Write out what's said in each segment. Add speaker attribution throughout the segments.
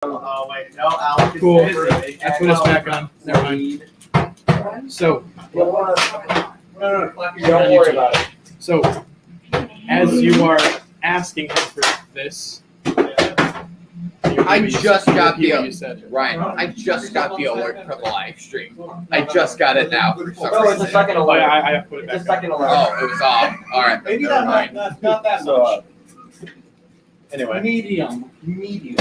Speaker 1: Oh wait, no, Alex is
Speaker 2: Cool.
Speaker 1: busy.
Speaker 2: I put us back on. Never mind. So,
Speaker 3: Don't worry about it.
Speaker 2: so as you are asking him for this,
Speaker 4: I just got the
Speaker 2: you said.
Speaker 4: Ryan. I just got the alert for the live stream. I just got it now for some
Speaker 3: No, it's a
Speaker 4: reason.
Speaker 3: second
Speaker 2: Oh,
Speaker 3: alert.
Speaker 2: yeah, I put it
Speaker 3: It's a
Speaker 2: back on.
Speaker 3: second alert.
Speaker 4: Oh, it was off. All right.
Speaker 1: Maybe
Speaker 4: Never mind.
Speaker 1: not that
Speaker 5: So,
Speaker 1: much.
Speaker 5: Anyway,
Speaker 1: Medium.
Speaker 5: there's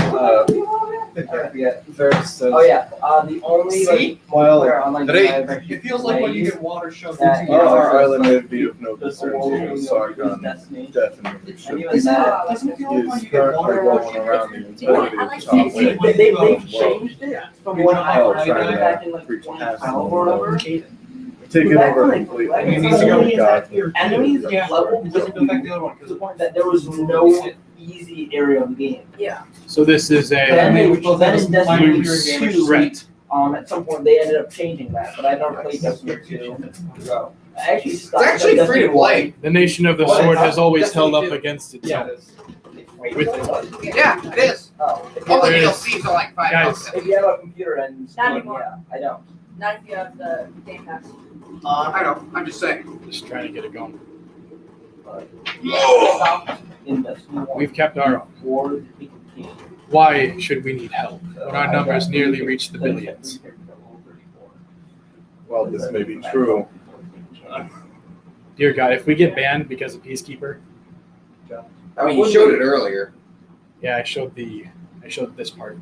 Speaker 3: Oh yeah. The only
Speaker 4: See?
Speaker 5: Well,
Speaker 3: player online
Speaker 4: today-
Speaker 3: game I've actually
Speaker 1: It feels like when you
Speaker 3: played
Speaker 1: get water shoved
Speaker 3: that
Speaker 1: into
Speaker 5: on
Speaker 1: you.
Speaker 5: our island would be of no
Speaker 3: the
Speaker 5: concern
Speaker 3: whole
Speaker 5: to you, Sargon
Speaker 3: Destiny.
Speaker 5: definitely
Speaker 3: And
Speaker 5: should.
Speaker 3: even that,
Speaker 1: Doesn't it feel
Speaker 5: He
Speaker 1: like when
Speaker 5: is
Speaker 1: you get
Speaker 5: currently
Speaker 1: water
Speaker 5: rolling around the entirety of the top
Speaker 3: they've changed it from
Speaker 1: You
Speaker 3: when
Speaker 1: know
Speaker 3: I
Speaker 1: how
Speaker 3: was
Speaker 1: to
Speaker 5: try to
Speaker 3: back in like
Speaker 5: reach
Speaker 3: 2012 or whatever.
Speaker 5: Take it
Speaker 3: Back
Speaker 5: over
Speaker 3: when they
Speaker 5: completely.
Speaker 3: collected
Speaker 1: It needs to go
Speaker 3: only
Speaker 5: God.
Speaker 3: enemies
Speaker 1: Yeah.
Speaker 3: level
Speaker 1: It doesn't affect the other one
Speaker 3: to
Speaker 1: because
Speaker 3: the point that there was no easy area of the game.
Speaker 2: So this is
Speaker 3: Then
Speaker 2: a
Speaker 3: in Destiny
Speaker 2: loose
Speaker 3: 2,
Speaker 2: threat.
Speaker 3: at some point they ended up changing that, but I never played Destiny 2. I actually
Speaker 4: It's
Speaker 3: stopped
Speaker 4: actually
Speaker 3: at
Speaker 4: free to
Speaker 3: Destiny
Speaker 4: play.
Speaker 2: The nation of the
Speaker 3: What?
Speaker 2: sword has always held up
Speaker 4: Destiny
Speaker 2: against
Speaker 1: yeah,
Speaker 2: itself.
Speaker 1: it is.
Speaker 3: Wait,
Speaker 2: With-
Speaker 3: what?
Speaker 4: Yeah, it is.
Speaker 3: Oh,
Speaker 4: All the
Speaker 2: There it is.
Speaker 4: DLCs are like $5.
Speaker 3: if you have a computer and
Speaker 6: Not anymore.
Speaker 3: yeah, I don't.
Speaker 6: Not if you have the Game Pass.
Speaker 4: I know. I'm just saying.
Speaker 2: Just trying to get it going.
Speaker 3: In Destiny 1.
Speaker 2: We've kept our own.
Speaker 3: War to be continued.
Speaker 2: Why should we need help when our numbers nearly reach the billions?
Speaker 5: Well, this may be true.
Speaker 2: Dear God, if we get banned because of Peacekeeper,
Speaker 4: I mean, you showed it earlier.
Speaker 2: yeah, I showed this part.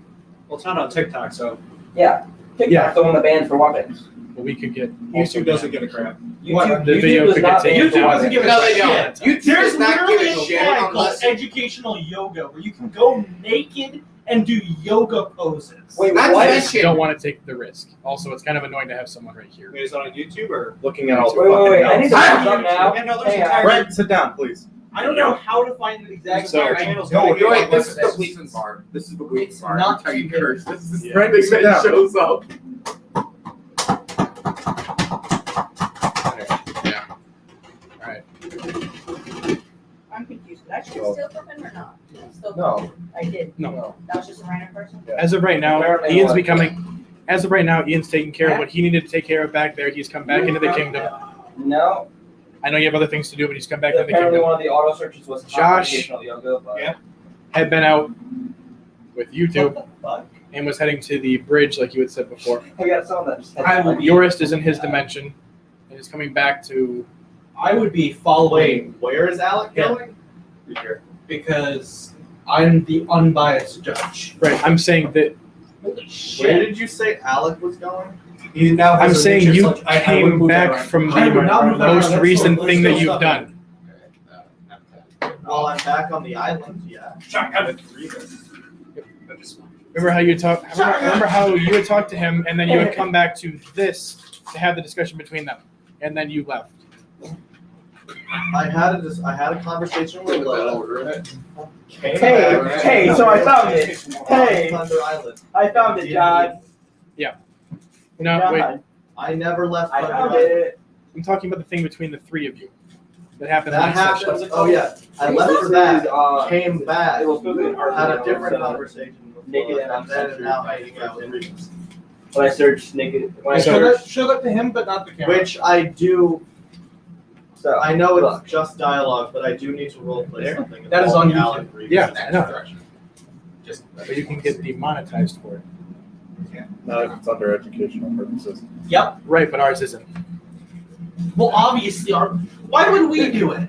Speaker 1: Well, it's not on TikTok, so
Speaker 3: Yeah, TikTok's
Speaker 2: Yeah.
Speaker 3: the one that bans for weapons.
Speaker 2: But we could get
Speaker 1: YouTube doesn't give a crap.
Speaker 3: YouTube,
Speaker 2: The video
Speaker 3: does
Speaker 2: could
Speaker 3: not
Speaker 2: get
Speaker 3: ban
Speaker 2: taken
Speaker 3: for
Speaker 2: down.
Speaker 3: weapons.
Speaker 1: give a
Speaker 4: No, they
Speaker 1: shit.
Speaker 4: don't. YouTube
Speaker 7: There's
Speaker 4: does not give
Speaker 7: literally
Speaker 4: a
Speaker 7: a
Speaker 4: shit
Speaker 7: flag called
Speaker 4: unless
Speaker 7: educational yoga where you can go naked and do yoga poses.
Speaker 3: Wait,
Speaker 4: Not
Speaker 3: what?
Speaker 4: to
Speaker 2: I just
Speaker 4: mention-
Speaker 2: don't want to take the risk. Also, it's kind of annoying to have someone right here.
Speaker 1: Wait, is it on YouTube or?
Speaker 5: Looking at all the
Speaker 3: Wait, I
Speaker 5: fucking
Speaker 3: need to
Speaker 5: notes.
Speaker 3: watch up now.
Speaker 1: Yeah, no, there's
Speaker 3: Hey,
Speaker 1: entire-
Speaker 5: Brent, sit down, please.
Speaker 7: I don't know how to find the exact
Speaker 2: So-
Speaker 7: flag.
Speaker 1: channels.
Speaker 4: No,
Speaker 1: gotta
Speaker 4: wait,
Speaker 1: get
Speaker 4: this is
Speaker 1: on
Speaker 4: the
Speaker 1: this.
Speaker 4: weapons bar. This is the weapons
Speaker 7: It's
Speaker 4: bar.
Speaker 7: not
Speaker 4: Every time you
Speaker 7: good.
Speaker 4: curse, this is the
Speaker 2: Yeah.
Speaker 4: thing
Speaker 5: Brent, sit
Speaker 4: that
Speaker 5: down.
Speaker 4: shows up.
Speaker 2: Yeah. All right.
Speaker 6: I'm confused. Did I still steal from him or not? Still
Speaker 5: No.
Speaker 6: I did.
Speaker 2: No.
Speaker 6: That was just a random person?
Speaker 2: As of right now,
Speaker 3: Apparently
Speaker 2: Ian's
Speaker 3: what?
Speaker 2: becoming. As of right now, Ian's taking care of what he needed to take care of back there. He's come back into the kingdom.
Speaker 3: No.
Speaker 2: I know you have other things to do, but he's come back into the
Speaker 3: Apparently
Speaker 2: kingdom.
Speaker 3: one of the auto searches was
Speaker 2: Josh.
Speaker 3: educational yoga, but
Speaker 1: Yeah.
Speaker 2: Had been out with YouTube
Speaker 1: Fuck.
Speaker 2: and was heading to the bridge, like you had said before.
Speaker 3: I got some that just
Speaker 7: I will be-
Speaker 2: Yorist is in his dimension and is coming back to.
Speaker 7: I would be following
Speaker 1: Wait, where is Alec
Speaker 7: Yeah.
Speaker 1: going?
Speaker 7: because I'm the unbiased judge.
Speaker 2: Right. I'm saying that.
Speaker 7: Holy
Speaker 1: Where
Speaker 7: shit.
Speaker 1: did you say Alec was going? He now has
Speaker 2: I'm
Speaker 1: a
Speaker 2: saying
Speaker 1: nature
Speaker 2: you
Speaker 1: such- I would
Speaker 2: came
Speaker 1: move that
Speaker 2: back
Speaker 1: around.
Speaker 2: from
Speaker 7: I would not move
Speaker 2: the
Speaker 7: that around.
Speaker 2: most
Speaker 7: That's
Speaker 2: recent
Speaker 7: still-
Speaker 2: thing
Speaker 7: there's
Speaker 2: that
Speaker 7: still
Speaker 2: you've
Speaker 7: stuff
Speaker 2: done.
Speaker 1: While I'm back on the island, yeah.
Speaker 2: Remember how you talk? Remember how you would talk to him, and then you would come back to this to have the discussion between them, and then you left.
Speaker 1: I had a conversation with Lola.
Speaker 3: Hey, so I found it. Hey.
Speaker 1: Thunder Island.
Speaker 3: I found it, John.
Speaker 2: No, wait.
Speaker 3: John,
Speaker 1: I never left
Speaker 3: I
Speaker 1: Thunder
Speaker 3: found
Speaker 1: Island.
Speaker 3: it.
Speaker 2: I'm talking about the thing between the three of you that happened
Speaker 1: That
Speaker 2: last
Speaker 1: happened.
Speaker 2: session.
Speaker 1: Oh yeah, I left for that. Came back.
Speaker 3: It was supposed to be an
Speaker 1: Had a
Speaker 3: art
Speaker 1: different
Speaker 3: video,
Speaker 1: conversation with
Speaker 3: Naked
Speaker 1: Lola,
Speaker 3: and
Speaker 1: and then
Speaker 3: uncensored.
Speaker 1: now hanging out with Reeves.
Speaker 3: When I searched naked, when I
Speaker 2: So-
Speaker 3: searched,
Speaker 7: Show that to him, but not the camera.
Speaker 1: Which I do.
Speaker 3: so
Speaker 1: I know
Speaker 3: look.
Speaker 1: it's just dialogue, but I do need to roleplay something.
Speaker 7: That is on
Speaker 1: involving
Speaker 7: YouTube.
Speaker 1: Alec Reeves.
Speaker 2: Yeah, I know.
Speaker 4: Just
Speaker 2: But you can get demonetized for it.
Speaker 5: Not if it's under educational purposes.
Speaker 7: Yep.
Speaker 2: Right, but ours isn't.
Speaker 7: Well, obviously, why would we do it?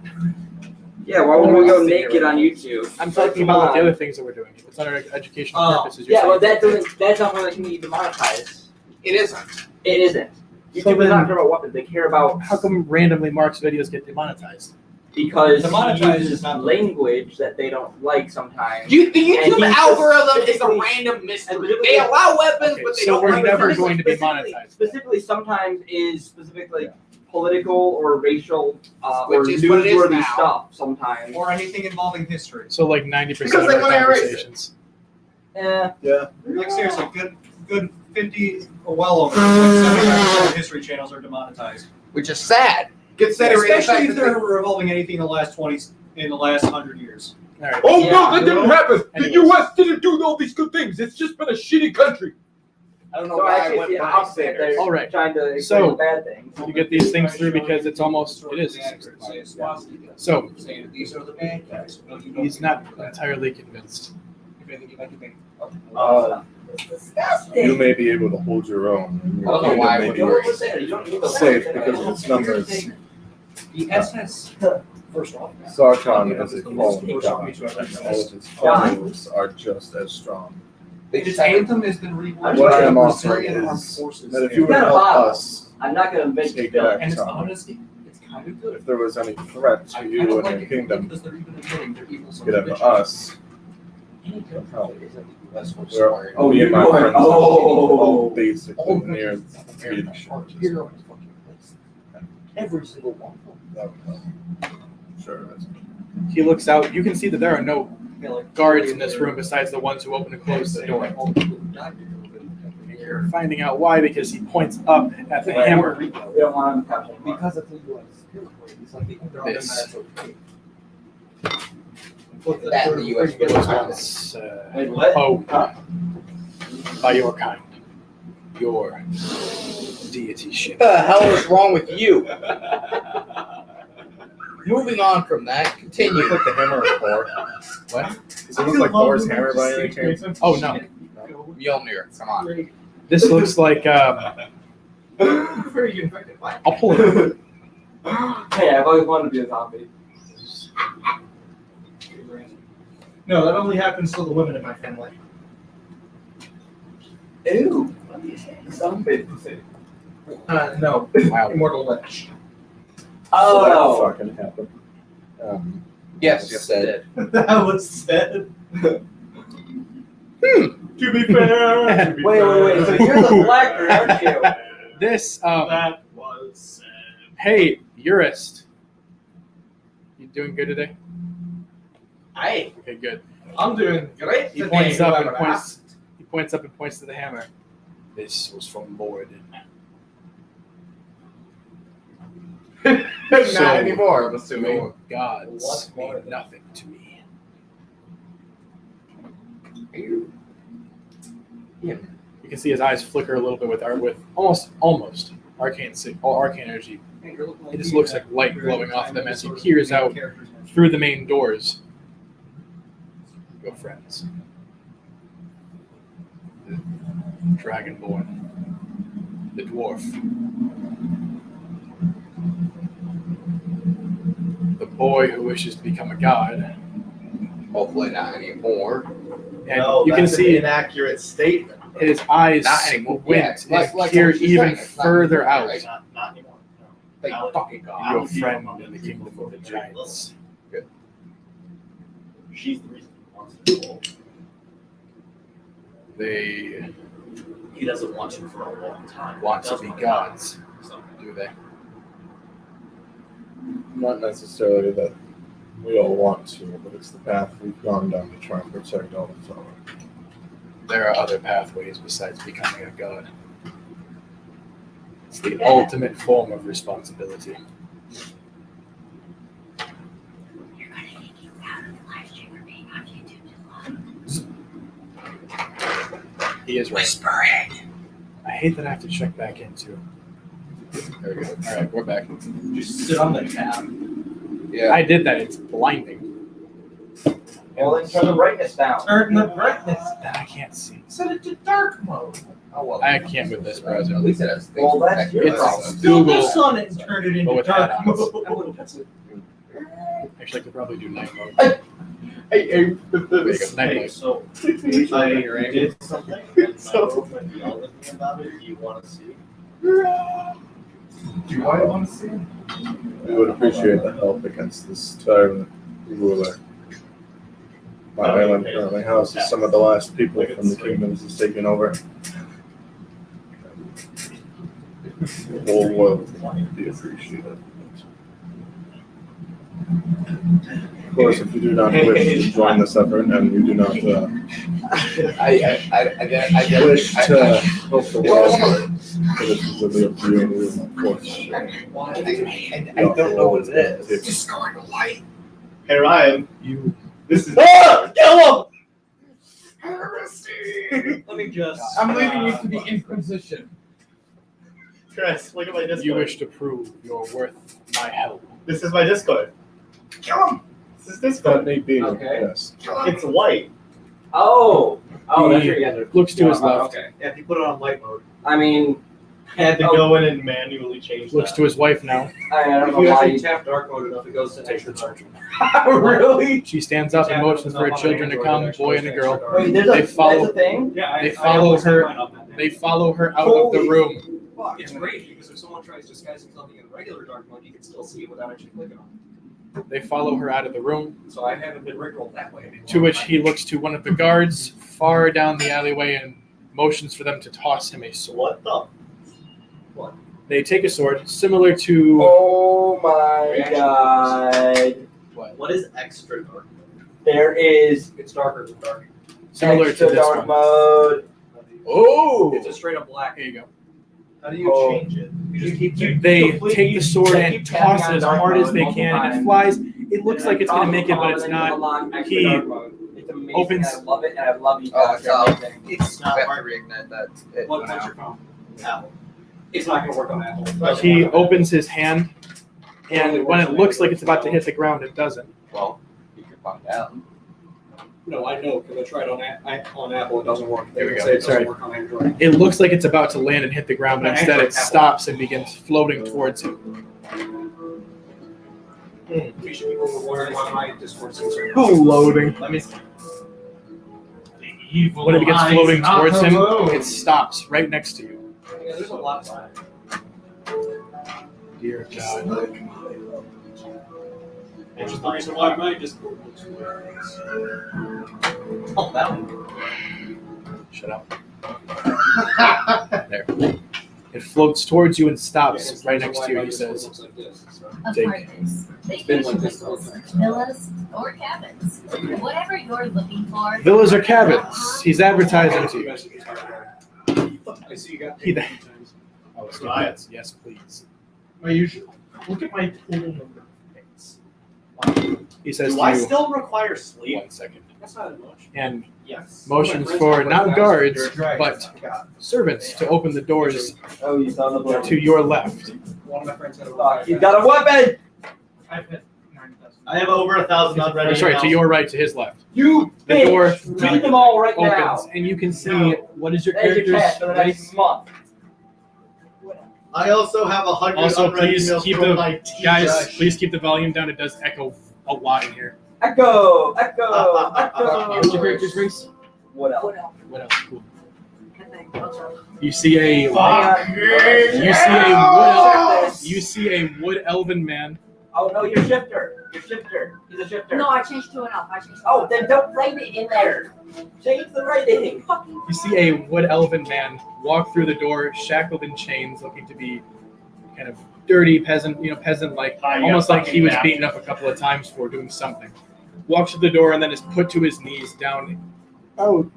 Speaker 3: Yeah, why would we go naked on YouTube?
Speaker 2: I'm talking about what the other things that we're doing. If it's under educational
Speaker 7: Oh.
Speaker 2: purposes, you're
Speaker 3: Yeah, well,
Speaker 2: saying-
Speaker 3: that doesn't. That's not what can be demonetized.
Speaker 4: it isn't.
Speaker 3: It isn't.
Speaker 2: So
Speaker 3: YouTube does
Speaker 2: then-
Speaker 3: not care about weapons. They care about
Speaker 2: How come randomly Mark's videos get demonetized?
Speaker 3: because
Speaker 1: Demonetized
Speaker 3: he
Speaker 1: is
Speaker 3: uses
Speaker 1: not-
Speaker 3: language that they don't like sometimes.
Speaker 4: The
Speaker 3: And
Speaker 4: YouTube
Speaker 3: he's
Speaker 4: algorithm is a
Speaker 3: specifically-
Speaker 4: random mystery.
Speaker 3: and
Speaker 4: They allow weapons,
Speaker 2: Okay,
Speaker 4: but they
Speaker 2: so
Speaker 4: don't
Speaker 2: we're
Speaker 4: like
Speaker 2: never
Speaker 4: weapons.
Speaker 2: going to be
Speaker 3: Specifically-
Speaker 2: monetized.
Speaker 3: Specifically, sometimes is specifically political or racial or
Speaker 4: Which is what it is
Speaker 3: newsworthy
Speaker 4: now.
Speaker 3: stuff. Sometimes.
Speaker 1: Or anything involving history.
Speaker 2: So like 90%
Speaker 4: Because
Speaker 2: of
Speaker 4: they
Speaker 2: our
Speaker 4: wanna erase it.
Speaker 2: conversations.
Speaker 3: Yeah.
Speaker 1: Like seriously, good 50 or well over 75% of history channels are demonetized.
Speaker 4: Which is sad. Considering the
Speaker 1: Especially
Speaker 4: fact
Speaker 1: if
Speaker 4: that
Speaker 1: they're revolving anything in the last 100 years.
Speaker 2: All right.
Speaker 8: Oh
Speaker 3: Yeah.
Speaker 8: no, that didn't happen. The
Speaker 2: Anyways.
Speaker 8: U.S. didn't do all these good things. It's just been a shitty country.
Speaker 4: I don't know
Speaker 3: So
Speaker 4: why I
Speaker 3: actually,
Speaker 4: went
Speaker 3: the
Speaker 4: behind
Speaker 3: opposite.
Speaker 4: Sanders.
Speaker 3: They're
Speaker 2: All right.
Speaker 3: trying to explain
Speaker 2: So-
Speaker 3: the bad things.
Speaker 2: You get these things through because it is 6 o'clock. So
Speaker 9: Saying these are the bad guys. No, you don't.
Speaker 2: he's not entirely convinced.
Speaker 9: If anything, you like to think.
Speaker 6: It's disgusting.
Speaker 5: You may be able to hold your own. and
Speaker 4: I don't know
Speaker 5: your
Speaker 4: why
Speaker 5: kingdom
Speaker 4: I
Speaker 5: may
Speaker 4: would
Speaker 5: be
Speaker 3: You don't need the
Speaker 5: safe
Speaker 3: one.
Speaker 5: because of its numbers.
Speaker 9: The SS. First off.
Speaker 5: Sarkhan is a fallen god, and all of his followers are just as strong.
Speaker 4: They
Speaker 9: Its
Speaker 4: just haven't.
Speaker 9: anthem has been rewritten.
Speaker 5: What I am
Speaker 9: by the
Speaker 5: offering
Speaker 9: Brazilian Armed
Speaker 5: is
Speaker 9: Forces.
Speaker 5: that if you would
Speaker 3: got a
Speaker 5: help
Speaker 3: bottle.
Speaker 5: us
Speaker 3: I'm not going to make you
Speaker 5: take
Speaker 3: feel
Speaker 5: back
Speaker 9: And it's
Speaker 5: Tom,
Speaker 9: honesty. It's kind of good.
Speaker 5: if there was any threat
Speaker 9: I
Speaker 5: to
Speaker 9: kind
Speaker 5: you
Speaker 9: of
Speaker 5: and
Speaker 9: like
Speaker 5: your
Speaker 9: it
Speaker 5: kingdom,
Speaker 9: because they're even admitting they're evil sons
Speaker 5: get
Speaker 9: of
Speaker 5: him
Speaker 9: bitches.
Speaker 5: us.
Speaker 9: Any good country is that the US was
Speaker 5: We're-
Speaker 9: smart.
Speaker 3: Oh,
Speaker 5: me and my
Speaker 3: you're
Speaker 5: friends
Speaker 3: going-
Speaker 5: are
Speaker 3: oh.
Speaker 5: all basically
Speaker 9: All
Speaker 5: near
Speaker 9: countries in America
Speaker 5: Swedish.
Speaker 9: are here on this fucking place. Every single one of them.
Speaker 5: That would help. Sure. that's-
Speaker 2: He looks out. You can see that there are no
Speaker 9: Yeah, like,
Speaker 2: guards in this room besides the ones who open and close the door.
Speaker 9: All the people who died here have been
Speaker 2: You're finding out why because he points up at the hammer.
Speaker 3: We don't want him to touch anymore.
Speaker 9: because of the US. It's like they're on
Speaker 2: This.
Speaker 9: the
Speaker 4: That in the US
Speaker 2: Was once
Speaker 3: Wait, what?
Speaker 2: owned by your kind, your deity ship.
Speaker 4: What the hell is wrong with you? Moving on from that,
Speaker 5: You
Speaker 4: continue.
Speaker 5: look like the hammer of Thor.
Speaker 2: What?
Speaker 5: Does it look like Thor's hammer by any chance?
Speaker 2: Oh no,
Speaker 4: Mjolnir, come on.
Speaker 2: this looks like.
Speaker 9: Where are you infected? Why?
Speaker 2: I'll pull it up.
Speaker 3: Hey, I've always wanted to be a zombie.
Speaker 1: No, that only happens to the women in my family.
Speaker 3: Ew. Zombie.
Speaker 1: No,
Speaker 2: Wow.
Speaker 1: Immortal Lich.
Speaker 3: Oh.
Speaker 5: That fucking happened.
Speaker 4: Yes,
Speaker 5: Yes,
Speaker 4: said.
Speaker 1: That was said. To be fair.
Speaker 3: Wait. So you're the blacker, aren't you?
Speaker 2: This
Speaker 1: That was said.
Speaker 2: Hey, Urist. You doing good today?
Speaker 1: Hey,
Speaker 2: Okay, good.
Speaker 1: I'm doing great
Speaker 2: He
Speaker 1: today.
Speaker 2: points up and
Speaker 1: whoever
Speaker 2: points.
Speaker 1: asked.
Speaker 2: He points up and points to the hammer. This was from Borden.
Speaker 4: Not anymore, I'm assuming.
Speaker 2: Your gods
Speaker 1: What more
Speaker 2: mean
Speaker 1: than-
Speaker 2: nothing to me. You can see his eyes flicker a little bit with almost arcane energy. It just looks like light glowing off of them as he peers out through the main doors. Your friends. The Dragonborn. The dwarf. The boy who wishes to become a god.
Speaker 4: Hopefully not anymore.
Speaker 2: And you can see
Speaker 1: inaccurate statement.
Speaker 2: his eyes
Speaker 4: Not anymore.
Speaker 2: squint
Speaker 4: Yeah,
Speaker 2: and
Speaker 4: like
Speaker 2: peer
Speaker 4: what she's
Speaker 2: even
Speaker 4: saying, it's not
Speaker 2: further
Speaker 4: anymore,
Speaker 2: out.
Speaker 4: right?
Speaker 1: Not anymore.
Speaker 4: Thank fucking God.
Speaker 2: Your friend in the kingdom of the giants.
Speaker 1: She's the reason he wants to roll.
Speaker 2: They
Speaker 1: He doesn't want you for a long time.
Speaker 2: want to be gods, do they?
Speaker 5: Not necessarily that we all want to, but it's the path we've gone down to try and protect all of our.
Speaker 2: There are other pathways besides becoming a god. It's the ultimate form of responsibility.
Speaker 6: You're gonna need you out of the live stream for being on YouTube too long.
Speaker 2: He is right.
Speaker 4: Whispering.
Speaker 2: I hate that I have to check back into. There we go. All right, we're back.
Speaker 1: Just sit on the tab.
Speaker 4: Yeah.
Speaker 2: I did that. It's blinding.
Speaker 3: Well, then turn the brightness down.
Speaker 1: Turn the brightness.
Speaker 2: I can't see.
Speaker 1: Set it to dark mode.
Speaker 4: Oh, well.
Speaker 2: I can't with this browser.
Speaker 4: At least it has things.
Speaker 3: Well, that's your
Speaker 2: It's-
Speaker 3: problem.
Speaker 1: Still
Speaker 2: Google.
Speaker 1: this on it and turn it
Speaker 2: But
Speaker 1: into
Speaker 2: with
Speaker 1: dark
Speaker 2: add-ons.
Speaker 1: mode.
Speaker 2: Actually, I could probably do night mode.
Speaker 4: Hey,
Speaker 2: There you go. Night
Speaker 1: Hey,
Speaker 2: mode.
Speaker 1: so I did something and my girlfriend yelled at me about it. Do you want to see?
Speaker 5: Do I want to see? We would appreciate the help against this tyrant ruler. My island currently houses some of the last people from the kingdoms he's taken over. The whole world would be appreciated. Of course, if you do not wish to join this effort and you do not wish to help the world, it is completely up to you and we will not force you.
Speaker 4: I don't know what it is.
Speaker 5: It's
Speaker 4: Just going to light.
Speaker 1: Hey Ryan,
Speaker 2: You
Speaker 1: This is
Speaker 3: Kill him!
Speaker 1: heresy.
Speaker 7: Let me just.
Speaker 8: I'm leaving you to the Inquisition.
Speaker 1: Chris, look at my Discord.
Speaker 2: You wish to prove you're worth my help.
Speaker 1: This is my Discord. Kill him. This is
Speaker 5: That
Speaker 1: Discord.
Speaker 5: may be.
Speaker 7: Okay.
Speaker 5: Yes.
Speaker 1: It's white.
Speaker 3: Oh, that's
Speaker 2: He
Speaker 3: where you had to.
Speaker 2: looks to his left.
Speaker 7: Okay.
Speaker 1: Yeah, if you put it on light mode.
Speaker 3: I mean,
Speaker 1: I had to go in and manually change
Speaker 2: Looks
Speaker 1: that.
Speaker 2: to his wife now.
Speaker 3: I don't
Speaker 7: If
Speaker 3: know
Speaker 7: you
Speaker 3: why.
Speaker 7: actually tap dark mode enough, it goes to extra dark.
Speaker 3: Really?
Speaker 2: She stands up and motions for her children to come, boy and a girl.
Speaker 3: Wait,
Speaker 2: They follow-
Speaker 3: there's a thing?
Speaker 7: Yeah,
Speaker 2: They follow
Speaker 7: almost had
Speaker 2: her-
Speaker 7: mine on that
Speaker 2: They
Speaker 7: now.
Speaker 2: follow her out of the
Speaker 3: Holy
Speaker 2: room.
Speaker 7: It's great because if someone tries disguising something in regular dark mode, you can still see it without actually clicking on
Speaker 2: They follow her out of the room,
Speaker 7: it. So I haven't been rickrolled that way.
Speaker 2: to which he looks to one of the guards far down the alleyway and motions for them to toss him a sword.
Speaker 1: What the?
Speaker 2: They take a sword similar to
Speaker 3: Oh my god.
Speaker 1: What is extra dark mode?
Speaker 3: There is
Speaker 7: It's darker than dark.
Speaker 2: similar
Speaker 3: extra
Speaker 2: to this
Speaker 3: dark
Speaker 2: one.
Speaker 3: mode. Oh!
Speaker 7: It's a straight up black.
Speaker 2: Here you go.
Speaker 1: How do you
Speaker 3: Oh.
Speaker 1: change it?
Speaker 7: You just keep
Speaker 2: They
Speaker 3: Complete-
Speaker 2: take the sword
Speaker 3: yeah,
Speaker 2: and
Speaker 3: keep tapping
Speaker 2: toss
Speaker 3: on
Speaker 2: it as
Speaker 3: dark
Speaker 2: hard as
Speaker 3: mode
Speaker 2: they
Speaker 3: multiple
Speaker 2: can, and it
Speaker 3: times.
Speaker 2: flies. It looks like it's gonna make it, but it's not. He
Speaker 3: It's amazing.
Speaker 2: opens-
Speaker 3: I love it, and I love you
Speaker 4: Oh,
Speaker 3: guys.
Speaker 4: it's
Speaker 3: They're amazing.
Speaker 1: It's
Speaker 4: We
Speaker 1: not
Speaker 4: have to
Speaker 1: hard.
Speaker 4: reignite that. It
Speaker 7: What,
Speaker 4: went
Speaker 7: what's
Speaker 4: out.
Speaker 7: your phone?
Speaker 1: Apple.
Speaker 7: It's not going to work on Apple.
Speaker 2: He opens his hand, and when it looks like it's about to hit the ground, it doesn't.
Speaker 4: Well, you can find out.
Speaker 7: No, I know because I tried on Apple. It doesn't work. They
Speaker 2: There we
Speaker 7: would
Speaker 2: go.
Speaker 7: say it doesn't
Speaker 2: Sorry.
Speaker 7: work on Android.
Speaker 2: It looks like it's about to land and hit the ground, but instead it stops and begins floating towards him.
Speaker 7: We should be wondering why my Discord seems so.
Speaker 2: Loading.
Speaker 1: Let me see.
Speaker 2: When it begins floating towards him, it stops right next to you.
Speaker 7: Yeah, there's a lot of that.
Speaker 2: Dear God.
Speaker 7: Which is the reason why my Discord looks weird.
Speaker 1: Oh, that one.
Speaker 2: Shut up. There. It floats towards you and stops right next to you. He says,
Speaker 7: Like this, so.
Speaker 2: Take-
Speaker 10: Apartments,
Speaker 7: been like
Speaker 10: vacation
Speaker 7: this the whole
Speaker 10: rentals, villas, or cabins. Whatever you're looking for.
Speaker 2: villas or cabins. He's advertising to you.
Speaker 7: I see you got
Speaker 2: He-
Speaker 7: paid a few times.
Speaker 2: Oh, yes, yes, please.
Speaker 1: Look at my total number of hits.
Speaker 2: He says
Speaker 1: Do I
Speaker 2: to you,
Speaker 1: still require sleep?
Speaker 2: 1 second.
Speaker 7: That's not as much.
Speaker 2: And
Speaker 1: Yes.
Speaker 2: motions for not guards, but
Speaker 1: God.
Speaker 2: servants to open the doors
Speaker 3: Oh, you saw the blue.
Speaker 2: to your left.
Speaker 7: One of my friends had a
Speaker 3: Fuck, he's got a weapon!
Speaker 1: I have over 1,000 unread
Speaker 2: Or sorry, to
Speaker 1: emails.
Speaker 2: your right, to his left.
Speaker 3: You
Speaker 2: The
Speaker 3: bitch!
Speaker 2: door
Speaker 3: Read them all right now.
Speaker 2: Opens, and you can see what is your
Speaker 3: There's your
Speaker 2: character's
Speaker 3: cash for the next
Speaker 2: race.
Speaker 3: month.
Speaker 1: I also have 100
Speaker 2: Also,
Speaker 1: unread
Speaker 2: please
Speaker 1: emails
Speaker 2: keep
Speaker 1: from
Speaker 2: the
Speaker 1: my teacher.
Speaker 2: guys. Please keep the volume down. It does echo a lot in here.
Speaker 3: Echo! Echo! Echo!
Speaker 2: What's your character's race?
Speaker 3: What else?
Speaker 2: What else? Cool. You see a
Speaker 1: Fuck
Speaker 2: you see a wood elven man.
Speaker 3: Oh no, you're shifter. You're shifter. He's a shifter.
Speaker 6: No, I changed to an elf. I changed to
Speaker 3: Oh, then don't write it in there. Change the writing.
Speaker 6: fucking.
Speaker 2: You see a wood elven man walk through the door, shackled in chains, looking to be kind of dirty peasant, peasant-like,
Speaker 1: Ah, you
Speaker 2: almost like he
Speaker 1: fucking
Speaker 2: was
Speaker 1: nap.
Speaker 2: beaten up a couple of times for doing something. Walks to the door and then is put to his knees down. Oh,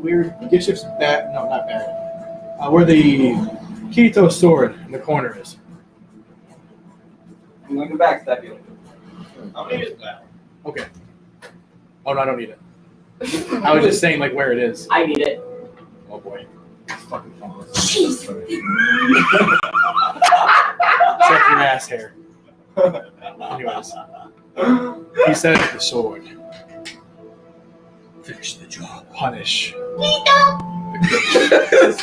Speaker 2: weird. Gishif's bad. No, not bad. Where the Kirito sword in the corner is.
Speaker 3: I'm going to backstab you.
Speaker 1: How many is that?
Speaker 2: Okay. Oh no, I don't need it. I was just saying like where it is.
Speaker 3: I need it.
Speaker 2: Oh boy.
Speaker 5: Fucking fun.
Speaker 2: Check your ass hair. Anyways. He said the sword. Finish the job. Punish.
Speaker 4: Is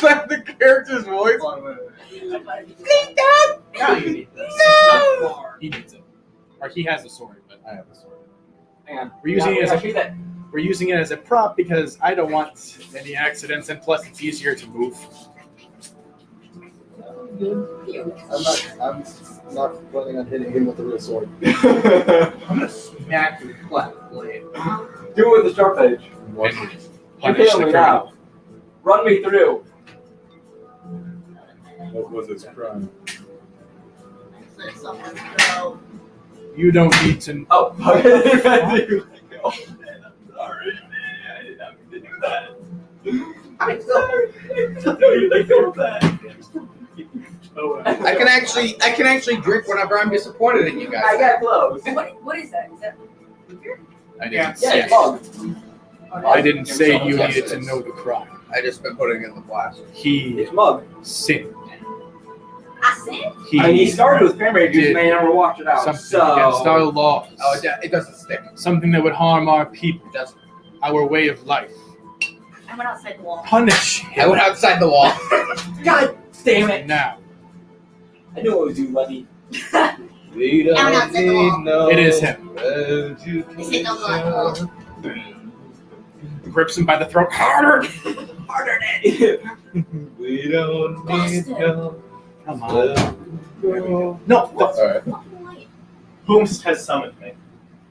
Speaker 4: that the character's voice?
Speaker 1: No, you need this.
Speaker 2: He needs it. Or he has a sword, but
Speaker 5: I have a sword.
Speaker 3: Hang on.
Speaker 2: we're using it as
Speaker 3: Actually, that.
Speaker 2: we're using it as a prop because I don't want any accidents, and plus it's easier to move.
Speaker 5: I'm not planning on hitting him with a real sword.
Speaker 4: I'm gonna smack you with a flat blade.
Speaker 3: Do it with the sharp edge.
Speaker 2: And
Speaker 3: You
Speaker 2: punish
Speaker 3: kill
Speaker 2: the
Speaker 3: me
Speaker 2: criminal.
Speaker 3: now. Run me through.
Speaker 5: What was his crime?
Speaker 2: You don't need to.
Speaker 3: Oh, okay.
Speaker 1: Sorry, I didn't have to do that.
Speaker 3: I'm sorry.
Speaker 1: I feel bad.
Speaker 4: I can actually drink whenever I'm disappointed in you
Speaker 3: I
Speaker 4: guys.
Speaker 3: got close.
Speaker 6: What is that? Is that beer?
Speaker 2: I didn't
Speaker 1: Yeah.
Speaker 2: say.
Speaker 3: Yeah, smug.
Speaker 2: I didn't say you needed to know the crime.
Speaker 4: I just been putting it in the flash.
Speaker 2: He
Speaker 3: It's mug.
Speaker 2: sinned.
Speaker 10: I said.
Speaker 3: He started with cranberry juice,
Speaker 2: did
Speaker 3: man. Never walked it out.
Speaker 2: something against our laws.
Speaker 4: Oh, it doesn't stick.
Speaker 2: Something that would harm our people,
Speaker 4: It doesn't.
Speaker 2: our way of life.
Speaker 10: I went outside the wall.
Speaker 2: Punish
Speaker 4: I went
Speaker 2: him
Speaker 4: outside the wall.
Speaker 3: God damn it!
Speaker 2: now.
Speaker 3: I knew it was you, Lucky.
Speaker 5: We
Speaker 10: I went outside the wall.
Speaker 5: no
Speaker 2: It is him.
Speaker 10: They said don't go out the wall.
Speaker 2: Grips him by the throat harder.
Speaker 3: Harder than
Speaker 5: We don't need no.
Speaker 2: Come on. No.
Speaker 5: Alright.
Speaker 1: Boomst has summoned me.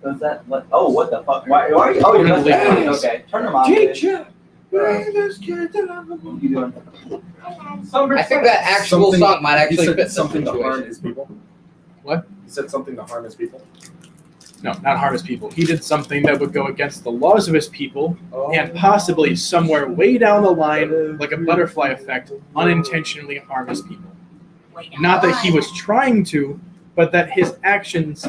Speaker 3: What's that? What? Oh, what the fuck? Why are you? Oh, you're not saying okay. Turn them on.
Speaker 2: Teacher.
Speaker 3: What are you doing?
Speaker 4: I think that actual
Speaker 5: Something-
Speaker 4: song might
Speaker 5: He
Speaker 4: actually
Speaker 5: said
Speaker 4: fit the
Speaker 5: something to harm
Speaker 4: situation.
Speaker 5: his people.
Speaker 2: What?
Speaker 5: He said something to harm his people.
Speaker 2: No, not harm his people. He did something that would go against the laws of his people and possibly somewhere way down the line, like a butterfly effect, unintentionally harm his people. Not that he was trying to, but that his actions,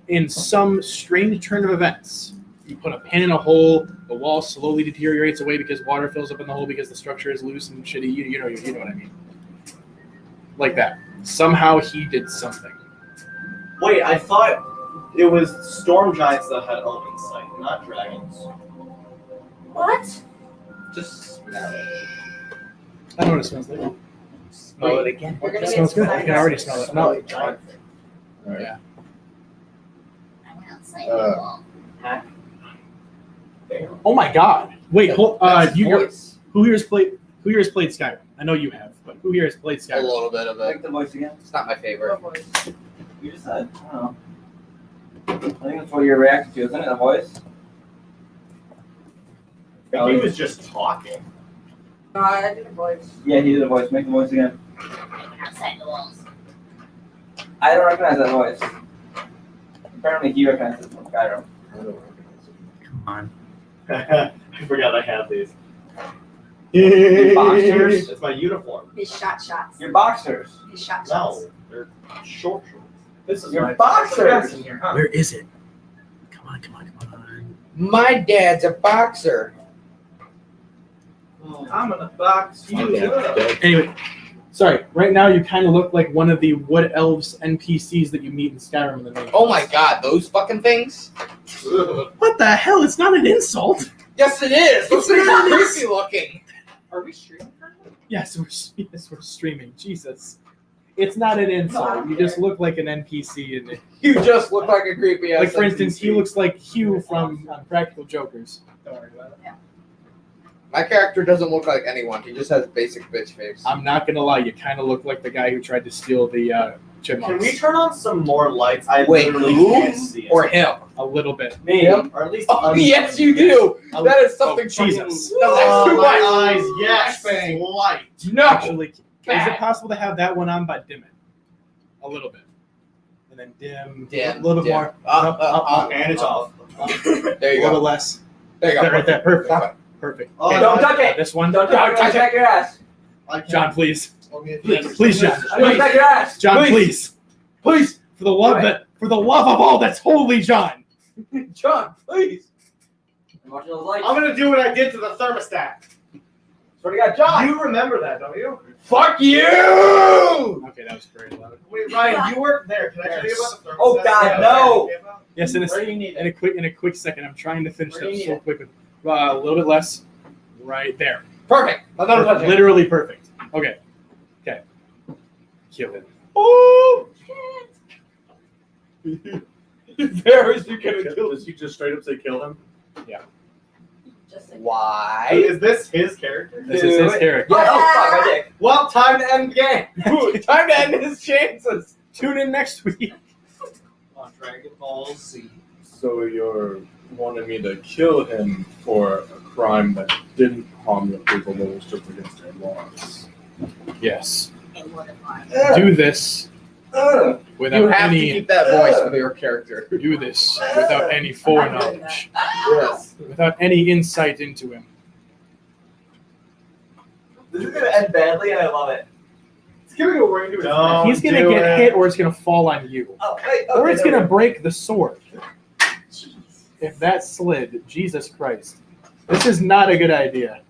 Speaker 2: in some strange turn of events, you put a pin in a hole, the wall slowly deteriorates away because water fills up in the hole because the structure is loose and shitty. You know what I mean. Like that. Somehow he did something.
Speaker 1: Wait, I thought it was storm giants that had element sight, not dragons.
Speaker 10: What?
Speaker 1: Just smell it.
Speaker 2: I don't know what it smells like.
Speaker 4: Smell it again.
Speaker 10: We're gonna
Speaker 2: It
Speaker 10: get
Speaker 2: smells good.
Speaker 10: some
Speaker 2: I can already smell it. No.
Speaker 1: Giant thing.
Speaker 5: Alright.
Speaker 2: Yeah.
Speaker 10: I went outside the wall.
Speaker 1: Damn.
Speaker 2: Oh my God! Wait, hold.
Speaker 4: That's his
Speaker 2: You
Speaker 4: voice.
Speaker 2: who here has played Skyrim? I know you have, but who here has played
Speaker 4: A
Speaker 2: Skyrim?
Speaker 4: little bit of
Speaker 3: Make
Speaker 4: it.
Speaker 3: the voice again.
Speaker 4: It's not my favorite.
Speaker 3: You just said. I don't know. I think that's what you're reacting to, isn't it? The voice.
Speaker 1: I think he was just talking.
Speaker 6: I did a voice.
Speaker 3: Yeah, he did the voice. Make the voice again.
Speaker 10: I went outside the walls.
Speaker 3: I don't recognize that voice. Apparently, he recognizes it from Skyrim.
Speaker 5: I don't recognize it.
Speaker 3: Come on.
Speaker 1: I forgot I had these.
Speaker 3: Your boxers.
Speaker 1: It's my uniform.
Speaker 6: His shots.
Speaker 3: Your boxers.
Speaker 6: His shots.
Speaker 1: No, they're short shorts. This is
Speaker 3: Your
Speaker 1: my
Speaker 3: boxers.
Speaker 1: in here, huh?
Speaker 2: Where is it? Come on.
Speaker 4: My dad's a boxer.
Speaker 1: I'm gonna box
Speaker 5: My
Speaker 1: you
Speaker 5: dad's
Speaker 1: up.
Speaker 5: dead.
Speaker 2: Anyway, sorry. Right now, you kind of look like one of the wood elves NPCs that you meet in Skyrim in the main.
Speaker 4: Oh my god, those fucking things?
Speaker 2: What the hell? It's not an insult.
Speaker 4: Yes, it is. Those things are creepy looking.
Speaker 1: Are we streaming?
Speaker 2: Yes, we're streaming. Jesus, it's not an insult. You just look like an NPC in it.
Speaker 4: You just look like a creepy ass.
Speaker 2: Like for instance, he
Speaker 4: NPC.
Speaker 2: looks like Hugh from Practical Jokers.
Speaker 1: Don't worry about it.
Speaker 4: My character doesn't look like anyone. He just has a basic bitch face.
Speaker 2: I'm not gonna lie, you kind of look like the guy who tried to steal the chipmunks.
Speaker 1: Can we turn on some more lights? I
Speaker 4: Wait,
Speaker 1: literally
Speaker 4: who?
Speaker 1: can't see it.
Speaker 4: Or him.
Speaker 2: A little bit.
Speaker 3: Me.
Speaker 4: Him?
Speaker 1: Or at least
Speaker 4: Oh, yes, you do. That is something
Speaker 2: Oh, Jesus.
Speaker 4: No, that's
Speaker 1: Oh,
Speaker 4: too
Speaker 1: my
Speaker 4: much.
Speaker 1: eyes, yes.
Speaker 4: Flashbang.
Speaker 1: Light.
Speaker 4: No.
Speaker 2: Actually, is
Speaker 4: Bad.
Speaker 2: it possible to have that one on but dim it? A little bit. And then dim.
Speaker 4: Dim,
Speaker 2: A little bit
Speaker 4: dim.
Speaker 2: more. Up.
Speaker 1: And it's off.
Speaker 4: There
Speaker 2: A
Speaker 4: you
Speaker 2: little
Speaker 4: go.
Speaker 2: less.
Speaker 4: There you go.
Speaker 2: Right there. Perfect.
Speaker 4: Perfect.
Speaker 2: Perfect.
Speaker 1: Oh,
Speaker 2: Okay,
Speaker 3: Don't touch it.
Speaker 2: this one.
Speaker 3: Don't touch back your ass.
Speaker 1: I can't-
Speaker 2: John, please.
Speaker 1: Okay,
Speaker 2: Please, John.
Speaker 3: Touch back your ass.
Speaker 2: John,
Speaker 3: Please.
Speaker 2: please. For the love of all that's holy, John.
Speaker 4: John, please.
Speaker 3: I'm watching those lights.
Speaker 1: I'm gonna do what I did to the thermostat.
Speaker 3: Swear to God, John.
Speaker 1: You remember that, don't you?
Speaker 4: Fuck you!
Speaker 2: Okay, that was very loud.
Speaker 1: Wait, Ryan, you weren't there. Can I tell you about the thermostat?
Speaker 3: Oh, God, no.
Speaker 2: Yes, in
Speaker 1: Where do you need
Speaker 2: a quick second. I'm trying to finish
Speaker 1: Where do
Speaker 2: up
Speaker 1: you
Speaker 2: so
Speaker 1: need it?
Speaker 2: quick with a little bit less. Right there.
Speaker 4: Perfect. Another touch.
Speaker 2: Literally perfect. Okay. Kill him.
Speaker 4: Oh! Ferris, you could have killed
Speaker 5: Does he just straight up say kill him?
Speaker 6: Just like
Speaker 4: Why?
Speaker 1: Is this his character?
Speaker 2: This is his character.
Speaker 3: Yeah, oh, fuck, my dick.
Speaker 1: Well, time to end the game.
Speaker 4: Time to end his chances.
Speaker 2: Tune in next week.
Speaker 1: On Dragon Ball Z.
Speaker 5: So you're wanting me to kill him for a crime that didn't harm the people, but was just against their laws.
Speaker 2: Yes.
Speaker 10: And what if I?
Speaker 2: Do this without
Speaker 4: You have to
Speaker 2: any.
Speaker 4: keep that voice for your character.
Speaker 2: Do this without any foreknowledge,
Speaker 4: Yes.
Speaker 2: without any insight into him.
Speaker 3: This is gonna end badly, and I love it.
Speaker 1: It's gonna go right into his head.
Speaker 2: He's gonna get hit, or it's gonna fall on you,
Speaker 3: Oh, wait,
Speaker 2: or it's gonna break the sword. If that slid, Jesus Christ. This is not a good idea.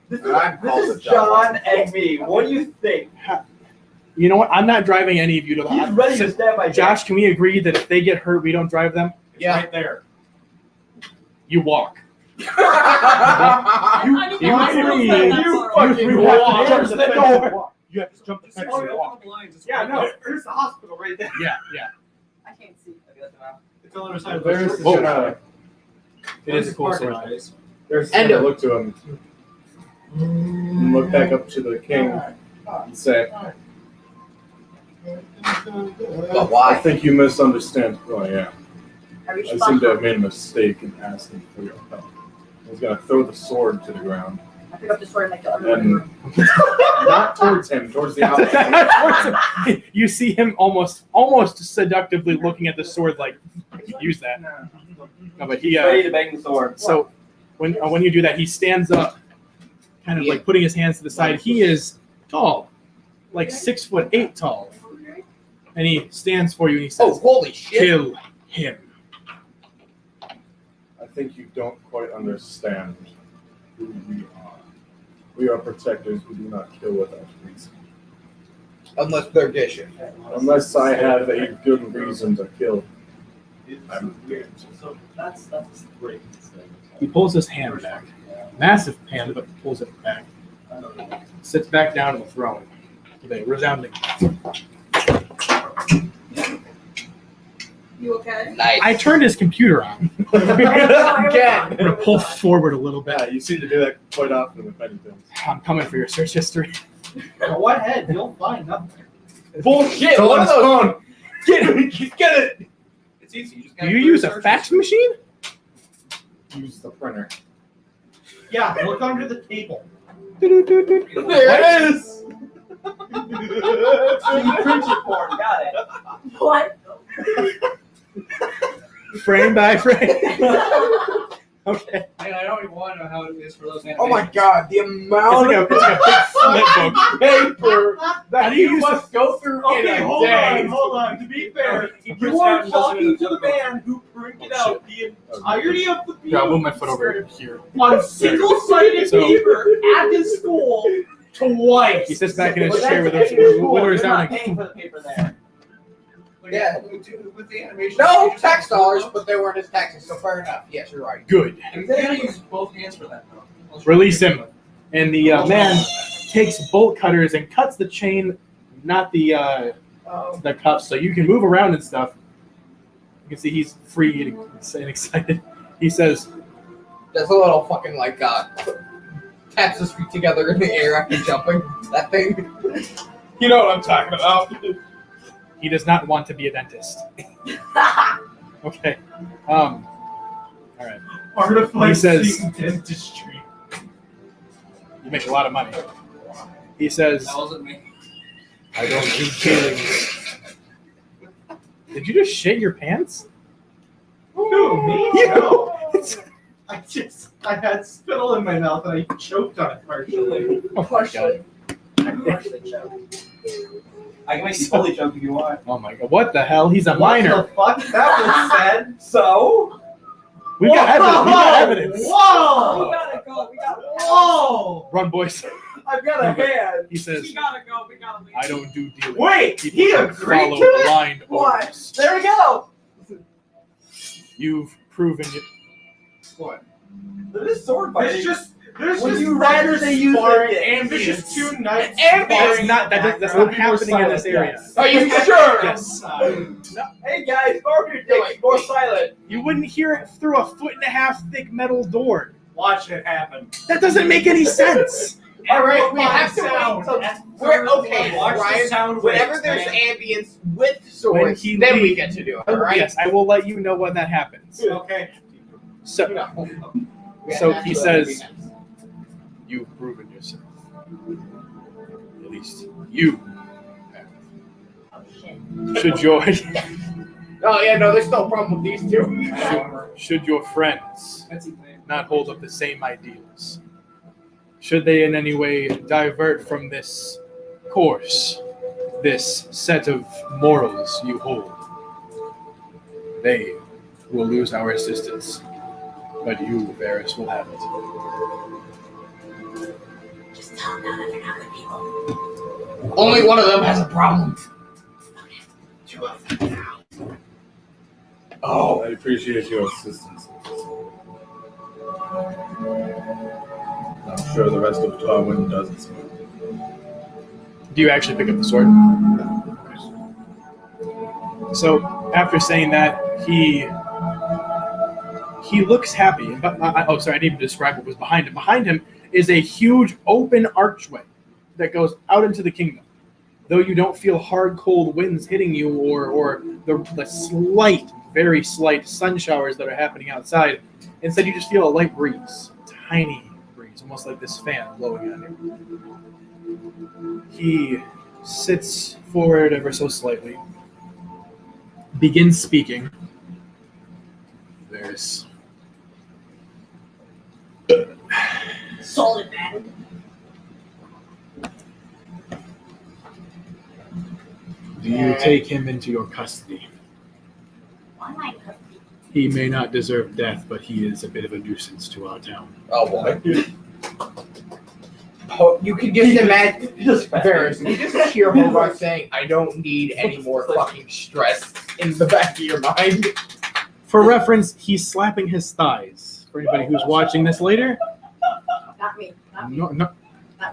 Speaker 7: This
Speaker 4: I'm called
Speaker 7: is
Speaker 4: a John.
Speaker 7: John and me. What do you think?
Speaker 2: You know what? I'm not driving any of you to the
Speaker 7: He's ready to stab my
Speaker 2: Josh, can we agree that if they get hurt, we don't drive them?
Speaker 1: It's right there.
Speaker 2: You walk.
Speaker 10: I'm not even
Speaker 2: you
Speaker 10: I don't
Speaker 2: three-
Speaker 10: know that
Speaker 7: you
Speaker 10: far.
Speaker 7: fucking
Speaker 2: You
Speaker 7: walk.
Speaker 2: have to jump the door. You have to jump the fence
Speaker 1: Oh,
Speaker 2: and
Speaker 1: yeah,
Speaker 2: walk.
Speaker 1: the blinds. It's
Speaker 7: Yeah,
Speaker 1: right
Speaker 7: no,
Speaker 1: there.
Speaker 7: there's the hospital right there.
Speaker 2: Yeah.
Speaker 6: I can't see.
Speaker 3: Okay, that's enough.
Speaker 1: It's on the other side of
Speaker 5: There's
Speaker 1: the
Speaker 2: Whoa. It is a cool
Speaker 1: parking
Speaker 2: story.
Speaker 1: space.
Speaker 5: There's
Speaker 4: And
Speaker 5: to look to him. And look back up to the king and say,
Speaker 4: But
Speaker 5: I
Speaker 4: why?
Speaker 5: think you misunderstand who I am.
Speaker 6: I reached
Speaker 5: I
Speaker 6: the
Speaker 5: seem to
Speaker 6: bottom.
Speaker 5: have made a mistake in asking for your help. He's going to throw the sword to the ground.
Speaker 6: I pick up the sword and I kill everyone.
Speaker 5: And not towards him, towards the opposite.
Speaker 2: You see him almost seductively looking at the sword like, I can use that. No, but he
Speaker 3: Ready to bang the sword.
Speaker 2: so when you do that, he stands up, kind of like putting his hands to the side. He is tall, like 6'8" tall, and he stands for you and he
Speaker 4: Oh,
Speaker 2: says,
Speaker 4: holy shit.
Speaker 2: "Kill him."
Speaker 5: I think you don't quite understand who we are. We are protectors who do not kill without reason.
Speaker 4: Unless they're dishes.
Speaker 5: Unless I have a good reason to kill. I'm
Speaker 7: So that's great.
Speaker 2: He pulls his hand back, massive hand, but pulls it back. Sits back down on the throne with a resounding.
Speaker 6: You okay?
Speaker 4: Nice.
Speaker 2: I turned his computer on. I'm
Speaker 4: Again.
Speaker 2: gonna pull forward a little bit.
Speaker 5: Yeah, you seem to do that quite often with many things.
Speaker 2: I'm coming for your search history.
Speaker 7: Go ahead. You'll find nothing.
Speaker 4: Bullshit.
Speaker 5: Tell
Speaker 4: One
Speaker 5: on
Speaker 4: of
Speaker 5: his
Speaker 4: those.
Speaker 5: phone.
Speaker 4: Get it.
Speaker 1: It's easy. You just
Speaker 2: Do you use a fax machine?
Speaker 5: Use the printer.
Speaker 7: Yeah, look under the table.
Speaker 4: There it is.
Speaker 3: So you print it for him. Got it.
Speaker 6: What?
Speaker 2: Frame by frame. Okay.
Speaker 1: I don't even want to know how it is for those
Speaker 4: Oh my god, the
Speaker 2: It's
Speaker 4: amount
Speaker 2: like a big flip book.
Speaker 4: of paper
Speaker 2: How
Speaker 4: that
Speaker 2: do you
Speaker 4: you
Speaker 2: use
Speaker 4: must go through in
Speaker 7: Okay,
Speaker 4: a
Speaker 7: hold
Speaker 4: day.
Speaker 7: on, hold on. To be fair,
Speaker 1: He prints
Speaker 7: you
Speaker 1: it out
Speaker 7: are
Speaker 1: and does it in
Speaker 7: talking
Speaker 1: a
Speaker 7: to the
Speaker 1: flip book.
Speaker 7: man who printed out the entirety of the
Speaker 2: Yeah, I'll move my
Speaker 7: piece
Speaker 2: foot over here.
Speaker 7: on single-sided
Speaker 2: So-
Speaker 7: paper at his school twice.
Speaker 2: He sits back in his
Speaker 3: Well,
Speaker 2: chair with
Speaker 3: that's
Speaker 2: a
Speaker 3: paying for
Speaker 2: with a
Speaker 3: You're not paying
Speaker 2: resounding.
Speaker 3: for the paper there.
Speaker 4: Yeah.
Speaker 1: With the animation.
Speaker 4: No
Speaker 1: you just
Speaker 4: tax
Speaker 1: have to
Speaker 4: dollars,
Speaker 1: look.
Speaker 4: but they weren't his taxes, so fair enough. Yes, you're right.
Speaker 2: Good.
Speaker 1: And you gotta use both hands for that, though.
Speaker 2: Release him. And the man takes bolt cutters and cuts the chain, not the cuffs, so you can move around and stuff. You can see he's free and excited. He says,
Speaker 4: There's a little fucking like taps his feet together in the air after jumping. That thing.
Speaker 2: "You know what I'm talking about." He does not want to be a dentist. Okay. All right.
Speaker 7: Artifice
Speaker 2: He says-
Speaker 7: dentistry.
Speaker 2: You make a lot of money. He says,
Speaker 1: That wasn't me.
Speaker 2: "I don't do killings." Did you just shit your pants?
Speaker 7: Who, me?
Speaker 2: You.
Speaker 7: No. I had spittle in my mouth and I choked on it partially.
Speaker 2: Oh my god.
Speaker 6: I partially choked.
Speaker 3: I can make you fully choke if you want.
Speaker 2: Oh my god. What the hell? He's a
Speaker 7: What
Speaker 2: minor.
Speaker 7: the fuck? That was said. So?
Speaker 2: We got evidence. We got evidence.
Speaker 7: Whoa!
Speaker 3: We gotta go. We gotta.
Speaker 7: Whoa!
Speaker 2: Run, boys.
Speaker 7: I've got a hand.
Speaker 2: He says,
Speaker 3: We gotta go. We gotta leave.
Speaker 2: "I don't do dealing.
Speaker 7: Wait,
Speaker 2: People
Speaker 7: he
Speaker 2: who
Speaker 7: agreed
Speaker 2: follow
Speaker 7: to it?
Speaker 2: blind
Speaker 7: What?
Speaker 2: orders.
Speaker 7: There we go.
Speaker 2: You've proven it."
Speaker 1: What?
Speaker 3: There's sword fighting.
Speaker 7: There's
Speaker 3: Would
Speaker 7: just
Speaker 3: you rather they use
Speaker 7: sparring,
Speaker 3: it?
Speaker 7: and there's just two knights.
Speaker 2: That's not that's not happening in this area.
Speaker 4: Are you sure?
Speaker 2: Yes.
Speaker 3: Hey guys, more your dick, more silent.
Speaker 2: You wouldn't hear it through a 1.5 foot thick metal door.
Speaker 7: Watch it happen.
Speaker 2: That doesn't make any sense.
Speaker 4: All right, we have to
Speaker 7: Sound.
Speaker 4: wait till we're okay.
Speaker 1: Watch the
Speaker 4: Ryan,
Speaker 1: sound
Speaker 4: whenever
Speaker 1: waves,
Speaker 4: there's
Speaker 1: man.
Speaker 4: ambience with
Speaker 2: When
Speaker 4: swords,
Speaker 2: he
Speaker 4: then we
Speaker 2: leaves-
Speaker 4: get to do it. All right.
Speaker 2: Yes, I will let you know when that happens.
Speaker 7: Okay.
Speaker 2: So he says, "You've proven yourself. At least you have.
Speaker 6: Oh shit.
Speaker 2: Should your
Speaker 4: Oh yeah, no, there's no problem with these two.
Speaker 2: should your friends not hold up the same ideals? Should they in any way divert from this course, this set of morals you hold? They will lose our assistance, but you, Varys, will have it.
Speaker 6: Just tell them that they're not good people.
Speaker 4: Only one of them has a problem.
Speaker 7: Two of them now.
Speaker 5: I appreciate your assistance. I'm sure the rest of Tarwin does as well.
Speaker 2: Do you actually pick up the sword? So after saying that, he looks happy. But oh, sorry, I didn't even describe what was behind him. Behind him is a huge open archway that goes out into the kingdom. Though you don't feel hard, cold winds hitting you, or the slight, very slight sun showers that are happening outside, instead you just feel a light breeze, tiny breeze, almost like this fan blowing on you. He sits forward ever so slightly, begins speaking. There's
Speaker 6: Solid, man.
Speaker 2: Do you take him into your custody?
Speaker 6: Why my cookie?
Speaker 2: He may not deserve death, but he is a bit of a nuisance to our town.
Speaker 4: Oh boy. Oh, you can just imagine Varys. You just hear Hobart saying, "I don't need any more fucking stress" in the back of your mind.
Speaker 2: For reference, he's slapping his thighs. For anybody who's watching this later,
Speaker 6: Not me. Not me.
Speaker 2: no,
Speaker 6: Not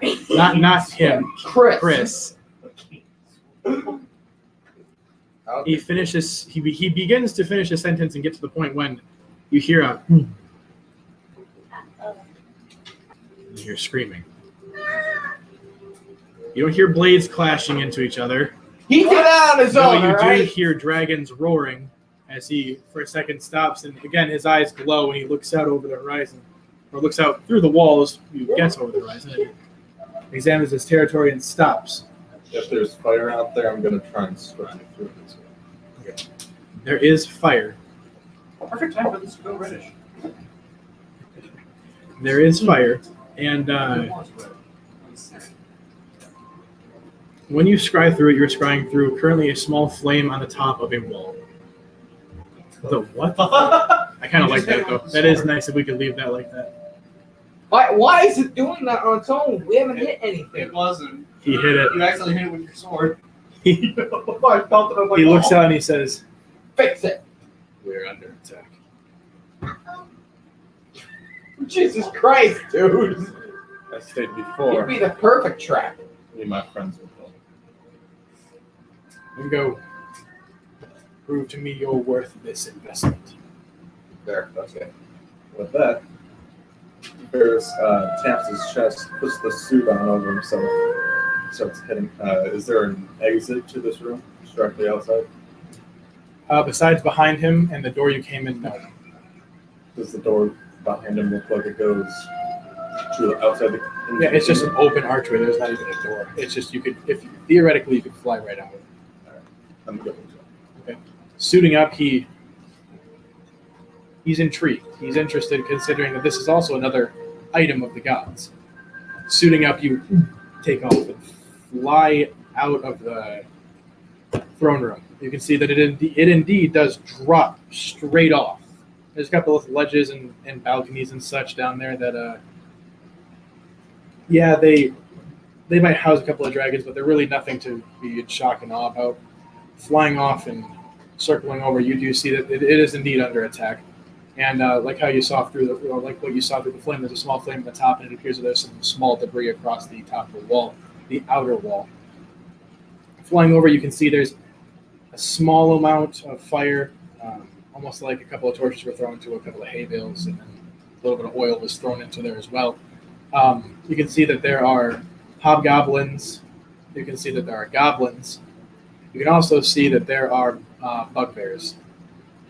Speaker 6: me.
Speaker 2: not him,
Speaker 4: Chris.
Speaker 2: He finishes. He begins to finish a sentence and get to the point when you hear a. You hear screaming. You don't hear blades clashing into each other.
Speaker 4: He did that on his
Speaker 2: No,
Speaker 4: own,
Speaker 2: you
Speaker 4: alright?
Speaker 2: do hear dragons roaring as he, for a second, stops, and again his eyes glow, and he looks out over the horizon, or looks out through the walls. You guess over the horizon. And he examines his territory and stops.
Speaker 5: If there's fire out there, I'm going to try and strike through it as well.
Speaker 2: There is fire.
Speaker 1: Perfect time for this to go reddish.
Speaker 2: There is fire, and when you scry through it, you're scrying through currently a small flame on the top of a wall. The what? I kind of like that though. That is nice if we could leave that like that.
Speaker 4: Why is it doing that on its own? We haven't hit anything.
Speaker 1: It wasn't.
Speaker 2: He hit it.
Speaker 1: You accidentally hit it with your sword.
Speaker 2: He
Speaker 1: I felt it. I'm like,
Speaker 2: looks
Speaker 1: oh.
Speaker 2: out and he says,
Speaker 4: Fix it.
Speaker 2: "We're under attack."
Speaker 4: Jesus Christ, dude.
Speaker 5: I stated
Speaker 4: You'd
Speaker 5: before,
Speaker 4: be the perfect trap.
Speaker 5: me and my friends will go.
Speaker 2: And go. Prove to me you're worth this investment.
Speaker 5: There, okay. With that, Varys taps his chest, puts the suit on over himself, starts heading. Is there an exit to this room? Just directly outside?
Speaker 2: Besides behind him and the door you came in, no.
Speaker 5: Does the door behind him look like it goes to outside the?
Speaker 2: Yeah, it's just an open archway. There's not even a door. It's just theoretically you could fly right out.
Speaker 5: I'm good.
Speaker 2: Suiting up, he's intrigued. He's interested, considering that this is also another item of the gods. Suiting up, you take off and fly out of the throne room. You can see that it indeed does drop straight off. There's a couple of ledges and balconies and such down there that, they might house a couple of dragons, but they're really nothing to be in shock and awe about. Flying off and circling over, you do see that it is indeed under attack. And like what you saw through the flame, there's a small flame at the top, and it appears that there's some small debris across the top of the wall, the outer wall. Flying over, you can see there's a small amount of fire, almost like a couple of torches were thrown to a couple of hay bales, and then a little bit of oil was thrown into there as well. You can see that there are hobgoblins. You can see that there are goblins. You can also see that there are bugbears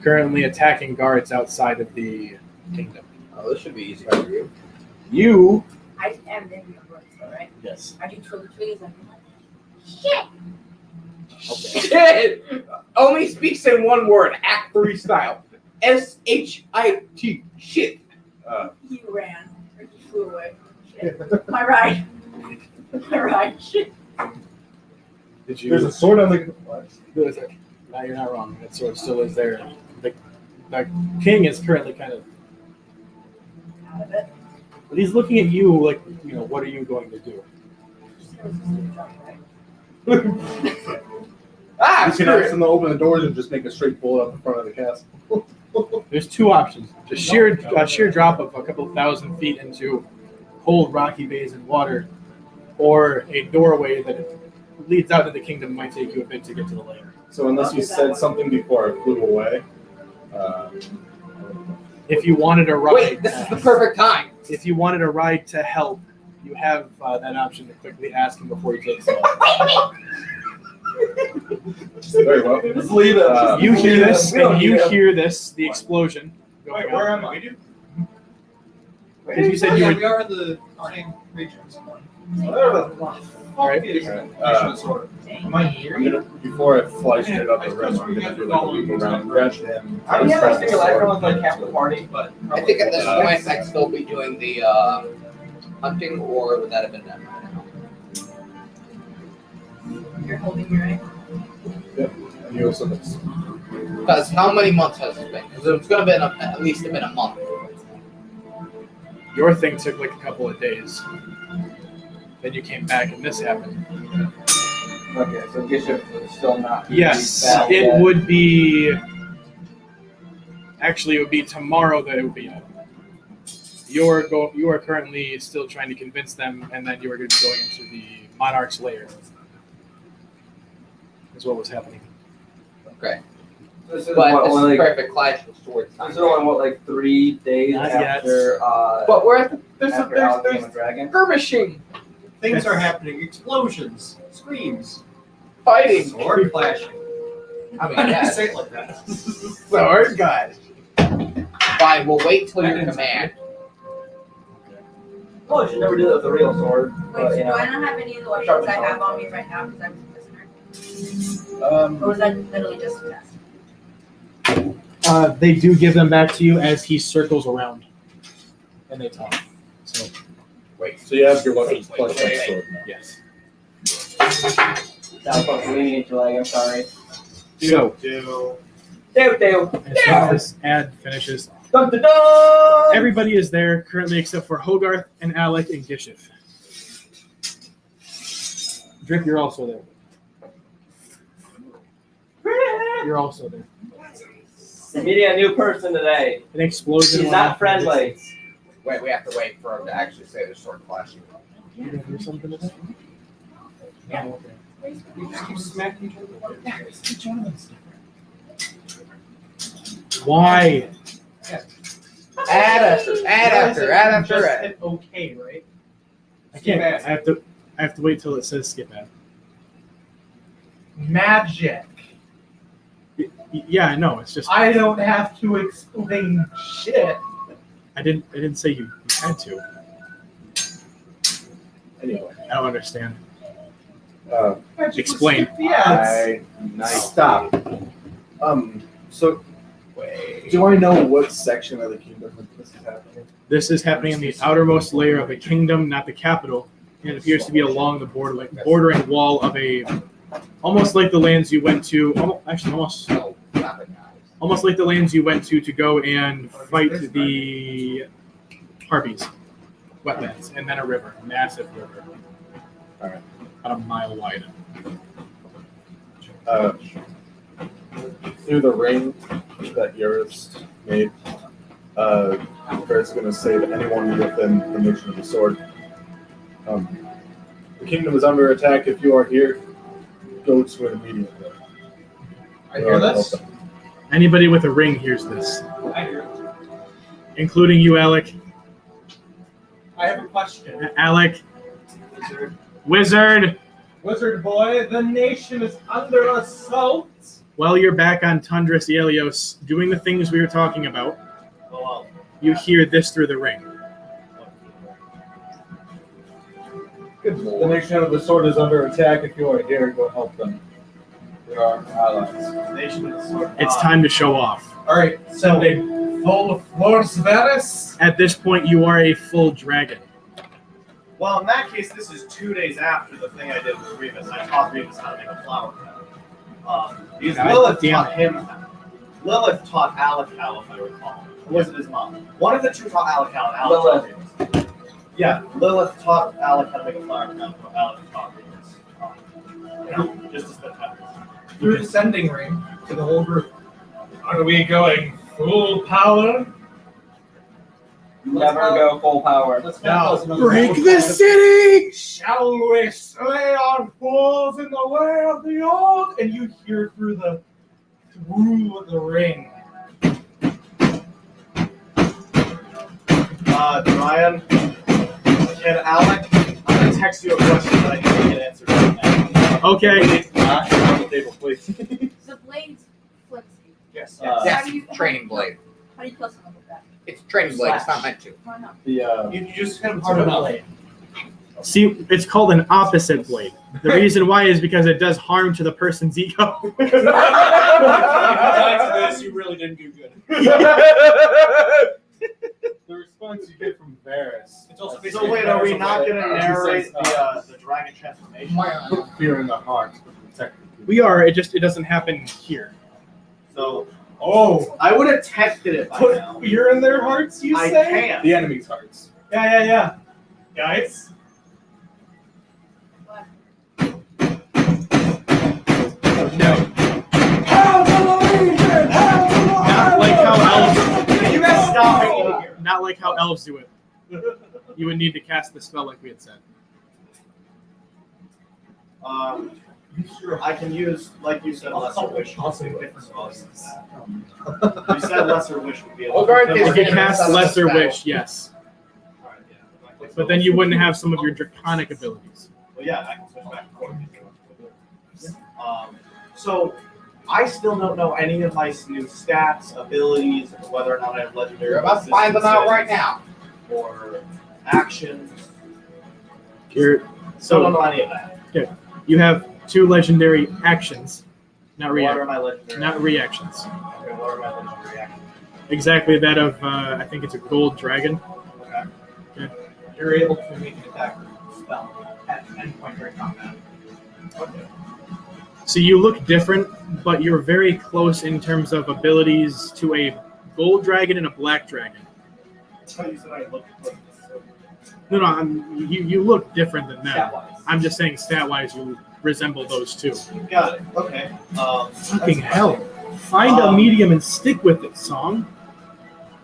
Speaker 2: currently attacking guards outside of the kingdom.
Speaker 4: Oh, this should be easy for you.
Speaker 2: You,
Speaker 6: I am in your words, though, right?
Speaker 2: yes,
Speaker 6: I do trill the trees. I'm like, shit.
Speaker 4: Shit! Only speaks in one word, Act 3 style. S-H-I-T. Shit.
Speaker 6: You ran. Or you flew away. Shit. My ride. My ride. Shit.
Speaker 2: did you?
Speaker 5: There's a sword on the.
Speaker 2: No, you're not wrong. That sword still is there. The the king is currently kind of,
Speaker 6: Out of it.
Speaker 2: but he's looking at you like, what are you going to do?
Speaker 4: Ah,
Speaker 5: You can
Speaker 4: screw
Speaker 5: ask
Speaker 4: it.
Speaker 5: them to open the doors and just make a straight bullet up in front of the castle.
Speaker 2: There's two options: just sheer drop of a couple of thousand feet into cold rocky bays and water, or a doorway that leads out to the kingdom might take you a bit to get to the lair.
Speaker 5: So unless you said something before I flew away,
Speaker 2: If you wanted a ride,
Speaker 4: Wait, this is the perfect time.
Speaker 2: if you wanted a ride to help, you have that option to quickly ask him before he takes off.
Speaker 5: very well.
Speaker 3: Just leave it.
Speaker 2: You hear this,
Speaker 3: We don't
Speaker 2: and you
Speaker 3: need him.
Speaker 2: hear this, the explosion going
Speaker 1: Wait, where
Speaker 2: on.
Speaker 1: am I? Do?
Speaker 2: Because you said you
Speaker 1: Yeah,
Speaker 2: were.
Speaker 1: we are in the same regions.
Speaker 2: Right.
Speaker 7: Am I here?
Speaker 5: I'm gonna, before I fly straight up the rim, I'm gonna do like a loop around, grab him.
Speaker 3: I mean, yeah, I figured everyone's like half the party, but.
Speaker 4: I think at this point I'd still be doing the hunting, or would that have been done?
Speaker 6: You're holding your right.
Speaker 5: And you also miss.
Speaker 4: Because how many months has it been? Because it's going to be at least been a month.
Speaker 2: Your thing took like a couple of days. Then you came back, and this happened.
Speaker 3: Okay, so Bishop would still not.
Speaker 2: Yes,
Speaker 3: back
Speaker 2: it
Speaker 3: yet.
Speaker 2: would be. Actually, it would be tomorrow that it would be up. You are currently still trying to convince them, and then you are going to be going into the monarch's lair. Is what was happening.
Speaker 4: Okay.
Speaker 3: So this is
Speaker 4: But
Speaker 3: what,
Speaker 4: this
Speaker 3: only
Speaker 4: is
Speaker 3: like,
Speaker 4: perfect clash towards time.
Speaker 3: this is only what, like 3 days
Speaker 2: Not yet.
Speaker 3: after,
Speaker 4: But we're at the,
Speaker 3: after Alex
Speaker 4: there's
Speaker 3: became a dragon.
Speaker 4: skirmishing,
Speaker 1: Things are happening. Explosions, screams,
Speaker 4: fighting.
Speaker 1: sword clashing.
Speaker 4: I mean,
Speaker 1: Why did you
Speaker 4: yes.
Speaker 1: say it like that?
Speaker 4: Sword guys. Fine, we'll wait till your command.
Speaker 3: Oh, you should never do that with a real sword.
Speaker 6: Wait,
Speaker 3: But,
Speaker 6: so
Speaker 3: you
Speaker 6: do I
Speaker 3: know.
Speaker 6: not have any of the weapons I have on me right now because I'm a prisoner? Or was that literally just a test?
Speaker 2: They do give them back to you as he circles around, and they talk. So
Speaker 4: Wait.
Speaker 5: So you have your weapons plus that sword now.
Speaker 2: yes.
Speaker 3: That was fucking leaning into like, I'm sorry.
Speaker 2: So
Speaker 3: Do.
Speaker 2: as soon as this ad finishes,
Speaker 3: Dun dun dun!
Speaker 2: everybody is there currently except for Hogarth and Alec and Gishif. Drip, you're also there. You're also there.
Speaker 3: Meeting a new person today.
Speaker 2: An explosion.
Speaker 3: He's
Speaker 2: went
Speaker 3: not
Speaker 2: off.
Speaker 3: friendly.
Speaker 4: Wait, we have to wait for him to actually say the sword clashing.
Speaker 2: You gonna do something to that?
Speaker 4: Yeah.
Speaker 2: Oh, okay.
Speaker 1: You just keep smacking each other.
Speaker 2: Each one of them is different. Why?
Speaker 4: Add after.
Speaker 7: Just hit okay, right?
Speaker 2: I can't. I have to wait till it says skip ad.
Speaker 7: Magic.
Speaker 2: Yeah, I know. It's just
Speaker 7: I don't have to explain shit.
Speaker 2: I didn't say you had to.
Speaker 5: Anyway,
Speaker 2: I don't understand.
Speaker 7: Magic
Speaker 2: Explain.
Speaker 7: would skip the ads.
Speaker 5: Stop. So do I know what section of the kingdom this is happening?
Speaker 2: This is happening in the outermost layer of a kingdom, not the capital. And it appears to be along the bordering wall of a, almost like the lands you went to. Almost like the lands you went to go and fight the Harpies, wetlands, and then a river, a massive river,
Speaker 5: Alright.
Speaker 2: about a mile wide.
Speaker 5: Through the ring that Eurus made, Fred's going to say to anyone within the mention of the sword, the kingdom is under attack. If you are here, go to it immediately.
Speaker 7: I hear this.
Speaker 2: Anybody with a ring hears this,
Speaker 1: I hear it.
Speaker 2: including you, Alec.
Speaker 7: I have a question.
Speaker 2: Alec, wizard.
Speaker 7: Wizard boy, the nation is under assault.
Speaker 2: While you're back on Tundra Aelios doing the things we were talking about,
Speaker 1: Oh,
Speaker 2: you hear this through the ring.
Speaker 5: The nation of the sword is under attack. If you are here, go help them. We are allies.
Speaker 1: Nation of the sword.
Speaker 2: It's time to show off.
Speaker 7: All right, so a full force Varus.
Speaker 2: At this point, you are a full dragon.
Speaker 1: Well, in that case, this is 2 days after the thing I did with Remus. I taught Remus how to make a flower crown. Because
Speaker 2: God
Speaker 1: Lilith
Speaker 2: damn
Speaker 1: taught him how. Lilith taught Alec how, if I recall. Or was it his mom? One of the two taught Alec how, and Alec taught Venus. Yeah, Lilith taught Alec how to make a flower crown, but Alec taught Venus. Just to spend time.
Speaker 7: Through the sending ring to the whole group.
Speaker 2: Are we going full power?
Speaker 3: Never go full power.
Speaker 1: Let's
Speaker 2: Now,
Speaker 1: break
Speaker 2: the city! Shall we slay our foes in the way of the old? And you hear through the ring.
Speaker 1: Ryan, can Alec? I'm gonna text you a question that I need to get answered right now.
Speaker 2: Okay.
Speaker 1: On the table, please.
Speaker 6: The blades flips you.
Speaker 1: Yes.
Speaker 4: Yes, training blade.
Speaker 6: How do you kill someone with that?
Speaker 4: It's training blade. It's not meant to.
Speaker 6: Why not?
Speaker 1: You just hit him hard enough.
Speaker 2: See, it's called an opposite blade. The reason why is because it does harm to the person's ego.
Speaker 1: If you died to this, you really didn't do good.
Speaker 5: The response you get from Varys.
Speaker 1: It's also so wait, are we not going to narrate the dragon transformation?
Speaker 5: Put fear in the heart to protect the people.
Speaker 2: We are. It doesn't happen here.
Speaker 1: So,
Speaker 2: Oh,
Speaker 1: I would have texted it by now.
Speaker 2: put fear in their hearts. You
Speaker 1: I
Speaker 2: say?
Speaker 1: can't.
Speaker 5: The enemy's hearts.
Speaker 2: Yeah. Guys.
Speaker 6: What?
Speaker 2: No. Not like how elves.
Speaker 1: You guys stop making it here.
Speaker 2: Not like how elves do it. You would need to cast the spell like we had said.
Speaker 1: I can use, like you said, lesser wish. Also, different spells. You said lesser wish would be able
Speaker 4: Hogarth
Speaker 1: to.
Speaker 4: is
Speaker 2: If you
Speaker 4: gonna
Speaker 2: cast
Speaker 4: summon
Speaker 2: lesser
Speaker 4: spell.
Speaker 2: wish, yes,
Speaker 1: Alright, yeah.
Speaker 2: but then you wouldn't have some of your draconic abilities.
Speaker 1: Well, yeah, I can switch back and forth. So I still don't know any of my new stats, abilities, whether or not I have legendary.
Speaker 4: You're about to find them out right now.
Speaker 1: Or actions.
Speaker 2: You're,
Speaker 1: Still don't know any of that.
Speaker 2: you have 2 legendary actions, not
Speaker 1: What are my legendary?
Speaker 2: not reactions.
Speaker 1: Okay, what are my legendary actions?
Speaker 2: Exactly that of I think it's a gold dragon.
Speaker 1: Okay.
Speaker 7: You're able to make an attack spell at any point during combat.
Speaker 1: Okay.
Speaker 2: So you look different, but you're very close in terms of abilities to a gold dragon and a black dragon.
Speaker 1: So you said I looked like this.
Speaker 2: No, you look different than them.
Speaker 1: Stat-wise.
Speaker 2: I'm just saying stat-wise you resemble those 2.
Speaker 1: Got it. Okay.
Speaker 2: Fucking hell. Find a medium and stick with it, Song.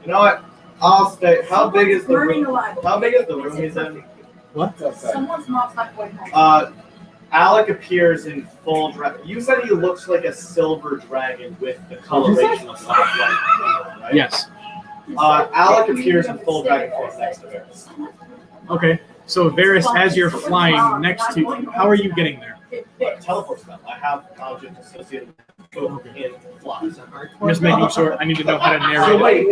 Speaker 1: You know what? I'll stay. How big is the
Speaker 6: Burning
Speaker 1: room?
Speaker 6: alive.
Speaker 1: How big is the room he's in?
Speaker 2: What?
Speaker 6: Someone's mom's not going home.
Speaker 1: Alec appears in full dragon. You said he looks like a silver dragon with the coloration of soft white, right?
Speaker 2: Yes.
Speaker 1: Alec appears in full dragon form next to Varys.
Speaker 2: Okay. So Varys, as you're flying next to, how are you getting there?
Speaker 6: It fits.
Speaker 1: Teleport spell. I have objects associated with in fly.
Speaker 2: I'm just making sure. I need to know how to
Speaker 1: So
Speaker 2: narrate it.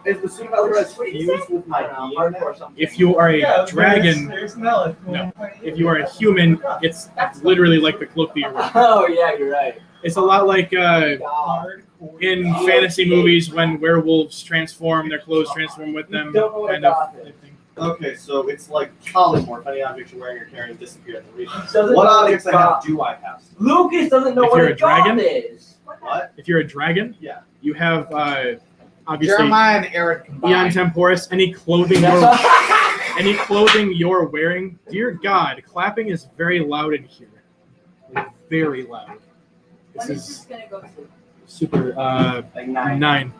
Speaker 1: wait, is the suit of Eldrazi fused with my being or something?
Speaker 2: If you are a dragon,
Speaker 7: There's Melon.
Speaker 2: No. If you are a human, it's literally like the cloak that you're wearing.
Speaker 3: Oh yeah, you're right.
Speaker 2: It's a lot like in fantasy movies when werewolves transform, their clothes transform with them.
Speaker 3: Don't know what
Speaker 2: Kind of
Speaker 3: goth is.
Speaker 2: thing.
Speaker 1: Okay, so it's like polymorph. Any object you're wearing or carrying disappear in the region.
Speaker 3: Doesn't
Speaker 1: What
Speaker 3: know what
Speaker 1: objects I
Speaker 3: goth-
Speaker 1: have do I have?
Speaker 3: Lucas doesn't know
Speaker 2: If
Speaker 3: what
Speaker 2: you're
Speaker 3: a
Speaker 2: a dragon?
Speaker 3: goth is.
Speaker 1: What?
Speaker 2: If you're a dragon,
Speaker 1: Yeah.
Speaker 2: you have obviously
Speaker 4: Jeremiah and Aaron
Speaker 2: Eon
Speaker 4: combined.
Speaker 2: Temporis. Any clothing you're wearing, dear God, clapping is very loud in here. Like, very loud.
Speaker 6: When
Speaker 2: This
Speaker 6: is this
Speaker 2: is
Speaker 6: gonna go to?
Speaker 2: super
Speaker 3: Like 9.
Speaker 2: 9.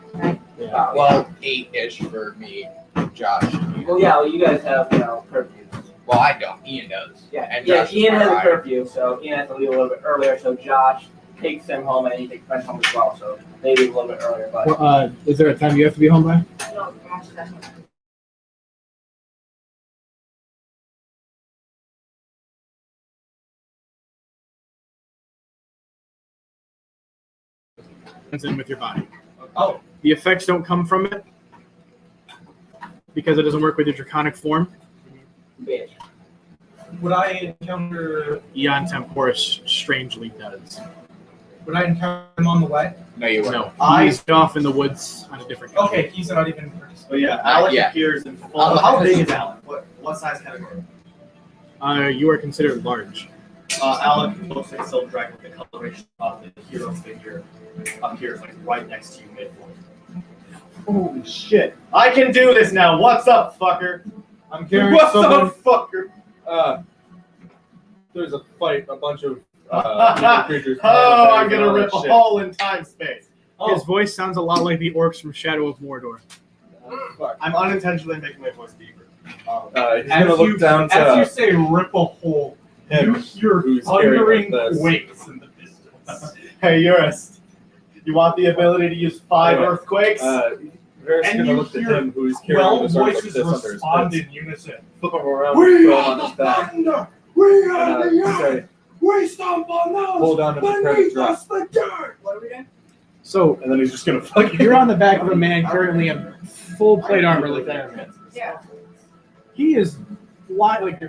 Speaker 2: Yeah.
Speaker 4: Well, 8-ish for me, Josh.
Speaker 3: Well, yeah. Well, you guys have curfews.
Speaker 4: Well, I don't. Ian does.
Speaker 3: Yeah.
Speaker 4: And
Speaker 3: Yeah.
Speaker 4: Josh is
Speaker 3: Ian
Speaker 4: my
Speaker 3: has a
Speaker 4: rider.
Speaker 3: curfew, so Ian has to leave a little bit earlier. So Josh takes him home, and he takes Ben home as well. So they leave a little bit earlier. But
Speaker 2: Well, is there a time you have to be home by?
Speaker 6: No, gosh, that's not.
Speaker 2: It's in with your body.
Speaker 7: Oh,
Speaker 2: The effects don't come from it because it doesn't work with your draconic form.
Speaker 3: bitch.
Speaker 7: would I encounter?
Speaker 2: Eon Temporis strangely does.
Speaker 7: Would I encounter him on the way?
Speaker 4: No, you won't.
Speaker 2: No, he's off in the woods on a different continent.
Speaker 7: Okay, he's not even.
Speaker 1: But yeah, Alec
Speaker 4: Yeah.
Speaker 1: appears in full.
Speaker 4: Alec
Speaker 1: How
Speaker 4: is-
Speaker 1: big is Alec? What size category?
Speaker 2: You are considered large.
Speaker 1: Alec looks like a silver dragon with the coloration of the hero figure appears like right next to you mid-point.
Speaker 7: Holy shit.
Speaker 1: I can do this now. What's up, fucker?
Speaker 7: I'm carrying
Speaker 5: What's
Speaker 7: someone.
Speaker 5: up, fucker? There's a fight, a bunch of evil creatures.
Speaker 1: Oh, I'm gonna rip a
Speaker 5: Shit.
Speaker 1: hole in time space.
Speaker 2: His voice sounds a lot like the orcs from Shadow of Mordor.
Speaker 5: Fuck.
Speaker 1: I'm unintentionally making my voice deeper.
Speaker 5: He's gonna look down
Speaker 7: As you
Speaker 5: to
Speaker 7: say, rip a hole, you
Speaker 5: him.
Speaker 7: hear
Speaker 5: who's carrying
Speaker 7: thundering
Speaker 5: like this.
Speaker 7: quakes in the distance.
Speaker 1: Hey, Eurus, you want the ability to use 5
Speaker 5: Anyway,
Speaker 1: earthquakes?
Speaker 5: Varys
Speaker 7: And
Speaker 5: gonna
Speaker 7: you
Speaker 5: look at
Speaker 7: hear
Speaker 5: him who's carrying
Speaker 7: 12
Speaker 5: the sword like
Speaker 7: voices
Speaker 5: this under his
Speaker 7: respond
Speaker 5: pants.
Speaker 7: in unison.
Speaker 5: Flip him around,
Speaker 7: We
Speaker 5: throw him
Speaker 7: are
Speaker 5: on his
Speaker 7: the
Speaker 5: back.
Speaker 7: thunder! We are the
Speaker 5: And
Speaker 7: earth!
Speaker 5: say,
Speaker 7: We stomp on those
Speaker 5: hold down to the credit
Speaker 7: beneath
Speaker 5: drop.
Speaker 7: us the dirt!
Speaker 6: What are we doing?
Speaker 2: So
Speaker 5: And then he's just gonna fucking.
Speaker 2: you're on the back of a man currently in full plate armor like that.
Speaker 6: Yeah.
Speaker 2: He is like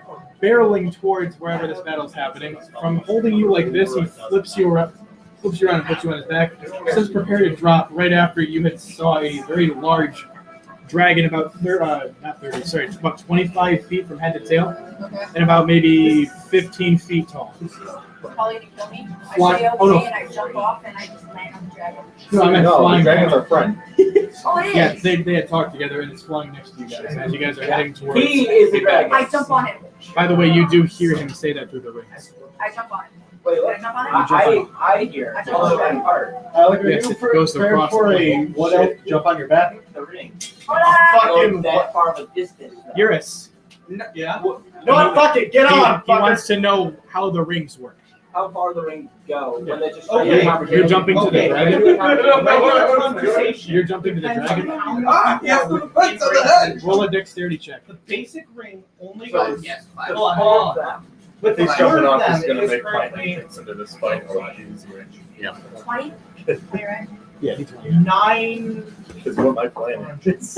Speaker 2: barreling towards wherever this battle's happening. From holding you like this, he flips you around and puts you on his back. Says prepare to drop right after you had saw a very large dragon about about 25 feet from head to tail
Speaker 6: Okay.
Speaker 2: and about maybe 15 feet tall.
Speaker 6: Probably gonna kill me. I
Speaker 2: Fly-
Speaker 6: say okay
Speaker 2: oh, no.
Speaker 6: and I jump off and I just land on the dragon.
Speaker 2: No, I meant
Speaker 5: No, the
Speaker 2: flying.
Speaker 5: dragons are friend.
Speaker 6: Oh, it is.
Speaker 2: Yeah, they had talked together and it's flying next to you guys as you guys are heading towards.
Speaker 3: He is the dragon.
Speaker 6: I jump on him.
Speaker 2: By the way, you do hear him say that through the rings.
Speaker 6: I jump on him.
Speaker 3: Wait,
Speaker 6: Did I
Speaker 3: what?
Speaker 6: jump on him?
Speaker 3: I hear.
Speaker 6: I jump
Speaker 3: Oh,
Speaker 6: on
Speaker 3: that
Speaker 6: him.
Speaker 3: part.
Speaker 1: Alec,
Speaker 2: Yes, it goes across
Speaker 1: for
Speaker 2: the
Speaker 1: a what elf to jump on your back?
Speaker 3: The ring.
Speaker 6: Hold on.
Speaker 1: Fucking
Speaker 3: That far of a distance.
Speaker 2: Eurus,
Speaker 7: Yeah?
Speaker 1: No, fuck it, get on,
Speaker 2: he
Speaker 1: fucker.
Speaker 2: wants to know how the rings work.
Speaker 3: How far the rings go when they just
Speaker 1: Okay,
Speaker 2: You're jumping to the
Speaker 7: Okay.
Speaker 2: dragon. You're jumping to the dragon.
Speaker 7: Ah, yes, the fights on the head!
Speaker 2: Roll a dexterity check.
Speaker 7: The basic ring only
Speaker 3: So,
Speaker 7: goes.
Speaker 3: yes,
Speaker 7: Hold on.
Speaker 1: With
Speaker 5: If he's
Speaker 1: the
Speaker 5: jumping
Speaker 1: two
Speaker 5: off,
Speaker 1: of
Speaker 5: he's
Speaker 1: them,
Speaker 5: gonna
Speaker 1: it is
Speaker 5: make my
Speaker 1: currently
Speaker 5: entrance into this fight a lot easier.
Speaker 6: 20? Are you right?
Speaker 2: Yeah, he's 20.
Speaker 7: 9.
Speaker 5: Because what my plan is.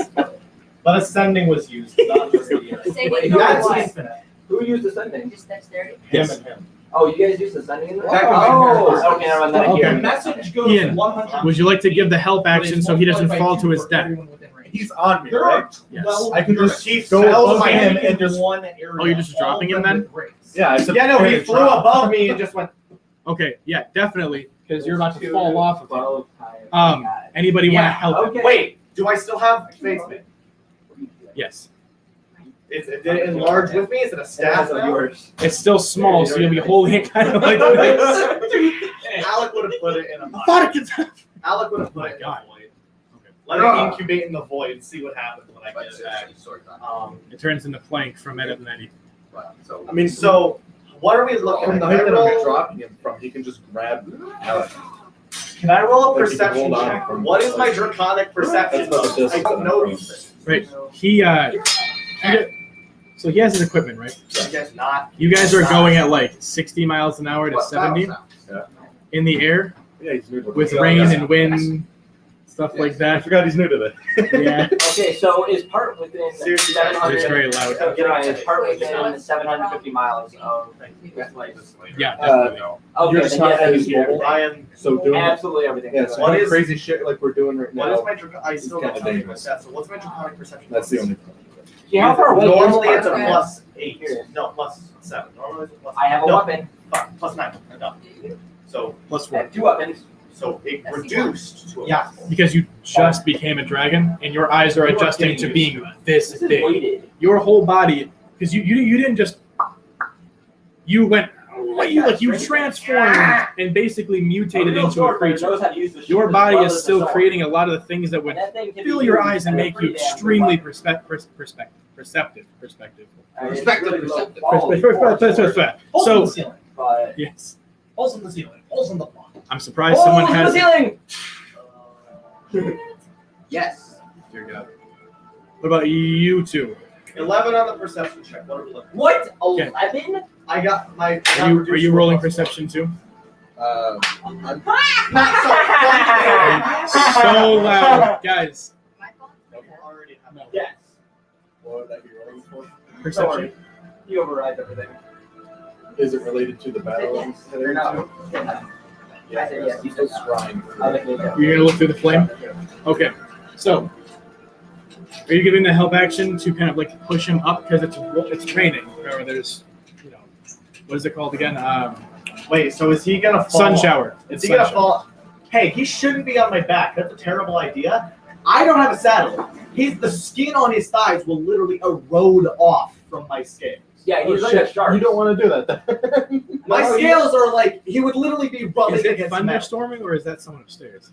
Speaker 1: But ascending was used, not just the
Speaker 6: Saving
Speaker 3: Wait,
Speaker 6: or
Speaker 7: That's
Speaker 6: what?
Speaker 7: infinite.
Speaker 3: Who used ascending?
Speaker 6: Just dexterity.
Speaker 2: Yes.
Speaker 1: him and him.
Speaker 3: Oh, you guys used ascending in the
Speaker 7: Oh,
Speaker 3: okay, never mind. That
Speaker 2: Okay.
Speaker 7: The
Speaker 3: here.
Speaker 7: message goes
Speaker 2: Ian,
Speaker 7: 100.
Speaker 2: Would you like to give the help action so he doesn't fall to his death?
Speaker 5: He's on me,
Speaker 7: There
Speaker 5: right?
Speaker 7: are
Speaker 2: Yes.
Speaker 7: 12
Speaker 5: I can just
Speaker 1: Chief
Speaker 5: go
Speaker 1: spells
Speaker 5: above
Speaker 1: by
Speaker 5: him
Speaker 1: him
Speaker 5: and just.
Speaker 7: one area.
Speaker 2: Oh, you're just dropping him then?
Speaker 5: Yeah, I said
Speaker 1: Yeah, no, he
Speaker 5: prepare to
Speaker 1: flew
Speaker 5: drop.
Speaker 1: above me and just went.
Speaker 2: Okay, yeah, definitely, because you're about to fall off of him.
Speaker 3: 12 times.
Speaker 2: Anybody want to help him?
Speaker 3: Okay.
Speaker 1: Wait, do I still have face mate?
Speaker 2: Yes.
Speaker 1: Did it enlarge with me? Is it a staff now?
Speaker 3: yours.
Speaker 2: It's still small, so you'll be holding it kind of like this.
Speaker 1: Alec would have put it in a
Speaker 2: I thought it could.
Speaker 1: Alec would have put it in a
Speaker 2: God.
Speaker 1: void. Let it incubate in the void and see what happens when I get it back.
Speaker 2: It turns into plank from Ed and Eddie.
Speaker 5: I mean,
Speaker 1: So, what are we looking
Speaker 5: from
Speaker 1: at?
Speaker 5: the
Speaker 1: Can I
Speaker 5: height that I'm
Speaker 1: roll,
Speaker 5: dropping him from, he can just grab Alec.
Speaker 1: can I roll a
Speaker 5: Like, you can
Speaker 1: perception
Speaker 5: hold on
Speaker 1: check?
Speaker 5: from-
Speaker 1: What is my draconic perception?
Speaker 5: That's not the distance
Speaker 1: I don't
Speaker 5: that
Speaker 1: know
Speaker 5: I'm
Speaker 1: these
Speaker 5: from.
Speaker 1: things.
Speaker 2: Right. So he has his equipment, right?
Speaker 1: You guys not.
Speaker 2: You guys are going at like 60 miles an hour to 70 in the air
Speaker 5: Yeah, he's new to
Speaker 2: with
Speaker 5: this.
Speaker 2: rain and wind, stuff like
Speaker 5: I
Speaker 2: that.
Speaker 5: forgot he's new to this.
Speaker 2: Yeah.
Speaker 3: Okay, so is part within
Speaker 1: Seriously,
Speaker 3: 700?
Speaker 2: It's very loud.
Speaker 3: Is part within 750 miles of this place?
Speaker 2: Yeah, definitely.
Speaker 3: Okay,
Speaker 5: You're just
Speaker 3: then
Speaker 5: not
Speaker 3: yes, I
Speaker 5: as
Speaker 3: do hear
Speaker 5: mobile.
Speaker 3: everything.
Speaker 1: I am.
Speaker 5: So doing
Speaker 3: Absolutely everything.
Speaker 5: yeah, so
Speaker 1: What
Speaker 5: doing
Speaker 1: is-
Speaker 5: crazy shit like we're doing right
Speaker 1: What is
Speaker 5: now.
Speaker 1: my I still
Speaker 5: It's
Speaker 1: don't
Speaker 5: kinda
Speaker 1: know
Speaker 5: dangerous.
Speaker 1: that. So what's my draconic perception?
Speaker 5: That's the only problem.
Speaker 3: Yeah, how far away?
Speaker 1: Normally
Speaker 3: is
Speaker 1: it's a
Speaker 3: part?
Speaker 1: plus 8.
Speaker 3: Here.
Speaker 1: No, plus 7. Normally it's a plus.
Speaker 3: I have a
Speaker 1: no,
Speaker 3: weapon.
Speaker 1: Plus 9. No. So
Speaker 2: Plus
Speaker 3: I
Speaker 2: 4.
Speaker 3: have 2 weapons.
Speaker 1: it reduced to a
Speaker 7: Yeah.
Speaker 2: Because you just became a dragon and your eyes are adjusting to being this
Speaker 3: This is
Speaker 2: big.
Speaker 3: weighted.
Speaker 2: Your whole body, because you didn't just, you went, you transformed and basically mutated into a creature. Your body is still creating a lot of the things that would fill your eyes and make you extremely perceptive.
Speaker 7: Holes
Speaker 2: So
Speaker 7: in the ceiling.
Speaker 3: But
Speaker 2: yes,
Speaker 7: Holes in the ceiling. Holes in the floor.
Speaker 2: I'm surprised someone
Speaker 3: the
Speaker 2: has.
Speaker 3: ceiling. Yes.
Speaker 2: Dear God. What about you two?
Speaker 1: 11 on the perception check. What are we looking?
Speaker 3: What?
Speaker 2: Okay.
Speaker 3: 11?
Speaker 1: I got my.
Speaker 2: Are you rolling perception too?
Speaker 5: I'm
Speaker 1: Not so.
Speaker 2: So loud, guys.
Speaker 6: My fault?
Speaker 1: Already have
Speaker 2: No.
Speaker 3: Yes.
Speaker 5: what would that be rolling for?
Speaker 2: Perception.
Speaker 3: You override everything.
Speaker 5: Is it related to the battle? I'm heading
Speaker 3: Or no?
Speaker 5: to?
Speaker 3: I said yes, you
Speaker 5: still
Speaker 3: said no.
Speaker 5: shrine.
Speaker 2: You're gonna look through the flame. Okay. So, are you giving the help action to kind of like push him up because it's raining? Remember, there's what is it called again?
Speaker 1: Wait, so is he gonna fall?
Speaker 2: Sun shower.
Speaker 1: Is
Speaker 2: It's
Speaker 1: he
Speaker 2: sun
Speaker 1: gonna
Speaker 2: shower.
Speaker 1: fall? Hey, he shouldn't be on my back. That's a terrible idea. I don't have a saddle. The skin on his thighs will literally erode off from my scales.
Speaker 3: Yeah, he's like
Speaker 5: shit.
Speaker 3: a shark.
Speaker 5: You don't want to do that then.
Speaker 1: My
Speaker 3: No,
Speaker 1: scales are like, he would literally be rubbing
Speaker 2: Is it
Speaker 1: against metal.
Speaker 2: thunderstorming or is that someone upstairs?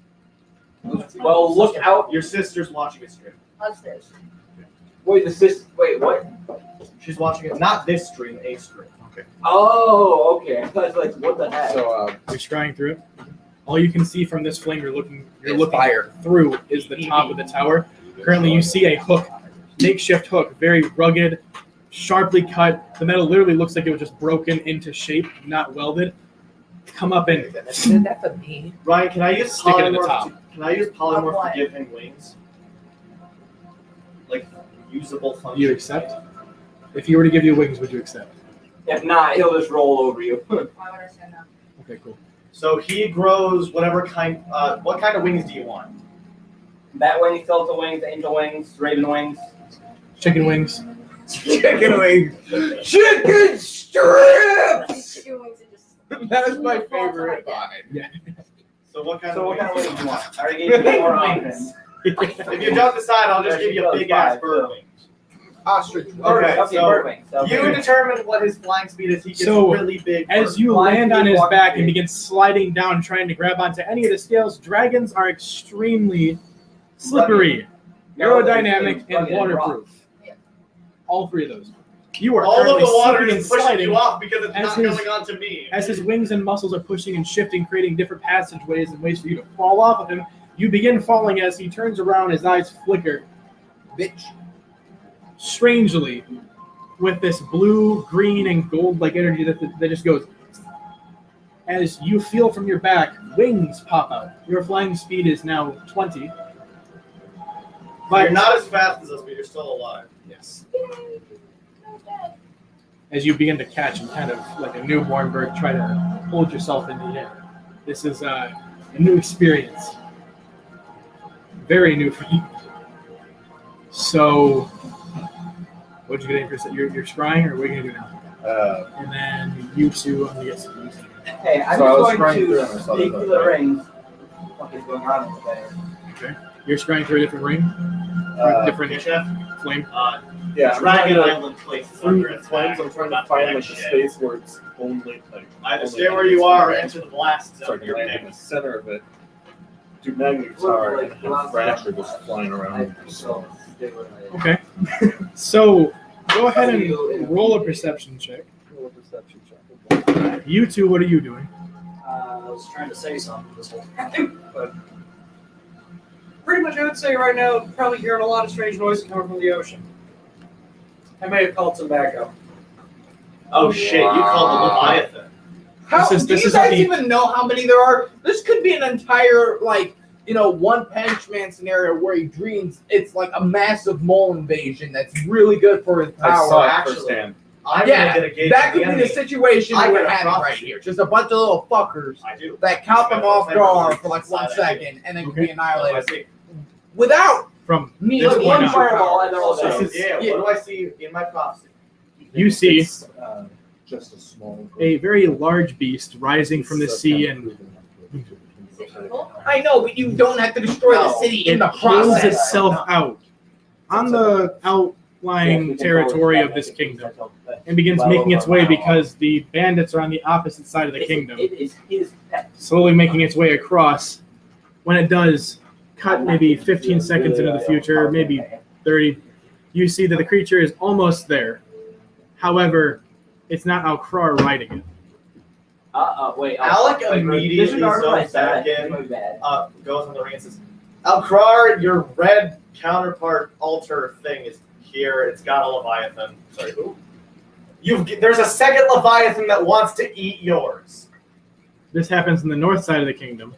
Speaker 3: Well, look out.
Speaker 1: Your sister's watching a stream.
Speaker 6: Upstairs.
Speaker 3: Wait, wait, what?
Speaker 1: She's watching it, not this stream, a stream.
Speaker 3: Oh, okay. I was like, what the heck?
Speaker 5: So,
Speaker 2: You're scrying through it. All you can see from this flame you're looking
Speaker 4: fire.
Speaker 2: through is the top of the tower. Currently, you see a hook, makeshift hook, very rugged, sharply cut. The metal literally looks like it was just broken into shape, not welded. Come up and
Speaker 4: That's for me.
Speaker 1: Ryan, can I use
Speaker 2: Stick it at the
Speaker 1: polymorph?
Speaker 2: top.
Speaker 1: Can I use polymorph
Speaker 6: What?
Speaker 1: to give him wings? Like usable function.
Speaker 2: you accept. If he were to give you wings, would you accept?
Speaker 3: If not, he'll just roll over you.
Speaker 6: Why would I say no?
Speaker 2: Okay, cool.
Speaker 1: So he grows whatever kind. What kind of wings do you want?
Speaker 3: Bat wings, skeletal wings, angel wings, raven wings.
Speaker 2: Chicken wings.
Speaker 4: Chicken wings. Chicken strips.
Speaker 6: Chicken wings and just.
Speaker 4: That is my favorite vibe.
Speaker 2: Yeah.
Speaker 1: So what kind
Speaker 3: So
Speaker 1: of
Speaker 3: what kind of
Speaker 1: wings
Speaker 3: wings
Speaker 1: do
Speaker 3: do
Speaker 1: you
Speaker 3: you
Speaker 1: want?
Speaker 3: want? I already gave you 4 options.
Speaker 1: If you don't decide, I'll just give you a big ass bird wing.
Speaker 4: Ostrich.
Speaker 1: Okay,
Speaker 3: Okay,
Speaker 1: so
Speaker 3: bird wings.
Speaker 1: you
Speaker 3: Okay.
Speaker 1: determine what his flying speed is. He gets
Speaker 2: So,
Speaker 1: really big.
Speaker 2: As
Speaker 1: bird.
Speaker 2: you
Speaker 3: Flying
Speaker 2: land on
Speaker 3: speed,
Speaker 2: his
Speaker 3: walking
Speaker 2: back and
Speaker 3: speed.
Speaker 2: begin sliding down, trying to grab onto any of the scales, dragons are extremely slippery, aerodynamic, and waterproof.
Speaker 6: Yeah.
Speaker 2: All 3 of those. You are
Speaker 1: All of
Speaker 2: currently
Speaker 1: the water
Speaker 2: slipping and
Speaker 1: is pushing
Speaker 2: sliding
Speaker 1: you off because it's
Speaker 2: as
Speaker 1: not
Speaker 2: his-
Speaker 1: going onto me.
Speaker 2: as his wings and muscles are pushing and shifting, creating different passageways and ways for you to fall off of him. You begin falling as he turns around, his eyes flicker
Speaker 4: Bitch.
Speaker 2: strangely with this blue, green, and gold-like energy that just goes. As you feel from your back, wings pop out. Your flying speed is now 20.
Speaker 1: You're
Speaker 2: But
Speaker 1: not as fast as us, but you're still alive.
Speaker 2: yes, as you begin to catch and kind of like a newborn bird, try to hold yourself in the air. This is a new experience. Very new for you. So, what'd you get in percent? You're scrying, or what are you gonna do now? And then you two, I'm gonna get some.
Speaker 3: Hey, I'm
Speaker 5: So I was
Speaker 3: just
Speaker 5: trying
Speaker 3: going
Speaker 5: through
Speaker 3: to
Speaker 5: and I saw
Speaker 3: speak
Speaker 5: that,
Speaker 3: to the
Speaker 5: right?
Speaker 3: rings. What is going on today?
Speaker 2: You're scrying through a different ring, different
Speaker 1: Okay, Chef.
Speaker 2: flame.
Speaker 5: yeah, I'm
Speaker 1: Dragon
Speaker 5: trying to,
Speaker 1: Island places
Speaker 5: through
Speaker 1: under
Speaker 5: the
Speaker 1: attack.
Speaker 5: flames, I'm trying to
Speaker 1: About to
Speaker 5: find
Speaker 1: wreck
Speaker 5: like the
Speaker 1: shit.
Speaker 5: space where it's only like.
Speaker 1: Either
Speaker 5: only
Speaker 1: stay where
Speaker 5: enemies
Speaker 1: you are or
Speaker 5: can
Speaker 1: enter the blast
Speaker 5: So I
Speaker 1: zone.
Speaker 5: can
Speaker 1: Your
Speaker 5: land in
Speaker 1: pick.
Speaker 5: the center of it. Do magnet guitar and have Thrasher just flying around. So
Speaker 2: Okay. So go ahead and roll a perception check.
Speaker 5: roll a perception check.
Speaker 2: You two, what are you doing?
Speaker 11: I was trying to say something this whole time, but pretty much I would say right now, probably hearing a lot of strange noises coming from the ocean. I may have called some backup.
Speaker 1: Oh shit! You called the Leviathan.
Speaker 4: How
Speaker 2: This is-
Speaker 4: do
Speaker 2: this
Speaker 4: you
Speaker 2: is
Speaker 4: guys
Speaker 2: the-
Speaker 4: even know how many there are? This could be an entire one Punch Man scenario where he dreams it's like a massive mole invasion that's really good for his
Speaker 5: I
Speaker 4: power.
Speaker 5: saw it
Speaker 1: actually.
Speaker 5: firsthand.
Speaker 1: I'm
Speaker 4: Yeah,
Speaker 1: gonna get a gauge
Speaker 4: that
Speaker 1: of
Speaker 4: could
Speaker 1: the
Speaker 4: be
Speaker 1: enemy.
Speaker 4: the situation
Speaker 1: I
Speaker 4: we're
Speaker 1: got a
Speaker 4: having right
Speaker 1: prophecy.
Speaker 4: here. Just a bunch of little fuckers
Speaker 1: I do.
Speaker 4: that caught them off guard for like 1 second and then could be annihilated without
Speaker 2: From
Speaker 4: me.
Speaker 2: this
Speaker 3: Like
Speaker 2: point
Speaker 3: one
Speaker 2: on,
Speaker 3: fireball and they're all
Speaker 1: So,
Speaker 3: dead.
Speaker 1: yeah, what do I see in my prophecy?
Speaker 2: you see
Speaker 5: It's, just a small.
Speaker 2: a very large beast rising from the sea, and
Speaker 4: I know, but you don't have to destroy the city in
Speaker 2: it
Speaker 4: the
Speaker 2: pulls
Speaker 4: process.
Speaker 2: itself out on the outlying territory of this kingdom and begins making its way because the bandits are on the opposite side of the kingdom,
Speaker 3: It is his pet.
Speaker 2: slowly making its way across. When it does, cut maybe 15 seconds into the future, maybe 30, you see that the creature is almost there. However, it's not Alcrar riding it.
Speaker 3: Wait.
Speaker 1: Alec
Speaker 3: wait,
Speaker 1: immediately
Speaker 3: disregard what I
Speaker 1: zones
Speaker 3: said.
Speaker 1: back in.
Speaker 3: My bad.
Speaker 1: Goes on the ring and says, Alcrar, your red counterpart altar thing is here. It's got a Leviathan. Sorry, who? There's a second Leviathan that wants to eat yours.
Speaker 2: This happens in the north side of the kingdom.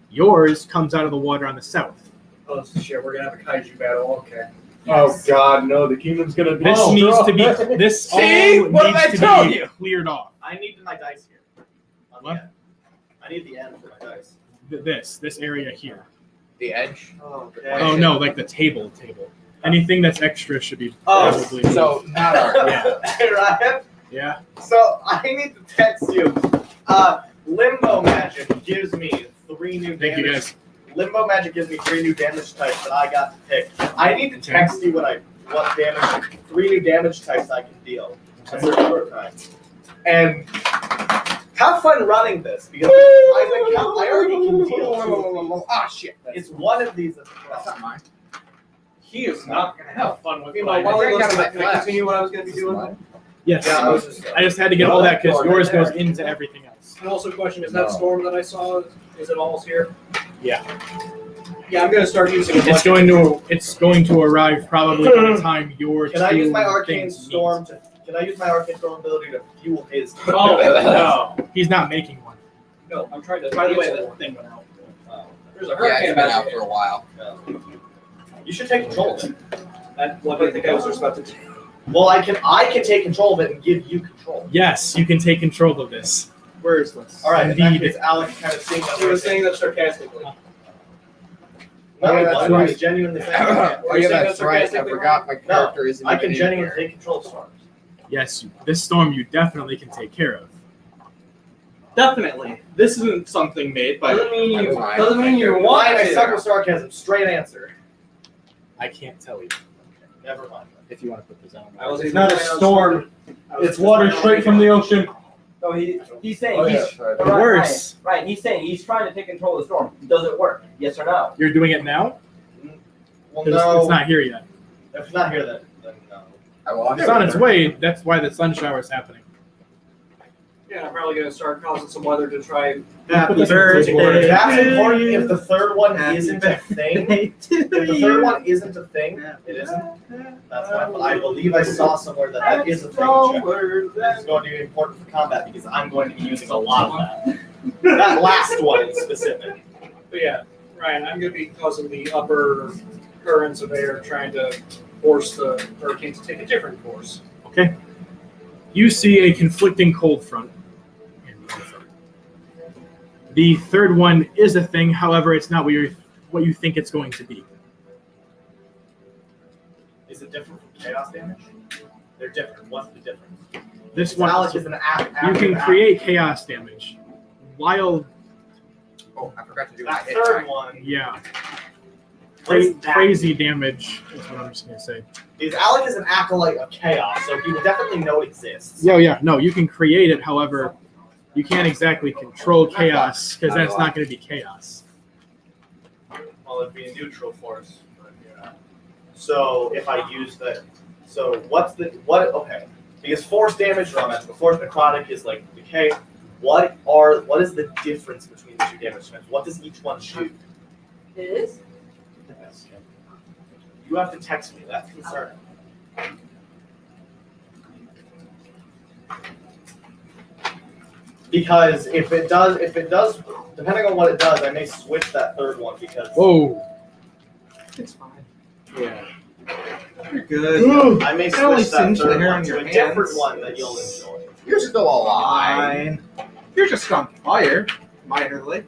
Speaker 2: Yours comes out of the water on the south.
Speaker 11: Oh shit, we're gonna have a kaiju battle. Okay.
Speaker 5: Oh God, no! The kingdom's gonna be.
Speaker 2: This needs to be. This all
Speaker 4: See? What did
Speaker 2: needs
Speaker 4: I
Speaker 2: to
Speaker 4: tell
Speaker 2: be
Speaker 4: you?
Speaker 2: cleared off.
Speaker 1: I need my dice here. On the
Speaker 2: What?
Speaker 1: end. I need the end for my dice.
Speaker 2: This area here.
Speaker 4: The edge.
Speaker 1: Okay.
Speaker 2: Oh no, like the table. Anything that's extra should be
Speaker 1: Oh,
Speaker 2: probably moved.
Speaker 4: So not our.
Speaker 2: Yeah.
Speaker 1: Ryan,
Speaker 2: Yeah.
Speaker 1: So I need to text you. Limbo magic gives me 3 new
Speaker 2: Thank you,
Speaker 1: damage.
Speaker 2: guys.
Speaker 1: Limbo magic gives me 3 new damage types that I got to pick. I need to text you what damage 3 new damage types I can deal. A certain number of times. And have fun running this because I already can deal.
Speaker 4: Ah, shit.
Speaker 1: It's one of these.
Speaker 4: That's not mine.
Speaker 11: He is not going to have fun with
Speaker 3: Meanwhile,
Speaker 11: mine.
Speaker 3: while he looks
Speaker 4: Can I
Speaker 3: at that, can I continue what I was going to be doing?
Speaker 2: Yes.
Speaker 1: Yeah,
Speaker 2: I just had to get all that because yours goes into everything else.
Speaker 11: And also, question: is
Speaker 5: No.
Speaker 11: that storm that I saw? Is it almost here?
Speaker 2: Yeah.
Speaker 11: Yeah, I'm going to start using.
Speaker 2: It's going to arrive probably by the time your
Speaker 1: Can I use my
Speaker 2: two
Speaker 1: arcane
Speaker 2: things
Speaker 1: storm to? Can I use my arcane storm ability to fuel his?
Speaker 11: Oh no!
Speaker 2: meet. He's not making one.
Speaker 11: No, I'm trying to.
Speaker 1: By the way,
Speaker 11: cancel
Speaker 1: the
Speaker 11: one.
Speaker 1: thing went out.
Speaker 11: There's a
Speaker 3: Yeah,
Speaker 11: hurricane
Speaker 3: it's been
Speaker 11: about
Speaker 3: out for a while.
Speaker 1: You should take control of it.
Speaker 11: What do you think I was just about to do?
Speaker 1: Well, I can take control of it and give you control.
Speaker 2: Yes, you can take control of this.
Speaker 11: Where is this?
Speaker 1: All right. In that
Speaker 2: Indeed.
Speaker 1: case, Alex kind of seeing that.
Speaker 11: He was saying that sarcastically.
Speaker 1: No,
Speaker 4: Yeah,
Speaker 1: he
Speaker 4: that's
Speaker 1: wasn't. He
Speaker 4: right.
Speaker 1: was genuinely saying
Speaker 4: Oh
Speaker 1: that.
Speaker 4: yeah,
Speaker 11: saying
Speaker 4: that's
Speaker 11: that's
Speaker 4: right. I
Speaker 11: sarcastically
Speaker 4: forgot my character isn't
Speaker 1: I
Speaker 4: even
Speaker 1: can
Speaker 4: in
Speaker 1: genuinely
Speaker 4: here.
Speaker 1: take control of storms.
Speaker 2: Yes, this storm you definitely can take care of.
Speaker 7: Definitely. This isn't something made by.
Speaker 3: Doesn't mean you
Speaker 4: Fine.
Speaker 3: doesn't mean you
Speaker 1: Why
Speaker 3: want
Speaker 1: I suck with
Speaker 3: to.
Speaker 1: sarcasm. Straight answer.
Speaker 2: I can't tell you
Speaker 1: Never mind.
Speaker 2: if you want to put this on.
Speaker 11: I was
Speaker 7: It's not a storm. It's water straight from the ocean.
Speaker 3: No, he's saying
Speaker 5: Oh, yeah,
Speaker 3: he's
Speaker 5: right.
Speaker 3: right,
Speaker 2: Worse.
Speaker 3: Right, he's saying he's trying to take control of the storm. Does it work? Yes or no?
Speaker 2: You're doing it now?
Speaker 1: Well,
Speaker 2: 'Cause
Speaker 1: no.
Speaker 2: it's not here yet.
Speaker 1: If it's not here, then no.
Speaker 2: It's on its way. That's why the sun shower is happening.
Speaker 11: Yeah, I'm probably going to start causing some weather to try.
Speaker 2: Happy birthday.
Speaker 1: That's important. If the third one isn't a thing, if the third one isn't a thing, it isn't. That's fine. But I believe I saw somewhere that is a thing. This is going to be important for combat because I'm going to be using a lot of that. That last one in specific.
Speaker 11: But yeah, Ryan, I'm going to be causing the upper currents of air, trying to force the hurricane to take a different course.
Speaker 2: Okay. You see a conflicting cold front. The third one is a thing, however, it's not what you think it's going to be.
Speaker 1: Is it different from chaos damage? They're different. What's the difference?
Speaker 2: This one,
Speaker 1: Alex is an act.
Speaker 2: you can create chaos damage. While,
Speaker 4: Oh, I forgot to do my
Speaker 1: That
Speaker 4: hit.
Speaker 1: third one
Speaker 2: yeah,
Speaker 1: What's that?
Speaker 2: crazy damage is what I'm just going to say.
Speaker 1: is Alec is an acolyte of chaos, so he will definitely know it exists.
Speaker 2: Yeah, no, you can create it, however, you can't exactly control chaos because that's not going to be chaos.
Speaker 1: Well, it'd be a neutral force. But, yeah. So if I use that, so okay? Because force damage, force necrotic is like decay. What is the difference between the two damage types? What does each one shoot?
Speaker 6: It is?
Speaker 1: You have to text me. That's concerning. Because if it does, depending on what it does, I may switch that third one because
Speaker 2: Whoa.
Speaker 7: It's fine.
Speaker 2: Yeah.
Speaker 7: You're good.
Speaker 1: I may
Speaker 7: can only
Speaker 1: switch that
Speaker 7: singe the
Speaker 1: third
Speaker 7: hair
Speaker 1: one
Speaker 7: on
Speaker 1: to
Speaker 7: your
Speaker 1: a different
Speaker 7: hands.
Speaker 1: one that you'll enjoy.
Speaker 4: You're still alive.
Speaker 7: Fine. You're just on fire, minorly.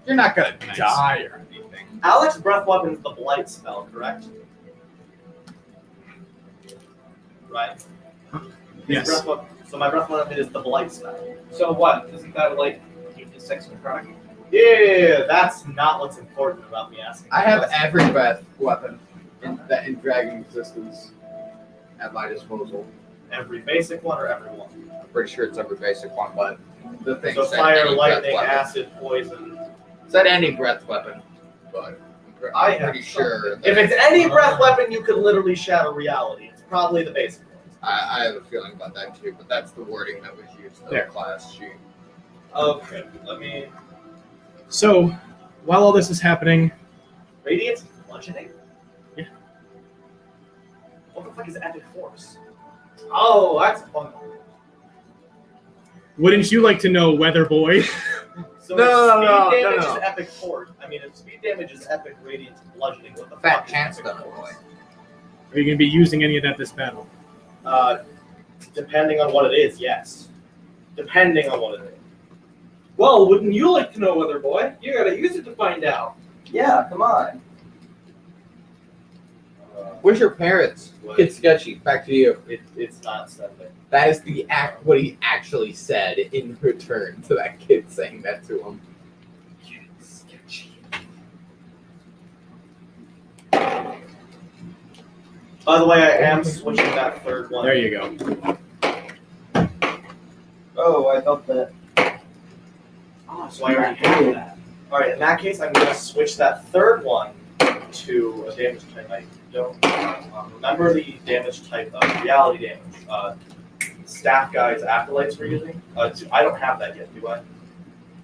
Speaker 7: You're not gonna die or anything.
Speaker 1: Alex breath weapon is the blight spell, correct? Right.
Speaker 2: Yes.
Speaker 1: Breath weapon, so my breath weapon is the blight spell.
Speaker 3: So what? Isn't that like keep the sex necrotic?
Speaker 1: Yeah, that's not what's important about me asking.
Speaker 4: I have
Speaker 1: that question.
Speaker 4: every breath weapon in Dragon Existence at my disposal.
Speaker 1: Every basic one or every one.
Speaker 4: I'm pretty sure it's every basic one, but the thing
Speaker 1: So
Speaker 4: said
Speaker 1: fire,
Speaker 4: any
Speaker 1: lightning,
Speaker 4: breath weapon.
Speaker 1: acid, poison.
Speaker 4: Said any breath weapon, but
Speaker 1: I
Speaker 4: I'm
Speaker 1: have
Speaker 4: pretty sure.
Speaker 1: If it's any breath weapon, you could literally shatter reality. It's probably the basic ones.
Speaker 4: I have a feeling about that too, but that's the wording that was used in
Speaker 2: There.
Speaker 4: the class sheet.
Speaker 1: Okay, let me.
Speaker 2: So, while all this is happening,
Speaker 1: Radiant bludgeoning?
Speaker 2: Yeah.
Speaker 1: What the fuck is epic force? Oh, that's fun.
Speaker 2: wouldn't you like to know, Weather Boy?
Speaker 1: So
Speaker 4: No,
Speaker 1: if speed
Speaker 4: no,
Speaker 1: damage
Speaker 4: no.
Speaker 1: is epic force. I mean, if speed damage is epic radiant bludgeoning, what the
Speaker 4: Fat
Speaker 1: fuck
Speaker 4: chance
Speaker 1: is epic
Speaker 4: though,
Speaker 1: force?
Speaker 2: Are you going to be using any of that this battle?
Speaker 1: Depending on what it is, yes. Depending on what it is.
Speaker 11: Well, wouldn't you like to know, Weather Boy? You gotta use it to find out.
Speaker 3: Yeah, come on.
Speaker 4: Where's your parents? Kid Sketchy, back to you.
Speaker 1: It's not sending.
Speaker 4: That is the act. What he actually said in return to that kid saying that to him. Kid Sketchy.
Speaker 1: By the way, I am switching that third one.
Speaker 2: There you go.
Speaker 1: Oh, I thought that. Oh, so I already have that. All right, in that case, I'm going to switch that third one to a damage type. I don't remember the damage type of reality damage. Staff guys, afterlights we're using. I don't have that yet, do I?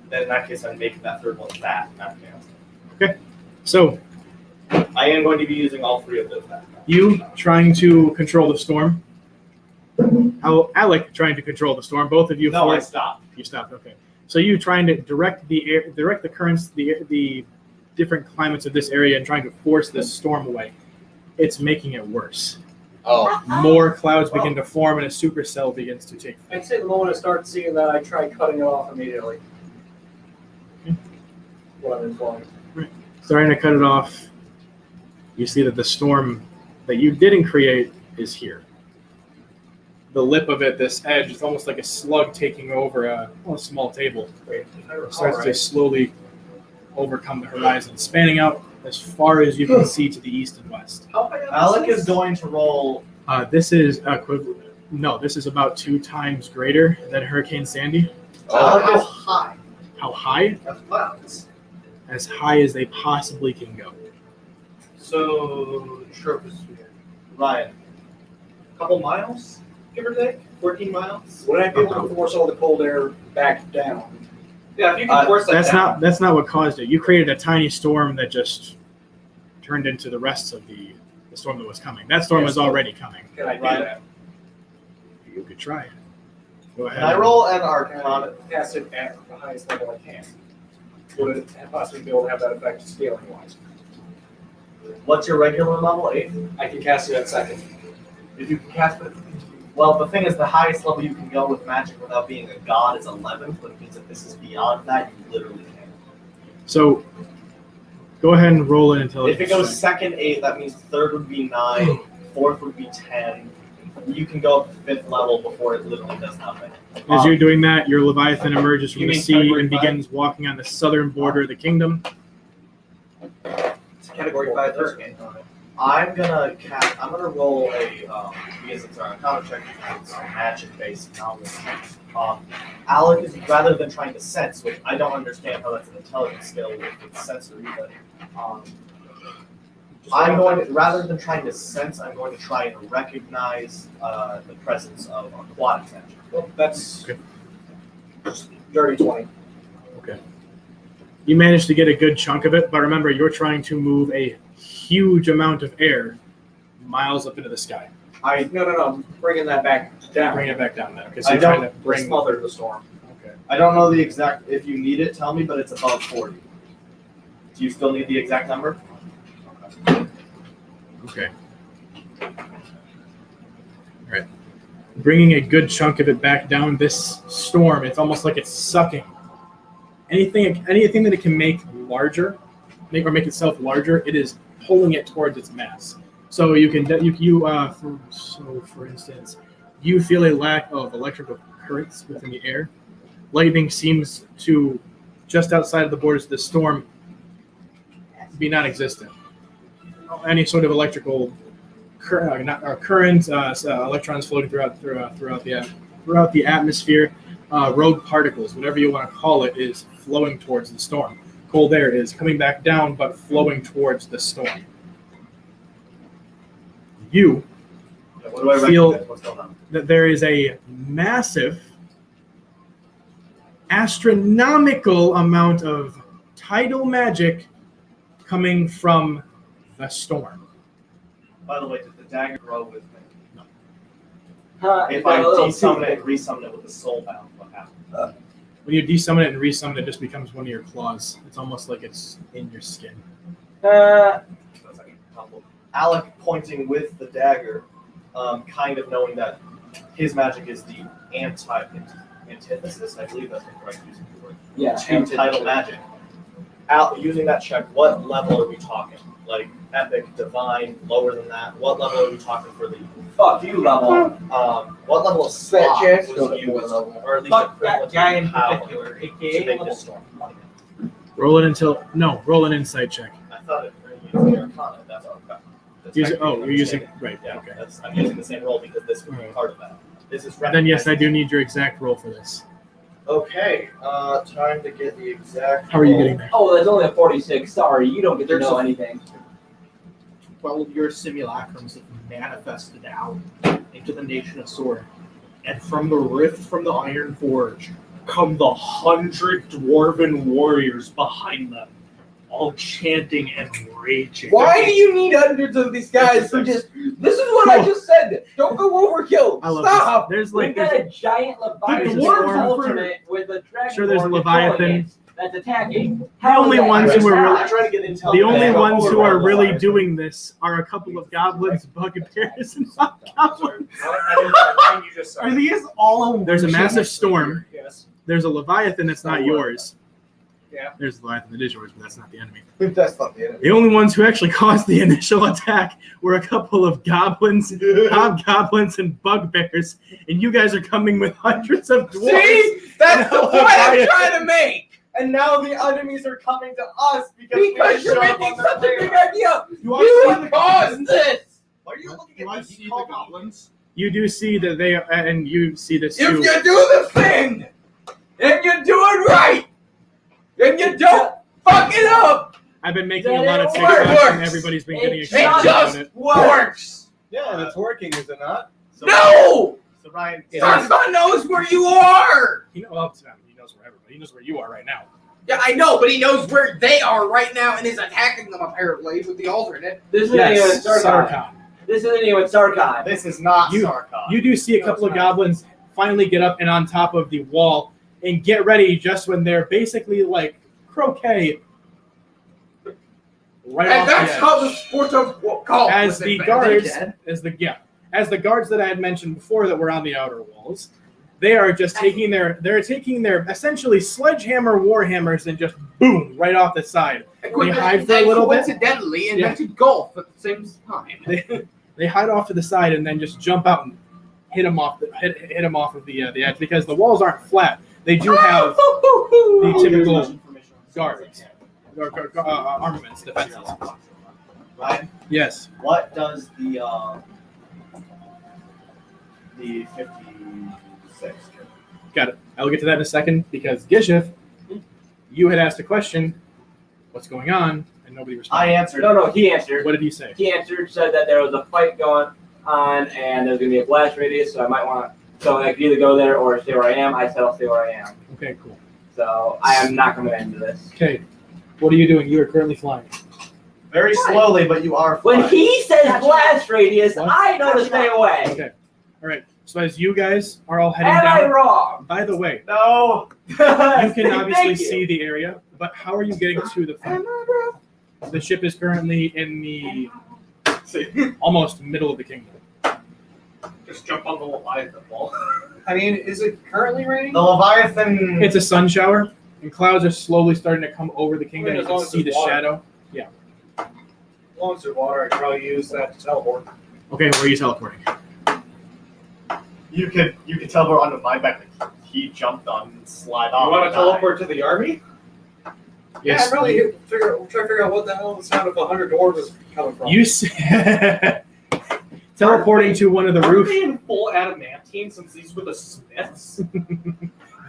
Speaker 1: Then in that case, I'm making that third one that, not chaos.
Speaker 2: Okay. So
Speaker 1: I am going to be using all three of those.
Speaker 2: you trying to control the storm. Alec trying to control the storm. Both of you.
Speaker 1: No, I stopped.
Speaker 2: You stopped. Okay. So you trying to direct the air, direct the currents, the different climates of this area, and trying to force this storm away. It's making it worse.
Speaker 4: Oh.
Speaker 2: More clouds begin to form, and a supercell begins to take.
Speaker 11: I'd say the moment I start seeing that, I try cutting it off immediately. What I'm informed.
Speaker 2: Starting to cut it off. You see that the storm that you didn't create is here. The lip of it, this edge, it's almost like a slug taking over a small table. It starts to slowly overcome the horizon, spanning out as far as you can see to the east and west.
Speaker 1: Alec is going to roll.
Speaker 2: This is equivalent. No, this is about 2 times greater than Hurricane Sandy.
Speaker 1: Alec is high.
Speaker 2: How high?
Speaker 1: That's clouds.
Speaker 2: As high as they possibly can go.
Speaker 11: So, troposphere.
Speaker 1: Ryan, a couple miles, give or take, 14 miles.
Speaker 11: Would I be able to force all the cold air back down?
Speaker 1: Yeah, if you can force that down.
Speaker 2: That's not what caused it. You created a tiny storm that just turned into the rest of the storm that was coming. That storm was already coming.
Speaker 11: Can I do that?
Speaker 2: You could try. Go ahead.
Speaker 1: Can I roll an Arcana?
Speaker 11: Cast it at the highest level I can. Would it possibly be able to have that effect scaling wise?
Speaker 1: What's your regular level? 8?
Speaker 11: I can cast it at second.
Speaker 1: If you can cast it. Well, the thing is, the highest level you can go with magic without being a god is 11, but it means if this is beyond that, you literally can't.
Speaker 2: So, go ahead and roll an intelligence.
Speaker 1: If it goes second 8, that means third would be 9, fourth would be 10. You can go up to 5th level before it literally does nothing.
Speaker 2: As you're doing that, your Leviathan emerges from
Speaker 1: You
Speaker 2: the
Speaker 1: mean
Speaker 2: sea
Speaker 1: category
Speaker 2: and
Speaker 1: 5?
Speaker 2: begins walking on the southern border of the kingdom.
Speaker 1: It's category 5 hurricane. I'm gonna roll a because it's our counter check, it's magic based knowledge. Alec is rather than trying to sense, which I don't understand how that's an intelligence skill with its sensory, but I'm going to rather than trying to sense, I'm going to try and recognize the presence of aquatic magic.
Speaker 11: Well, that's
Speaker 2: Okay.
Speaker 11: dirty 20.
Speaker 2: Okay. You managed to get a good chunk of it, but remember, you're trying to move a huge amount of air miles up into the sky.
Speaker 11: No. I'm bringing that back down.
Speaker 2: Bring it back down there. Okay, so
Speaker 1: I
Speaker 2: you're trying
Speaker 1: don't
Speaker 2: to bring.
Speaker 11: Smother the storm.
Speaker 2: Okay.
Speaker 1: I don't know the exact. If you need it, tell me. But it's above 40. Do you still need the exact number?
Speaker 2: Okay. All right. Bringing a good chunk of it back down. This storm, it's almost like it's sucking anything that it can make larger, make itself larger. It is pulling it towards its mass. So you can for instance, you feel a lack of electrical currents within the air. Lightning seems to, just outside of the borders of the storm, be non-existent. Any sort of electrical current, electrons floating throughout the atmosphere, rogue particles, whatever you want to call it, is flowing towards the storm. Cold air is coming back down, but flowing towards the storm. You
Speaker 1: What do I
Speaker 2: feel
Speaker 1: recognize? What's going on?
Speaker 2: that there is a massive, astronomical amount of tidal magic coming from the storm.
Speaker 1: By the way, did the dagger grow with me?
Speaker 2: No.
Speaker 1: If I desummon it and resummon it with the soul bound, what happens?
Speaker 2: When you desummon it and resummon it, it just becomes one of your claws. It's almost like it's in your skin.
Speaker 1: Alec pointing with the dagger, kind of knowing that his magic is the antithesis. I believe that's the correct use of the word.
Speaker 11: Yeah.
Speaker 1: To tidal magic. Using that check, what level are we talking? Like epic, divine, lower than that? What level are we talking for the?
Speaker 3: Fuck you, level.
Speaker 1: What level of
Speaker 4: Fetch
Speaker 1: slot
Speaker 4: it.
Speaker 1: was used, or at least
Speaker 3: Fuck that
Speaker 1: equivalent
Speaker 3: guy in
Speaker 1: power
Speaker 3: particular,
Speaker 1: to
Speaker 3: aka
Speaker 1: make
Speaker 3: level.
Speaker 1: this storm?
Speaker 2: Roll an insight check.
Speaker 1: I thought it used the Arcana. That's all.
Speaker 2: You're using right.
Speaker 1: Yeah,
Speaker 2: Okay.
Speaker 1: I'm using the same roll because this would be
Speaker 2: Alright.
Speaker 1: part of that. This is
Speaker 2: Then yes, I do need your exact roll for this.
Speaker 1: Okay, time to get the exact.
Speaker 2: How are you
Speaker 1: roll.
Speaker 2: getting there?
Speaker 3: Oh, there's only a 46. Sorry, you don't get to
Speaker 4: There's
Speaker 3: know
Speaker 4: a-
Speaker 3: anything.
Speaker 7: Well, your simulacrums have manifested out into the nation of Sword. And from the rift from the Iron Forge come the 100 dwarven warriors behind them, all chanting and raging.
Speaker 4: Why do you need hundreds of these guys who just? This is what I just said. Don't go overkill.
Speaker 2: I love
Speaker 4: Stop.
Speaker 2: this. There's
Speaker 3: We've
Speaker 2: like
Speaker 3: got
Speaker 2: there's
Speaker 3: a giant Leviathan
Speaker 2: dwarves
Speaker 3: alternate with a dragon.
Speaker 2: Sure, there's a Leviathan.
Speaker 3: That's attacking.
Speaker 2: The only ones who are
Speaker 1: I'm trying to get intel.
Speaker 2: the only
Speaker 1: back.
Speaker 2: ones who are really doing this are a couple of goblins, bugbears, and hobgoblins.
Speaker 7: Are these all?
Speaker 2: There's a massive storm.
Speaker 11: Yes.
Speaker 2: There's a Leviathan that's not yours.
Speaker 11: Yeah.
Speaker 2: There's a Leviathan that is yours, but that's not the enemy.
Speaker 4: That's not the enemy.
Speaker 2: The only ones who actually caused the initial attack were a couple of goblins, hobgoblins, and bugbears, and you guys are coming with hundreds of dwarves.
Speaker 4: See, that's the point I'm trying to make.
Speaker 1: And now the enemies are coming to us because
Speaker 4: Because
Speaker 1: we
Speaker 4: you're
Speaker 1: showed up
Speaker 4: making
Speaker 1: on their
Speaker 4: such a big
Speaker 1: lair.
Speaker 4: idea.
Speaker 7: Do I see
Speaker 4: You
Speaker 7: the
Speaker 4: caused this.
Speaker 1: Why are you looking
Speaker 7: Do
Speaker 1: at
Speaker 7: I
Speaker 1: these
Speaker 7: see the
Speaker 1: call
Speaker 7: goblins?
Speaker 2: You do see that they are, and you see this
Speaker 4: If
Speaker 2: too.
Speaker 4: you do the thing, and you do it right, and you don't fuck it up,
Speaker 2: I've been making a
Speaker 3: That
Speaker 2: lot of
Speaker 3: it
Speaker 2: TikToks,
Speaker 4: works.
Speaker 2: and everybody's been
Speaker 3: It
Speaker 2: getting
Speaker 3: just
Speaker 2: excited about it.
Speaker 4: works.
Speaker 5: Yeah, it's working, is it not?
Speaker 1: So,
Speaker 4: No!
Speaker 1: So Ryan,
Speaker 4: Sansa knows where you are.
Speaker 2: He knows, well, it's not- he knows where everybody. He knows where you are right now.
Speaker 4: Yeah, I know, but he knows where they are right now and is attacking them apparently with the alternate.
Speaker 3: This isn't even
Speaker 2: Yes,
Speaker 3: Sarkon.
Speaker 2: Sarkon.
Speaker 3: This isn't even Sarkon.
Speaker 1: this is not
Speaker 2: You-
Speaker 1: Sarkon.
Speaker 2: You do see a couple of goblins finally get up and on top of the wall and get ready just when they're basically like croquet right
Speaker 4: And
Speaker 2: off
Speaker 4: that's
Speaker 2: the edge.
Speaker 4: how the sport of call.
Speaker 2: As the guards, as the guards that I had mentioned before that were on the outer walls, they are just taking their essentially sledgehammer warhammers and just boom right off the side. They hide for a little bit.
Speaker 4: Coincidentally invented golf at the same time.
Speaker 2: They hide off to the side and then just jump out and hit them off of the edge because the walls aren't flat. They do have the typical guards, armaments, defenses.
Speaker 1: Ryan,
Speaker 2: Yes.
Speaker 1: what does the 56 do?
Speaker 2: Got it. I'll get to that in a second because Gishif, you had asked a question, what's going on, and nobody
Speaker 1: I
Speaker 2: responded.
Speaker 1: answered.
Speaker 3: No, he answered.
Speaker 2: What did he say?
Speaker 3: He answered, said that there was a fight going on and there's going to be a blast radius, so I might want to. So I could either go there or stay where I am. I said I'll stay where I am.
Speaker 2: Okay, cool.
Speaker 3: So I am not coming into this.
Speaker 2: Okay, what are you doing? You are currently flying.
Speaker 1: Very slowly, but you are
Speaker 3: When
Speaker 1: flying.
Speaker 3: he says blast radius,
Speaker 2: What?
Speaker 3: I know to stay away.
Speaker 2: Okay. All right. So as you guys are all heading
Speaker 3: Am I
Speaker 2: down,
Speaker 3: wrong?
Speaker 2: by the way,
Speaker 1: No.
Speaker 2: you can obviously
Speaker 3: Thank you.
Speaker 2: see the area, but how are you getting to the front? The ship is currently in the almost middle of the kingdom.
Speaker 7: Just jump on the Leviathan wall.
Speaker 11: I mean, is it currently raining?
Speaker 1: The Leviathan.
Speaker 2: It's a sun shower, and clouds are slowly starting to come over the kingdom.
Speaker 11: I mean,
Speaker 2: You
Speaker 11: as
Speaker 2: can
Speaker 11: long as
Speaker 2: see the
Speaker 11: there's water.
Speaker 2: shadow.
Speaker 11: As long as there's water, I could probably use that to teleport.
Speaker 2: Okay, where are you teleporting?
Speaker 1: You could teleport onto my back. Like he jumped on and slide off.
Speaker 11: You want to
Speaker 1: and died.
Speaker 11: teleport to the army?
Speaker 2: Yes.
Speaker 11: Yeah, really. Try to figure out what the hell the sound of 100 dwarves is coming from.
Speaker 2: You see, teleporting to one of the
Speaker 7: Are
Speaker 2: roof.
Speaker 7: they in full adamantine since these were the Smiths?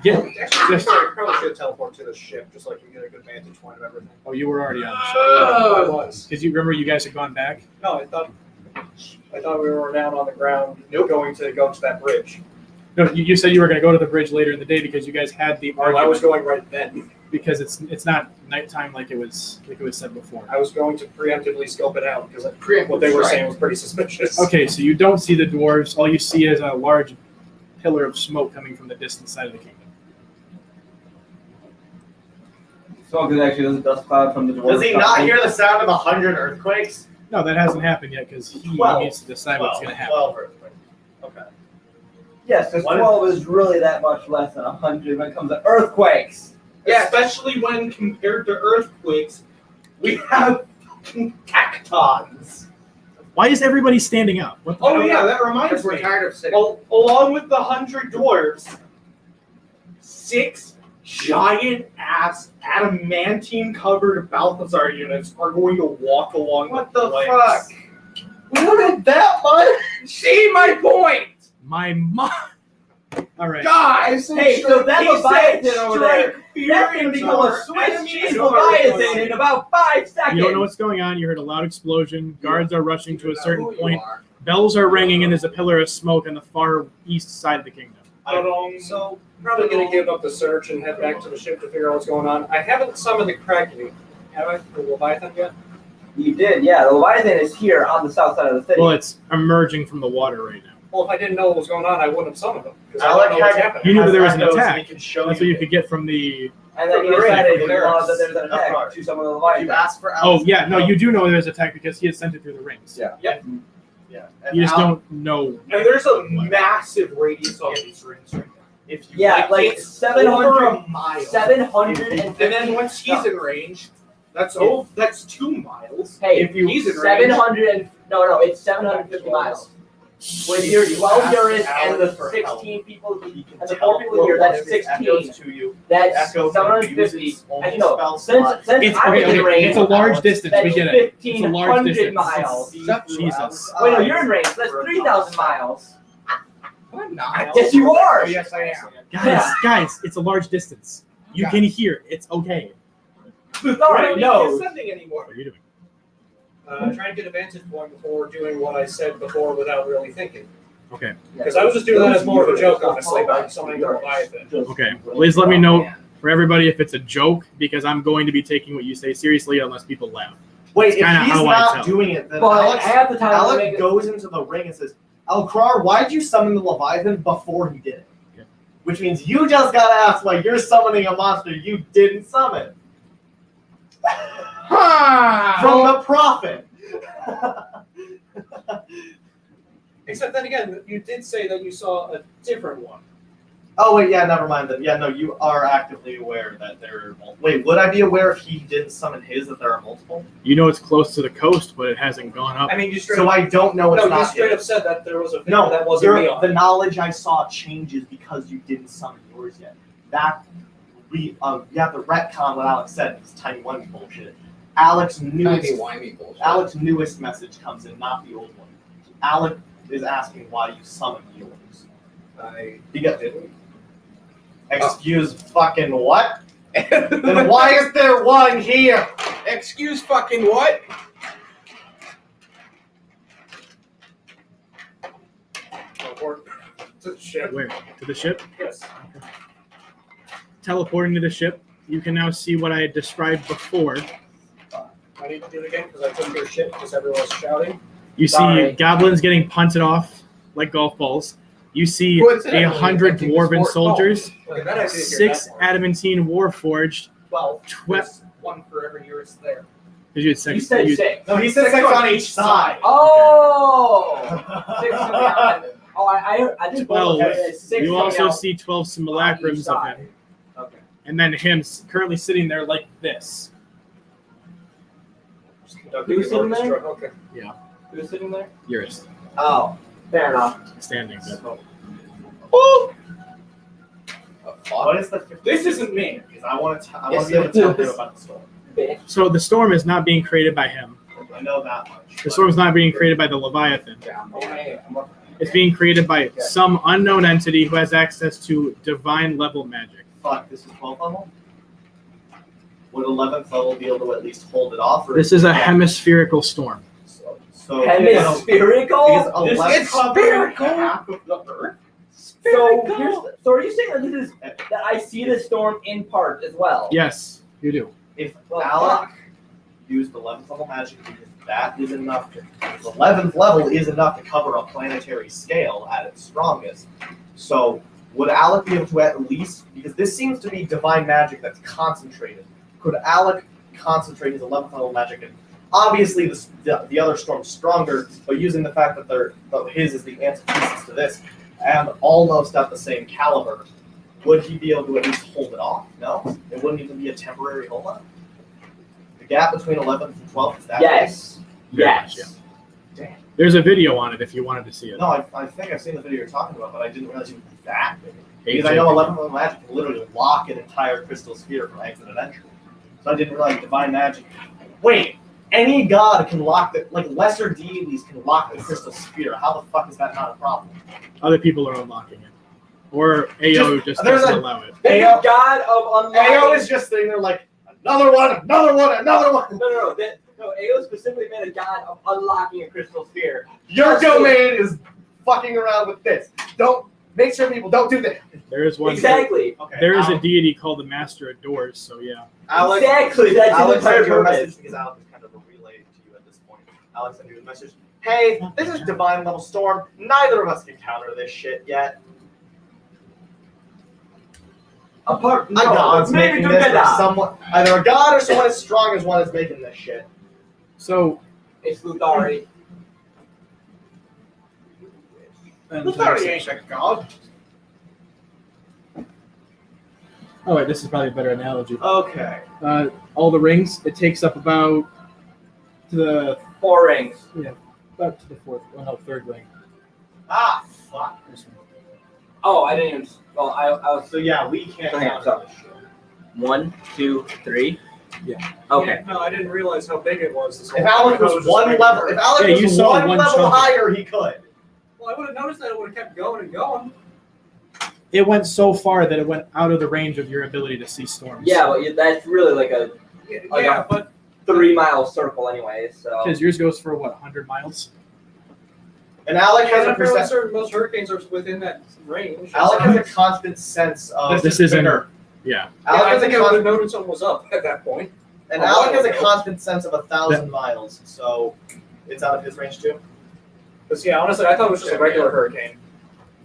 Speaker 2: Get,
Speaker 11: Actually,
Speaker 2: just,
Speaker 11: I probably should teleport to the ship, just like you get a good vantage point of everything.
Speaker 2: oh, you were already on the ship.
Speaker 11: I was.
Speaker 2: Because you remember you guys had gone back.
Speaker 11: No, I thought we were down on the ground going to go to that bridge.
Speaker 2: No, you said you were going to go to the bridge later in the day because you guys had the
Speaker 11: Or I
Speaker 2: argument.
Speaker 11: was going right then.
Speaker 2: Because it's not nighttime like it was said before.
Speaker 11: I was going to preemptively scope it out because what they were saying was pretty suspicious.
Speaker 2: Okay, so you don't see the dwarves. All you see is a large pillar of smoke coming from the distant side of the kingdom.
Speaker 3: Smoke is actually there's a dust cloud from the dwarf.
Speaker 1: Does he not hear the sound of 100 earthquakes?
Speaker 2: No, that hasn't happened yet because he
Speaker 1: 12.
Speaker 2: needs to decide what's going to happen.
Speaker 1: 12 earthquakes. Okay.
Speaker 3: Yes, because
Speaker 1: What?
Speaker 3: 12 is really that much less than 100 when it comes to earthquakes.
Speaker 7: Yeah, especially when compared to earthquakes, we have tectons.
Speaker 2: Why is everybody standing up? What the
Speaker 7: Oh
Speaker 2: hell?
Speaker 7: yeah, that reminds
Speaker 11: We're
Speaker 7: me.
Speaker 11: tired of sitting.
Speaker 7: Along with the 100 dwarves, 6 giant ass adamantine covered Balthazar units are going to walk along
Speaker 1: What
Speaker 7: the
Speaker 1: the
Speaker 7: flanks.
Speaker 1: fuck? We don't have that much.
Speaker 7: See my point,
Speaker 2: My mom. All right.
Speaker 7: guys.
Speaker 4: Hey, so that
Speaker 7: he
Speaker 4: Leviathan
Speaker 7: said
Speaker 4: over there,
Speaker 7: strike
Speaker 4: that
Speaker 7: fear
Speaker 4: can
Speaker 7: into
Speaker 4: become a
Speaker 7: your
Speaker 4: Swiss
Speaker 7: enemies
Speaker 4: cheese
Speaker 7: who are
Speaker 4: Leviathan
Speaker 7: going-
Speaker 4: in about 5 seconds.
Speaker 2: You don't know what's going on. You heard a loud explosion. Guards are rushing to a certain
Speaker 7: Who you
Speaker 2: point.
Speaker 7: are.
Speaker 2: Bells are ringing, and there's a pillar of smoke on the far east side of the kingdom.
Speaker 11: So probably gonna give up the search and head back to the ship to figure out what's going on. I haven't summoned the Kraken. Have I? The Leviathan yet?
Speaker 3: You did, yeah. The Leviathan is here on the south side of the city.
Speaker 2: Well, it's emerging from the water right now.
Speaker 11: Well, if I didn't know what was going on, I wouldn't have summoned them. Because I
Speaker 1: Alec
Speaker 11: don't know what's
Speaker 1: had-
Speaker 11: happening.
Speaker 2: You knew that there was an
Speaker 1: Echoes,
Speaker 2: attack.
Speaker 1: we can show
Speaker 2: That's what you could get from the.
Speaker 3: and then
Speaker 11: from
Speaker 3: you
Speaker 11: the
Speaker 3: decided
Speaker 11: ring,
Speaker 3: that
Speaker 11: from
Speaker 3: there's an
Speaker 1: Of
Speaker 3: attack
Speaker 1: course.
Speaker 3: to summon the
Speaker 1: You
Speaker 3: Leviathan.
Speaker 1: asked for
Speaker 2: Oh
Speaker 1: Alex.
Speaker 2: yeah, no, you do know there's an attack because he had sent it through the rings.
Speaker 5: Yeah.
Speaker 1: Yeah. And
Speaker 2: You just
Speaker 1: Al-
Speaker 2: don't know.
Speaker 7: And there's a massive radius on these rings right now.
Speaker 1: If you
Speaker 3: Yeah, like
Speaker 7: it's
Speaker 3: 700
Speaker 7: over a mile.
Speaker 3: 750.
Speaker 7: And then once he's in range, that's 2 miles.
Speaker 3: Hey,
Speaker 7: if he's in range,
Speaker 3: 700 and no, it's 750 miles. With your 12 Urus and the 16 people,
Speaker 1: he can
Speaker 3: and the
Speaker 1: tell
Speaker 3: 4 people here,
Speaker 1: what
Speaker 3: that's
Speaker 1: if it
Speaker 3: 16.
Speaker 1: echoes to you.
Speaker 3: That's
Speaker 1: Echo
Speaker 3: 750.
Speaker 1: uses
Speaker 3: And
Speaker 1: only
Speaker 3: you know,
Speaker 1: spell
Speaker 3: since
Speaker 1: slots.
Speaker 2: It's
Speaker 3: I'm
Speaker 2: okay,
Speaker 3: in range,
Speaker 2: it's a large distance. We
Speaker 3: that's
Speaker 2: get it. It's a large
Speaker 3: 1,500
Speaker 2: distance.
Speaker 3: miles.
Speaker 2: Jesus.
Speaker 3: Wait, no, you're in range. That's 3,000 miles.
Speaker 7: I'm not.
Speaker 3: Yes, you are.
Speaker 7: Oh, yes, I am.
Speaker 2: Guys, it's a large distance. You
Speaker 7: Guys.
Speaker 2: can hear. It's okay.
Speaker 3: Sorry, no.
Speaker 7: Sending anymore.
Speaker 2: What are you doing?
Speaker 11: Trying to get a vantage point before doing what I said before without really thinking.
Speaker 2: Okay.
Speaker 11: Because I was just doing that as more of a joke, honestly, by summoning the Leviathan.
Speaker 2: Okay. Please let me know for everybody if it's a joke because I'm going to be taking what you say seriously unless people laugh.
Speaker 1: Wait,
Speaker 2: It's
Speaker 1: if
Speaker 2: kinda
Speaker 1: he's
Speaker 2: how I
Speaker 1: not
Speaker 2: tell.
Speaker 1: doing it, then
Speaker 3: But
Speaker 1: Alex,
Speaker 3: half the time we
Speaker 1: Alex
Speaker 3: make it-
Speaker 1: goes into the ring and says, Alcrar, why'd you summon the Leviathan before he did it?
Speaker 2: Yeah.
Speaker 1: Which means you just got asked why you're summoning a monster you didn't summon. From the prophet.
Speaker 11: Except then again, you did say that you saw a different one.
Speaker 1: Oh wait, yeah, never mind then. Yeah, no, you are actively aware that there are multiple. Wait, would I be aware if he didn't summon his that there are multiple?
Speaker 2: You know it's close to the coast, but it hasn't gone up.
Speaker 11: I mean, you straight
Speaker 1: So
Speaker 11: up,
Speaker 1: I don't know it's
Speaker 11: no, you
Speaker 1: not
Speaker 11: straight
Speaker 1: his.
Speaker 11: up said that there was a figure
Speaker 1: No,
Speaker 11: that wasn't me on
Speaker 1: the
Speaker 11: it.
Speaker 1: knowledge I saw changes because you didn't summon yours yet. That we have to retcon what Alex said. This tiny one bullshit. Alex's newest message comes in, not the old one. Alex is asking why you summoned yours. You got it. Excuse fucking what? Then why is there one here?
Speaker 4: Excuse fucking what?
Speaker 11: Teleport to the ship.
Speaker 2: Where? To the ship?
Speaker 11: Yes.
Speaker 2: Teleporting to the ship. You can now see what I had described before.
Speaker 11: I need to do it again because I couldn't hear shit because everyone was shouting.
Speaker 2: You see
Speaker 3: Sorry.
Speaker 2: goblins getting punted off like golf balls. You see
Speaker 4: Coincidentally,
Speaker 2: 100
Speaker 4: I think the
Speaker 2: dwarven
Speaker 4: sport
Speaker 2: soldiers,
Speaker 11: Okay, that I did hear
Speaker 2: 6
Speaker 11: that part.
Speaker 2: adamantine warforged.
Speaker 7: 12.
Speaker 2: Twe-
Speaker 7: There's one for every year it's there.
Speaker 2: Did you
Speaker 3: You
Speaker 2: six?
Speaker 3: said
Speaker 2: you-
Speaker 3: 6.
Speaker 1: No, he said six on each side.
Speaker 3: Oh! 6 on the island. Oh, I did
Speaker 2: 12.
Speaker 3: both. 6
Speaker 2: You
Speaker 3: coming
Speaker 2: also
Speaker 3: out
Speaker 2: see 12
Speaker 3: on each
Speaker 2: simulacrums of
Speaker 3: side.
Speaker 2: him,
Speaker 3: Okay.
Speaker 2: and then him currently sitting there like this.
Speaker 11: Just conducting
Speaker 3: Who's
Speaker 11: the
Speaker 3: sitting there?
Speaker 11: orchestra. Okay.
Speaker 3: Who's sitting there?
Speaker 2: Yours,
Speaker 3: Oh, fair enough.
Speaker 2: standing.
Speaker 1: What is the 15?
Speaker 7: This isn't me.
Speaker 1: Because I want to. I
Speaker 3: Yes,
Speaker 1: want to be able to tell
Speaker 3: it
Speaker 1: you
Speaker 3: is.
Speaker 1: about the storm.
Speaker 3: Bitch.
Speaker 2: So the storm is not being created by him.
Speaker 1: I know that much.
Speaker 2: The storm is not being created by the Leviathan.
Speaker 3: Okay.
Speaker 2: It's being created by some unknown entity who has access to divine level magic.
Speaker 1: Fuck, this is 12th level? Would 11th level be able to at least hold it off? Or
Speaker 2: This is a hemispherical storm.
Speaker 1: So
Speaker 3: Hemispherical?
Speaker 1: because
Speaker 7: This
Speaker 1: 11th
Speaker 7: is spherical.
Speaker 1: half of the Earth.
Speaker 3: So are you saying that this is that I see the storm in part as well?
Speaker 2: Yes, you do.
Speaker 1: If
Speaker 3: Well,
Speaker 1: Alec used 11th level magic, because that is enough to. 11th level is enough to cover a planetary scale at its strongest. So would Alec be able to at least, because this seems to be divine magic that's concentrated, could Alec concentrate his 11th level magic? And obviously the other storm's stronger, but using the fact that his is the antithesis to this, and almost at the same caliber, would he be able to at least hold it off? No? It wouldn't even be a temporary hold-on? gap between 11th and 12th is that
Speaker 3: Yes.
Speaker 2: Very
Speaker 3: Yes.
Speaker 2: much, There's a video on it if you wanted to see it.
Speaker 1: No, I think I've seen the video you're talking about, but I didn't realize it was that big.
Speaker 2: Hey,
Speaker 1: Because I know 11th level magic can literally lock an entire crystal sphere from exit and entry. So I didn't realize divine magic. Wait, any god can lock the, like lesser deities can lock the crystal sphere. How the fuck is that not a problem?
Speaker 2: Other people are unlocking it. Or AO just
Speaker 1: there's
Speaker 2: doesn't
Speaker 1: a-
Speaker 2: allow it.
Speaker 3: The
Speaker 1: AO
Speaker 3: god of unlocking.
Speaker 1: AO is just sitting there like, another one, another one, another one.
Speaker 3: No, AO specifically made a god of unlocking a crystal sphere.
Speaker 1: Your domain is fucking around with this. Don't make sure people don't do this.
Speaker 2: There is one.
Speaker 3: Exactly.
Speaker 1: Okay.
Speaker 2: There is a
Speaker 1: Alex-
Speaker 2: deity called the Master of Doors, so yeah.
Speaker 1: Alex,
Speaker 3: Exactly. That's his
Speaker 1: Alex
Speaker 3: entire
Speaker 1: sent you a
Speaker 3: purpose.
Speaker 1: message because Alex is kind of a relay to you at this point. Alex sent you a message. Hey, this is divine level storm. Neither of us can counter this shit yet.
Speaker 3: Apart,
Speaker 1: A god's
Speaker 3: maybe
Speaker 1: making
Speaker 3: do
Speaker 1: this, or
Speaker 3: that.
Speaker 1: someone, either a god or someone as strong as one is making this shit.
Speaker 2: So,
Speaker 3: It's Luthari.
Speaker 7: Luthari ain't a god.
Speaker 2: oh wait, this is probably a better analogy.
Speaker 1: Okay.
Speaker 2: All the rings, it takes up about to the
Speaker 3: 4 rings.
Speaker 2: about to the third ring.
Speaker 1: Ah, fuck.
Speaker 3: Oh, I didn't even. Well, I was.
Speaker 1: So yeah, we can't
Speaker 3: Okay,
Speaker 1: counter
Speaker 3: so-
Speaker 1: this shit.
Speaker 3: 1, 2, 3.
Speaker 2: Yeah.
Speaker 3: Okay.
Speaker 11: No, I didn't realize how big it was. This whole
Speaker 1: If
Speaker 11: time.
Speaker 1: Alex
Speaker 11: I was
Speaker 1: was
Speaker 11: just
Speaker 1: one
Speaker 11: making
Speaker 1: level,
Speaker 11: sure.
Speaker 1: if Alex
Speaker 2: Yeah, you
Speaker 1: was
Speaker 2: saw
Speaker 1: one
Speaker 2: one
Speaker 1: level
Speaker 2: chunk.
Speaker 1: higher, he could.
Speaker 11: Well, I would have noticed that it would have kept going and going.
Speaker 2: It went so far that it went out of the range of your ability to see storms.
Speaker 3: Yeah, but that's really like a
Speaker 11: Yeah, but
Speaker 3: 3-mile circle, anyway. So.
Speaker 2: Because yours goes for what, 100 miles?
Speaker 1: And Alex has a
Speaker 11: I'm fairly
Speaker 1: percent.
Speaker 11: certain most hurricanes are within that range.
Speaker 1: Alex has a constant sense of.
Speaker 2: This isn't. Yeah.
Speaker 1: Alex
Speaker 11: I
Speaker 1: has a
Speaker 11: think I would have
Speaker 1: constant,
Speaker 11: noticed something was up at that point.
Speaker 1: and Alex has a constant sense of 1,000 miles, so it's out of his range too.
Speaker 11: Because yeah, honestly, I thought it was just a regular hurricane.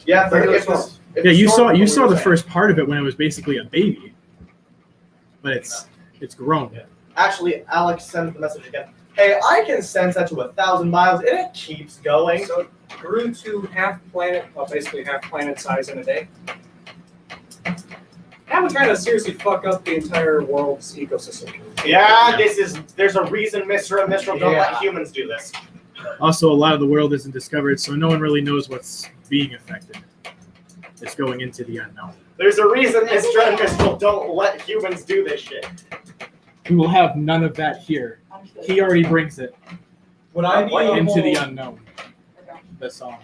Speaker 1: Yeah,
Speaker 11: Regular
Speaker 1: if this, if
Speaker 2: Yeah,
Speaker 1: the
Speaker 2: you
Speaker 1: storm
Speaker 2: saw
Speaker 1: was
Speaker 2: the
Speaker 1: over,
Speaker 2: first part of it when it was basically a baby, but it's grown.
Speaker 1: Actually, Alex sends the message again. Hey, I can sense that to 1,000 miles, and it keeps going.
Speaker 11: So it grew to half planet, well, basically half planet size in a day. That would kind of seriously fuck up the entire world's ecosystem.
Speaker 1: Yeah, there's a reason Mr. and Mistral don't
Speaker 7: Yeah.
Speaker 1: let humans do this.
Speaker 2: Also, a lot of the world isn't discovered, so no one really knows what's being affected. It's going into the unknown.
Speaker 1: There's a reason Mr. and Mistral don't let humans do this shit.
Speaker 2: We will have none of that here. He already brings it
Speaker 7: Would I be able...
Speaker 2: into the unknown. The song.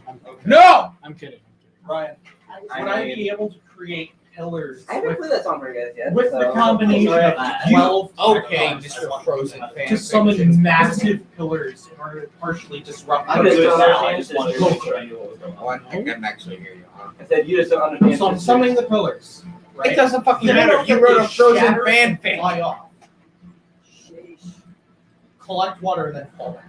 Speaker 7: No!
Speaker 2: I'm kidding.
Speaker 7: Ryan, would I be able to create pillars
Speaker 3: I haven't
Speaker 7: with,
Speaker 3: played that song for you guys yet.
Speaker 7: with
Speaker 3: so.
Speaker 7: the combination of 12
Speaker 1: Mr.
Speaker 7: Frozen
Speaker 1: fan
Speaker 7: to summon massive pillars in order to partially disrupt
Speaker 3: I'm
Speaker 7: the
Speaker 3: just
Speaker 7: good
Speaker 3: don't
Speaker 7: now?
Speaker 3: understand.
Speaker 1: just wanted to make sure I knew what was going on.
Speaker 12: I can actually hear you.
Speaker 3: I said you just don't understand.
Speaker 7: So I'm summoning the pillars. Right?
Speaker 4: It doesn't fucking
Speaker 7: Then
Speaker 4: matter.
Speaker 7: it'll
Speaker 4: You
Speaker 7: get
Speaker 4: wrote a
Speaker 7: these
Speaker 4: Frozen
Speaker 7: shattered
Speaker 4: fan
Speaker 7: and fly off. Collect water and then fall.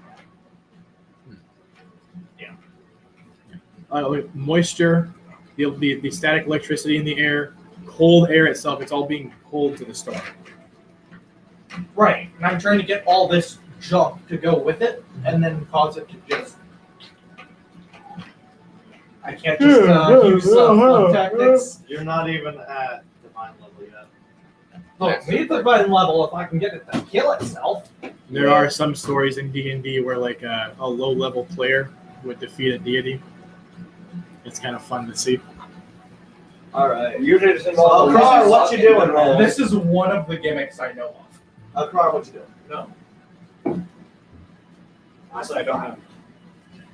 Speaker 2: Moisture, the static electricity in the air, cold air itself, it's all being pulled to the storm.
Speaker 7: Right, and I'm trying to get all this junk to go with it, and then cause it to just. I can't just use flood tactics.
Speaker 1: You're not even at divine level yet.
Speaker 7: Look, me at the divine level, if I can get it to kill itself.
Speaker 2: There are some stories in D&D where like a low-level player would defeat a deity. It's kind of fun to see.
Speaker 1: Alright.
Speaker 3: Usually just
Speaker 1: Oh,
Speaker 3: involved.
Speaker 1: Carl, what you doing, man?
Speaker 7: This is one of the gimmicks I know of.
Speaker 1: Carl, what you doing?
Speaker 11: No. Honestly, I don't have.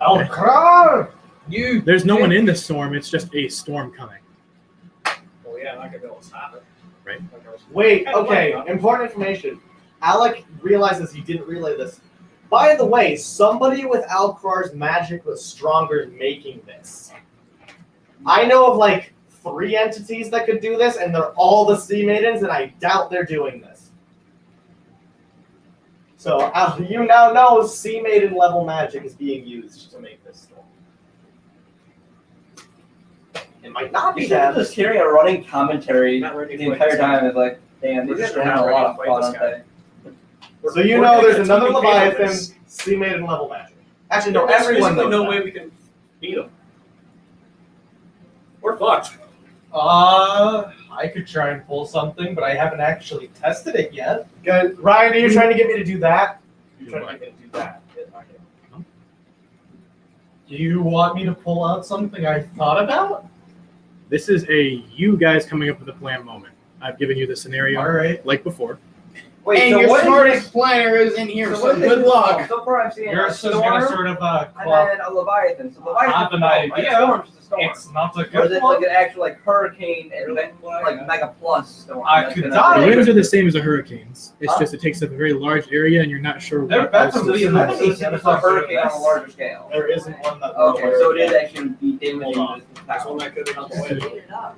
Speaker 7: Oh, Carl! You.
Speaker 2: There's no one in the storm, it's just a storm coming.
Speaker 11: Well, yeah, I'm not gonna be able to stop it.
Speaker 2: Right.
Speaker 11: Like I was-
Speaker 1: Wait, okay, important information. Alec realizes he didn't relay this. By the way, somebody with Alcrar's magic was stronger making this. I know of like 3 entities that could do this, and they're all the Sea Maidens, and I doubt they're doing this. So you now know Sea Maiden level magic is being used to make this storm. It might not be
Speaker 3: You
Speaker 1: that.
Speaker 3: just hearing a running commentary
Speaker 11: Not ready
Speaker 3: the
Speaker 11: to
Speaker 3: entire
Speaker 11: fight
Speaker 3: time is like, damn,
Speaker 11: We're
Speaker 3: these
Speaker 11: just
Speaker 3: guys are
Speaker 11: not
Speaker 3: having a
Speaker 11: ready
Speaker 3: lot
Speaker 11: to
Speaker 3: of
Speaker 11: fight
Speaker 3: fun,
Speaker 11: this
Speaker 3: aren't
Speaker 11: guy.
Speaker 3: they?
Speaker 1: So you
Speaker 11: We're
Speaker 1: know
Speaker 11: gonna
Speaker 1: there's
Speaker 11: get
Speaker 1: another
Speaker 11: TPK for
Speaker 1: Leviathan,
Speaker 11: this.
Speaker 1: Sea Maiden level magic. Actually, no,
Speaker 11: There's
Speaker 1: everyone
Speaker 11: physically
Speaker 1: knows
Speaker 11: no
Speaker 1: that.
Speaker 11: way we can beat him. We're fucked.
Speaker 7: I I could try and pull something, but I haven't actually tested it yet.
Speaker 1: Good. Ryan, are you trying to get me to do that? You're trying to get me to do that.
Speaker 7: Do you want me to pull out something I thought about?
Speaker 2: This is a you guys coming up with a plan moment. I've given you the scenario
Speaker 7: All right.
Speaker 2: like before.
Speaker 3: Wait,
Speaker 4: and
Speaker 3: so
Speaker 4: your
Speaker 3: what is
Speaker 4: smartest planner is in here,
Speaker 3: So
Speaker 4: so
Speaker 3: what is
Speaker 4: good
Speaker 3: this?
Speaker 4: luck.
Speaker 3: So far I'm seeing
Speaker 7: Yours
Speaker 3: a
Speaker 7: is gonna
Speaker 3: storm
Speaker 7: sort of
Speaker 3: and then a Leviathan. So
Speaker 7: I
Speaker 3: Leviathan's
Speaker 7: have an
Speaker 3: a
Speaker 7: idea.
Speaker 3: storm's just a storm.
Speaker 7: It's not a
Speaker 3: Or is
Speaker 7: good
Speaker 3: it
Speaker 7: one.
Speaker 3: like an actual like hurricane and like mega plus storm?
Speaker 7: I
Speaker 3: that's
Speaker 7: could
Speaker 3: gonna-
Speaker 7: die.
Speaker 2: The winds are the same as the hurricanes. It's
Speaker 3: Huh?
Speaker 2: just it takes up a very large area, and you're not sure
Speaker 7: They're
Speaker 2: what
Speaker 7: better
Speaker 2: else
Speaker 7: than
Speaker 2: is-
Speaker 7: the
Speaker 3: I think it's a hurricane on a larger scale.
Speaker 1: There isn't one that.
Speaker 3: Okay, so it is actually the damaging
Speaker 1: Hold on.
Speaker 3: the
Speaker 1: There's one
Speaker 3: town.
Speaker 1: that could help
Speaker 10: Made it up.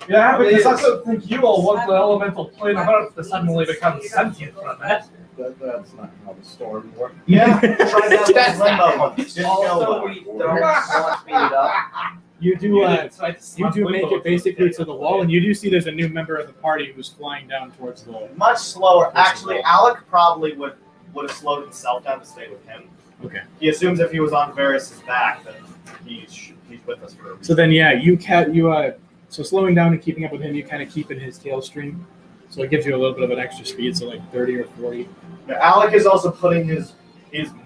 Speaker 7: Yeah,
Speaker 3: It
Speaker 7: because I
Speaker 3: is.
Speaker 7: don't think you all want the elemental plane of Earth to suddenly become sentient for a minute.
Speaker 5: That's not how the storm works.
Speaker 1: Yeah. Try that
Speaker 4: That's
Speaker 1: with
Speaker 4: not
Speaker 1: Limbo. Didn't go
Speaker 3: Also,
Speaker 1: well.
Speaker 3: we don't want to speed it up.
Speaker 2: You do you do make it basically to the wall, and you do see there's a new member of the party who's flying down towards the.
Speaker 1: Much slower. Actually, Alec probably would have slowed himself down to stay with him.
Speaker 2: Okay.
Speaker 1: He assumes if he was on Varys' back, then he's with us for a reason.
Speaker 2: So then, yeah, so slowing down and keeping up with him, you kind of keep in his tail stream. So it gives you a little bit of an extra speed, so like 30 or 40.
Speaker 1: Yeah, Alec is also putting his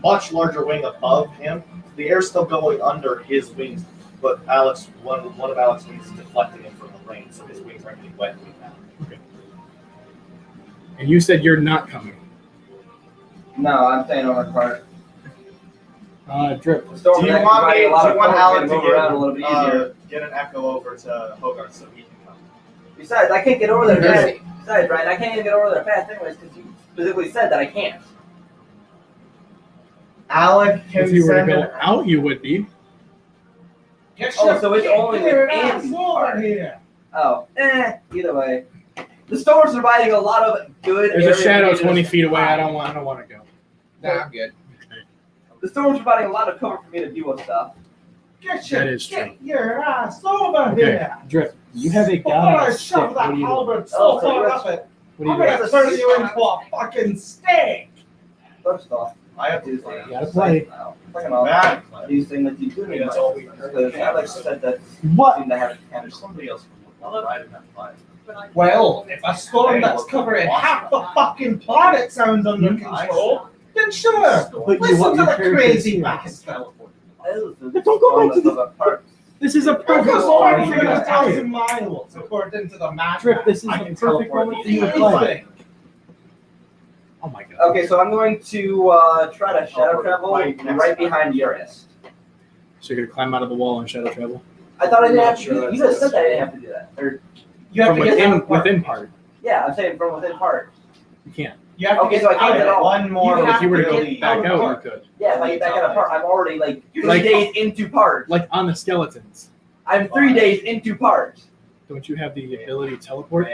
Speaker 1: much larger wing above him. The air's still going under his wings, but one of Alec's wings is deflecting him from the rain, so his wings aren't getting wet right now.
Speaker 2: Okay. And you said you're not coming.
Speaker 3: No, I'm staying on our part.
Speaker 2: Drip.
Speaker 3: The storm
Speaker 1: Do you
Speaker 3: is
Speaker 1: want
Speaker 3: actually
Speaker 1: me? Do
Speaker 3: providing a lot
Speaker 1: you
Speaker 3: of
Speaker 1: want
Speaker 3: cover
Speaker 1: Alec
Speaker 3: to
Speaker 1: to
Speaker 3: move around a little bit easier.
Speaker 1: get an echo over to Hogarth so he can come?
Speaker 3: Besides, I can't get over there
Speaker 4: Where is
Speaker 3: fast. Besides, Ryan, I can't even get over there fast anyways because you specifically said that I can't.
Speaker 1: Alec can
Speaker 2: If you were to
Speaker 1: send
Speaker 2: go
Speaker 1: an
Speaker 2: out, you would be.
Speaker 3: Oh, so it's only within
Speaker 7: here.
Speaker 3: Oh, either way. The storm's providing a lot of good
Speaker 2: There's a
Speaker 3: areas
Speaker 2: shadow
Speaker 3: for me to
Speaker 2: 20 feet away. I
Speaker 3: hide.
Speaker 2: don't want to go.
Speaker 4: Nah, I'm good.
Speaker 3: The storm's providing a lot of cover for me to deal with stuff.
Speaker 2: That is true.
Speaker 7: your ass over
Speaker 2: Okay, Drip. You have a gun and a stick. What do you do?
Speaker 3: Oh, so you guys-
Speaker 7: it.
Speaker 2: What do you
Speaker 3: gonna
Speaker 2: do?
Speaker 3: turn you
Speaker 7: into a fucking steak.
Speaker 3: First off,
Speaker 1: I have
Speaker 3: do
Speaker 1: to
Speaker 3: things.
Speaker 2: You gotta play.
Speaker 3: Second off,
Speaker 1: Bad.
Speaker 3: these things that you do need
Speaker 1: That's all we
Speaker 3: because Alex said that
Speaker 2: What?
Speaker 3: seem to have kind of
Speaker 1: Somebody else can look. I didn't have time.
Speaker 7: Well, if a storm that's covering half the fucking planet sounds under control, then sure.
Speaker 2: But you
Speaker 7: Listen
Speaker 2: want
Speaker 7: to
Speaker 2: your
Speaker 7: the
Speaker 2: character
Speaker 7: crazy
Speaker 2: to
Speaker 7: bastard.
Speaker 2: Don't go back to the.
Speaker 3: part.
Speaker 2: This is a perfect
Speaker 7: Focus
Speaker 2: moment
Speaker 7: on
Speaker 2: for you to
Speaker 7: 1,000
Speaker 2: play.
Speaker 7: miles, according to the map.
Speaker 2: Drip, this is
Speaker 7: I
Speaker 2: the
Speaker 7: can
Speaker 2: perfect
Speaker 7: teleport
Speaker 2: moment for you to
Speaker 7: anything.
Speaker 2: play. Oh my god.
Speaker 3: Okay, so I'm going to try to shadow travel right behind Eurus.
Speaker 2: So you're gonna climb out of the wall and shadow travel
Speaker 3: I thought I didn't have to.
Speaker 1: Sure,
Speaker 3: You just said that I didn't have to do that. Or
Speaker 7: You have
Speaker 2: from
Speaker 7: to get
Speaker 2: within
Speaker 7: out of
Speaker 2: within part.
Speaker 3: yeah, I'm saying from within part.
Speaker 2: You can't.
Speaker 7: You have to
Speaker 3: Okay,
Speaker 7: get
Speaker 3: so I can't
Speaker 7: out
Speaker 3: get
Speaker 7: of
Speaker 3: all.
Speaker 1: One more.
Speaker 7: You
Speaker 2: If you were to
Speaker 7: have
Speaker 2: go
Speaker 7: to get
Speaker 2: back
Speaker 7: out of
Speaker 2: out, you
Speaker 7: part.
Speaker 2: could.
Speaker 3: Yeah, if I get back out of part, I'm already like 3
Speaker 2: Like-
Speaker 3: days into part.
Speaker 2: Like on the skeletons.
Speaker 3: I'm 3 days into part.
Speaker 2: Don't you have the ability to teleport?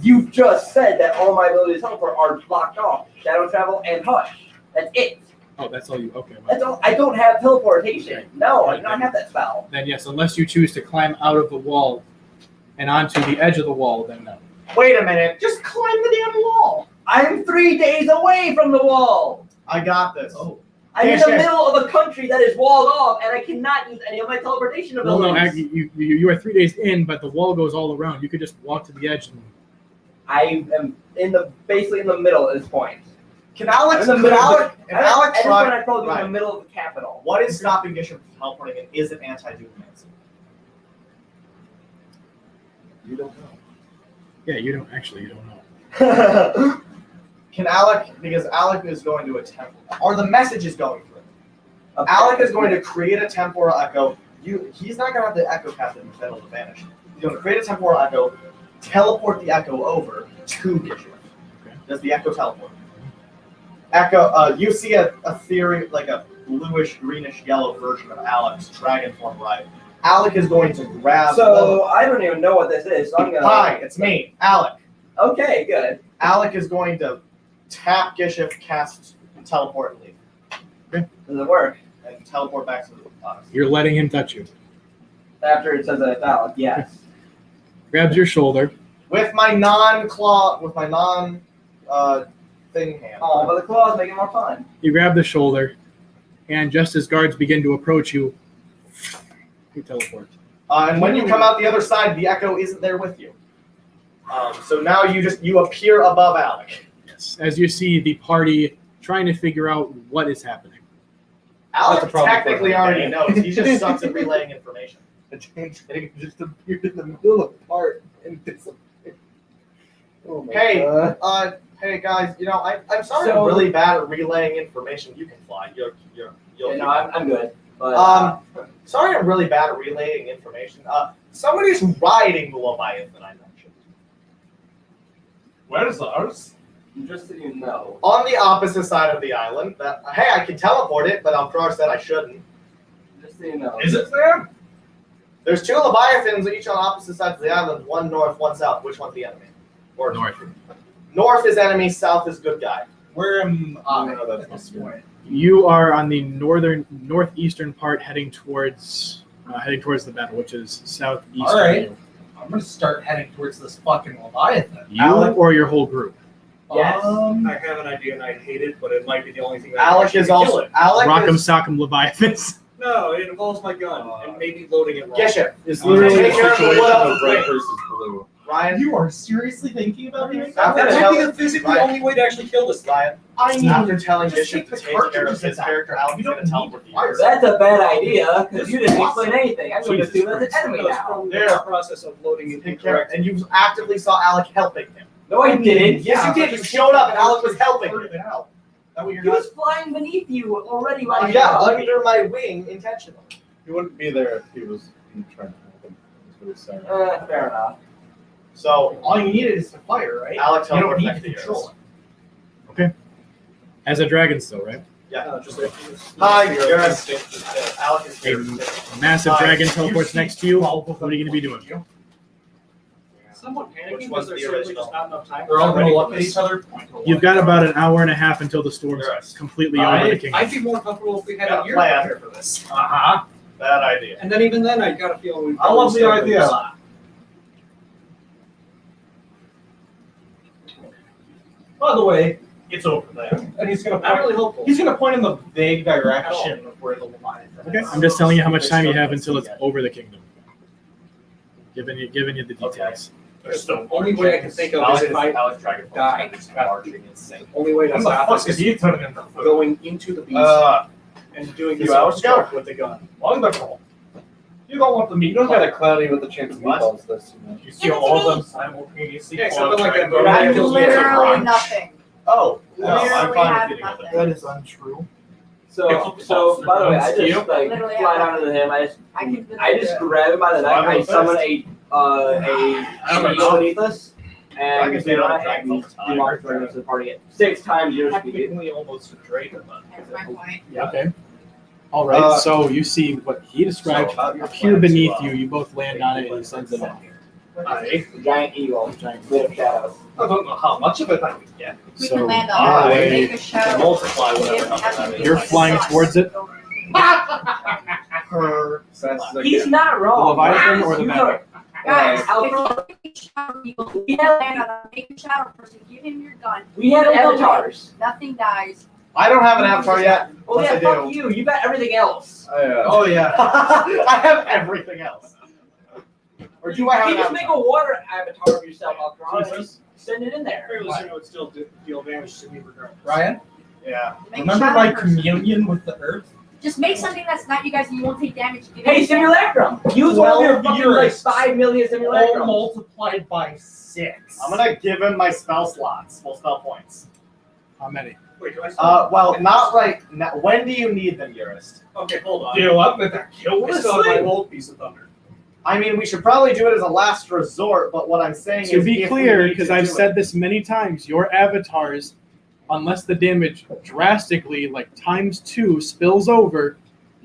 Speaker 3: You've just said that all my abilities to teleport are blocked off. Shadow travel and hush. That's it.
Speaker 2: Oh, that's all you. Okay. Well,
Speaker 3: That's all. I don't have teleportation. No, I do not have that spell.
Speaker 2: then yes, unless you choose to climb out of the wall and onto the edge of the wall, then no.
Speaker 1: Wait a minute.
Speaker 7: Just climb the damn wall.
Speaker 3: I'm 3 days away from the wall.
Speaker 1: I got this.
Speaker 2: Oh.
Speaker 3: I'm in
Speaker 1: Yes,
Speaker 3: the
Speaker 1: yes.
Speaker 3: middle of a country that is walled off, and I cannot use any of my teleportation
Speaker 2: Well,
Speaker 3: abilities.
Speaker 2: no, actually, you are 3 days in, but the wall goes all around. You could just walk to the edge. And,
Speaker 3: I am basically in the middle at this point.
Speaker 1: Can Alex?
Speaker 3: In the
Speaker 1: Could
Speaker 3: middle of
Speaker 1: Alex?
Speaker 3: the-
Speaker 1: If Alex
Speaker 3: at this point,
Speaker 1: tried,
Speaker 3: I'd probably be in
Speaker 1: right.
Speaker 3: the middle of the capital.
Speaker 1: What is stopping Bishop from teleporting, and is it anti-duplicacy?
Speaker 5: You don't know.
Speaker 2: yeah, you don't know.
Speaker 1: Can Alec? Because Alec is going to attempt, or the message is going through. Alec is going to create a temporal echo. He's not going to have the echo captain fail to vanish. He's going to create a temporal echo, teleport the echo over to Bishop.
Speaker 2: Okay.
Speaker 1: Does the echo teleport? Echo. You see a theory like a bluish, greenish, yellow version of Alec's dragon form, right? Alec is going to grab.
Speaker 3: So I don't even know what this is. So I'm gonna.
Speaker 1: Hi, it's me, Alec.
Speaker 3: Okay, good.
Speaker 1: Alec is going to tap Gishif, cast, and teleport and leave.
Speaker 3: Does it work?
Speaker 1: And teleport back to the box.
Speaker 2: You're letting him touch you.
Speaker 3: After it says that it's valid, yes.
Speaker 2: Grabs your shoulder.
Speaker 1: With my non-claw, thing hand.
Speaker 3: Oh, but the claws make it more fun.
Speaker 2: You grab the shoulder, and just as guards begin to approach you, he teleports.
Speaker 1: And when you come out the other side, the echo isn't there with you. So now you appear above Alec.
Speaker 2: Yes. As you see the party trying to figure out what is happening.
Speaker 1: Alec
Speaker 5: That's a problem
Speaker 1: technically
Speaker 5: for him.
Speaker 1: already knows. He just sucks at relaying information.
Speaker 5: The James Dragon just appeared in the middle of the part and disappeared. Oh my
Speaker 1: Hey,
Speaker 5: God.
Speaker 1: hey guys, I'm sorry
Speaker 3: So-
Speaker 1: I'm really bad at relaying information. You can fly. You'll
Speaker 3: Yeah, no, I'm good. But
Speaker 1: sorry I'm really bad at relaying information. Somebody's riding the Leviathan I mentioned.
Speaker 5: Where's ours?
Speaker 3: just so you know.
Speaker 1: On the opposite side of the island. Hey, I can teleport it, but Alcrar said I shouldn't.
Speaker 3: Just so you know.
Speaker 5: Is it there?
Speaker 1: There's 2 Leviathans, each on opposite sides of the island. One north, one south. Which one's the enemy? Or
Speaker 2: North.
Speaker 1: North is enemy, south is good guy.
Speaker 7: Where am I
Speaker 5: No, that's
Speaker 7: at this
Speaker 5: not
Speaker 7: point?
Speaker 2: You are on the northeastern part, heading towards the battle, which is southeast.
Speaker 7: All right.
Speaker 2: Of you.
Speaker 7: I'm gonna start heading towards this fucking Leviathan.
Speaker 2: You
Speaker 1: Alec-
Speaker 2: or your whole group?
Speaker 3: Yes.
Speaker 11: I have an idea and I hate it, but it might be the only thing that
Speaker 1: Alec
Speaker 11: actually
Speaker 1: is
Speaker 11: kill
Speaker 1: also
Speaker 11: it.
Speaker 1: Alec
Speaker 2: Rock'em
Speaker 1: is
Speaker 2: sock'em Leviathans.
Speaker 11: No, it involves my gun and maybe loading it wrong.
Speaker 1: Gesha.
Speaker 5: It's
Speaker 1: literally
Speaker 5: literally
Speaker 1: a
Speaker 5: a
Speaker 1: situation
Speaker 5: situation
Speaker 1: of
Speaker 5: of red
Speaker 1: red
Speaker 5: versus blue.
Speaker 1: Ryan.
Speaker 7: You are seriously thinking about doing
Speaker 1: After
Speaker 11: That
Speaker 1: tell-
Speaker 11: might be the physically
Speaker 1: Ryan.
Speaker 11: only way to actually kill this thing.
Speaker 1: Ryan.
Speaker 7: I mean,
Speaker 1: After telling
Speaker 7: just
Speaker 1: Bishop
Speaker 7: take
Speaker 1: to
Speaker 7: the
Speaker 1: take care of
Speaker 7: cartridges
Speaker 1: his
Speaker 7: out.
Speaker 1: character, Alec's
Speaker 7: You
Speaker 1: going
Speaker 7: don't
Speaker 1: to teleport
Speaker 7: need
Speaker 1: to you.
Speaker 3: That's a bad idea, because you didn't
Speaker 7: That's
Speaker 3: explain anything. I'm going to
Speaker 2: Jesus
Speaker 3: assume that's an
Speaker 2: Christ.
Speaker 3: enemy
Speaker 11: That was
Speaker 3: now.
Speaker 11: from
Speaker 1: There.
Speaker 11: the process of loading it
Speaker 1: Take care.
Speaker 11: incorrect.
Speaker 1: And you actively saw Alec helping him.
Speaker 3: No, I didn't.
Speaker 1: Yes, you did. You showed up and Alec was helping him.
Speaker 7: out. That way you're
Speaker 3: He
Speaker 7: not.
Speaker 3: was flying beneath you already. While you
Speaker 1: Yeah,
Speaker 3: were out.
Speaker 1: under my wing intentionally.
Speaker 5: He wouldn't be there if he was trying to help him. That's what he's saying.
Speaker 3: Fair enough.
Speaker 1: So
Speaker 7: All you needed is to fire, right?
Speaker 1: Alex
Speaker 7: You don't
Speaker 1: teleports
Speaker 7: need
Speaker 1: next
Speaker 7: to
Speaker 1: to yours.
Speaker 7: control it.
Speaker 2: As a dragon still, right?
Speaker 1: Yeah.
Speaker 11: Just like,
Speaker 1: Hi,
Speaker 11: Zero
Speaker 1: Gareth.
Speaker 11: instinct.
Speaker 1: Alec is here.
Speaker 2: A massive
Speaker 1: Hi.
Speaker 2: dragon teleports next to you. What are you going to be doing?
Speaker 11: Somewhat
Speaker 1: Which
Speaker 11: panicking
Speaker 1: one's
Speaker 11: because there's
Speaker 1: the
Speaker 11: simply
Speaker 1: original?
Speaker 11: just not enough time.
Speaker 7: They're all
Speaker 11: Ready
Speaker 7: going to
Speaker 11: for
Speaker 7: look at
Speaker 11: this.
Speaker 7: each other.
Speaker 2: You've got about an hour and a half until the storm's
Speaker 1: Yes.
Speaker 2: completely over the kingdom.
Speaker 11: I'd be more comfortable if we had
Speaker 1: Got
Speaker 11: a
Speaker 1: a
Speaker 11: year
Speaker 1: plan.
Speaker 11: to prepare for this.
Speaker 7: Uh-huh.
Speaker 1: Bad idea.
Speaker 11: And then even then, I got a feeling we.
Speaker 7: I love the idea. By the way, it's over there. And he's gonna
Speaker 11: I'm
Speaker 7: point,
Speaker 11: really hopeful.
Speaker 7: he's gonna point in the vague direction of where the Leviathan
Speaker 2: Okay,
Speaker 7: is.
Speaker 2: I'm just telling you how much time you have until it's over the kingdom. Giving you the details.
Speaker 7: There's still
Speaker 11: Only way I can think of is if I
Speaker 1: Alex Dragonfly
Speaker 11: die.
Speaker 1: is marching insane.
Speaker 11: only way to
Speaker 7: When the
Speaker 11: stop
Speaker 7: fuck
Speaker 11: us
Speaker 7: is
Speaker 11: is
Speaker 7: he turning into food?
Speaker 11: going into the beast and doing
Speaker 1: few
Speaker 11: this
Speaker 1: hours ago.
Speaker 11: stroke with the gun.
Speaker 7: Wonderful. You don't want the meat.
Speaker 5: You don't got a cloudy with a chance of
Speaker 1: What?
Speaker 5: meatballs this, you know.
Speaker 7: You see all of them simultaneously.
Speaker 11: Yeah, something like that.
Speaker 7: Going
Speaker 3: Right,
Speaker 7: into
Speaker 6: Literally
Speaker 7: the
Speaker 6: nothing.
Speaker 1: Oh, no, I'm
Speaker 6: Literally
Speaker 1: fine
Speaker 6: have
Speaker 1: with eating with it.
Speaker 6: nothing.
Speaker 7: That is untrue.
Speaker 3: So by the way, I just like
Speaker 6: Literally
Speaker 3: fly
Speaker 6: have
Speaker 3: down to him. I
Speaker 6: I
Speaker 3: just grab him by the neck. I summon a shield beneath us, and
Speaker 1: Dragon's made out of
Speaker 3: and we
Speaker 1: dragons all the time.
Speaker 3: march right into the party at 6 times your speed.
Speaker 7: Technically almost a dragon, but
Speaker 6: That's my point.
Speaker 2: Okay. All right. So you see what he described
Speaker 1: So about your
Speaker 2: appear
Speaker 1: plan
Speaker 2: beneath
Speaker 1: to,
Speaker 2: you. You both land on it, and he sends it off.
Speaker 7: I
Speaker 3: Giant eagle,
Speaker 2: Giant.
Speaker 3: made of shadows.
Speaker 7: don't know how much of it I can get.
Speaker 6: We
Speaker 2: So
Speaker 6: can land
Speaker 1: I
Speaker 6: on it.
Speaker 2: way-
Speaker 6: Make a show.
Speaker 1: multiply whatever
Speaker 6: Give
Speaker 1: number that
Speaker 6: everything
Speaker 1: is.
Speaker 2: You're
Speaker 6: like
Speaker 2: flying
Speaker 6: sauce.
Speaker 2: towards it?
Speaker 7: Her.
Speaker 5: As fast as I
Speaker 3: He's
Speaker 5: can.
Speaker 3: not wrong.
Speaker 2: The Leviathan or the
Speaker 3: You
Speaker 2: battle?
Speaker 3: are-
Speaker 6: Guys,
Speaker 3: Alpha-
Speaker 6: if you make a shadow people, you land on a make a shadow person, give him your gun.
Speaker 3: We had
Speaker 6: He'll go
Speaker 3: avatars.
Speaker 6: away. Nothing dies.
Speaker 1: I don't have an avatar yet.
Speaker 3: Oh
Speaker 1: Once
Speaker 3: yeah,
Speaker 1: I
Speaker 3: fuck
Speaker 1: do.
Speaker 3: you. You got everything else.
Speaker 1: Oh yeah. I have everything else. Or do I have
Speaker 3: You
Speaker 1: an
Speaker 3: just
Speaker 1: avatar?
Speaker 3: make a water avatar of yourself, Alcron, and
Speaker 11: Jesus.
Speaker 3: send it in there.
Speaker 11: Fairly soon it would still deal damage to me regardless.
Speaker 7: Ryan,
Speaker 1: Yeah.
Speaker 6: Make a
Speaker 7: remember
Speaker 6: shadow
Speaker 7: my
Speaker 6: person.
Speaker 7: communion with the earth?
Speaker 6: Just make something that's not you guys and you won't take damage. Give
Speaker 3: Hey,
Speaker 6: it-
Speaker 3: simulacrum! Use one of your
Speaker 7: 12
Speaker 3: fucking
Speaker 7: years.
Speaker 3: like 5 million
Speaker 7: All
Speaker 3: simulacrums.
Speaker 7: multiplied by 6.
Speaker 1: I'm gonna give him my spell slots. Well, spell points.
Speaker 2: How many?
Speaker 11: Wait, do I still?
Speaker 1: Well, not right now. When do you need them, Eurist?
Speaker 11: Okay, hold on.
Speaker 7: You know what? With that kill
Speaker 11: I
Speaker 7: this
Speaker 11: still have my
Speaker 7: thing?
Speaker 11: old piece of thunder.
Speaker 1: I mean, we should probably do it as a last resort, but what I'm saying
Speaker 2: To
Speaker 1: is,
Speaker 2: be
Speaker 1: if we
Speaker 2: clear,
Speaker 1: need
Speaker 2: because
Speaker 1: to
Speaker 2: I've
Speaker 1: do
Speaker 2: said
Speaker 1: it-
Speaker 2: this many times, your avatars, unless the damage drastically, like ×2, spills over,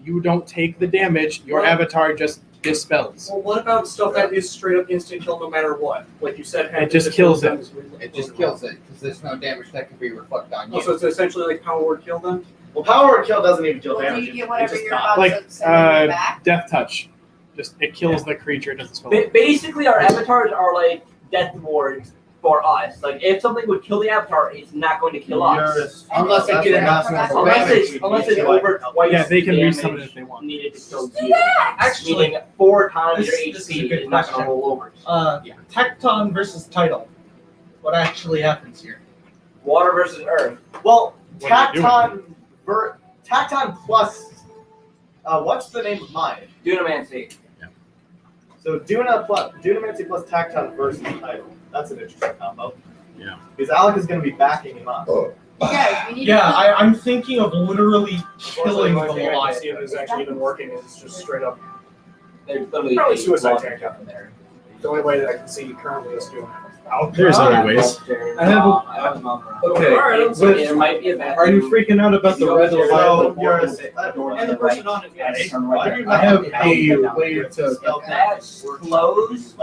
Speaker 2: you don't take the damage. Your
Speaker 11: Well-
Speaker 2: avatar just dispels.
Speaker 11: Well, what about stuff that is straight up instant kill no matter what? Like you said,
Speaker 2: It just kills it.
Speaker 4: It just kills it because there's no damage that can be reflected on you.
Speaker 11: Oh, so it's essentially like power word kill then?
Speaker 1: Well, power word kill doesn't even deal
Speaker 6: Well, do
Speaker 1: damage.
Speaker 6: you get
Speaker 1: It
Speaker 6: whatever
Speaker 1: just
Speaker 6: you're
Speaker 1: dies.
Speaker 6: about
Speaker 2: Like,
Speaker 6: to send it back?
Speaker 2: Death touch. Just it kills the creature, it doesn't spell over.
Speaker 3: Basically, our avatars are like death wards for us. Like if something would kill the Avatar, it's not going to kill us.
Speaker 4: Unless they get enough
Speaker 3: Unless it's over twice.
Speaker 2: Yeah, they can
Speaker 3: the
Speaker 2: resummon
Speaker 3: damage
Speaker 2: if they want.
Speaker 3: needed to kill you.
Speaker 11: Actually,
Speaker 3: Meaning 4 times
Speaker 11: this
Speaker 3: your
Speaker 11: is a
Speaker 3: HP
Speaker 11: good
Speaker 3: is not going
Speaker 11: question.
Speaker 3: to roll over.
Speaker 11: Tecton versus Tidal. What actually happens here?
Speaker 3: Water versus Earth.
Speaker 1: Well,
Speaker 2: What are you
Speaker 1: Tacton plus. What's the name of mine?
Speaker 3: Dunamancy.
Speaker 1: So Dunamancy plus Tacton versus Tidal. That's an interesting combo.
Speaker 2: Yeah.
Speaker 1: Because Alec is going to be backing him up.
Speaker 6: Guys, we need
Speaker 11: Yeah,
Speaker 6: to
Speaker 11: I'm thinking of literally killing the
Speaker 12: I can see if
Speaker 11: Leviathan.
Speaker 12: it's actually even working is just straight up.
Speaker 3: There's literally
Speaker 12: Probably
Speaker 3: a
Speaker 12: suicide
Speaker 3: water
Speaker 12: tank.
Speaker 3: up in there.
Speaker 12: The only way that I can see currently is doing
Speaker 2: There's other ways.
Speaker 5: I have a-
Speaker 3: I have a mom.
Speaker 5: Okay.
Speaker 3: There might be a bad.
Speaker 5: Are you freaking out about the red Leviathan?
Speaker 11: And the person on it, yeah.
Speaker 5: I have a way to
Speaker 3: That's close.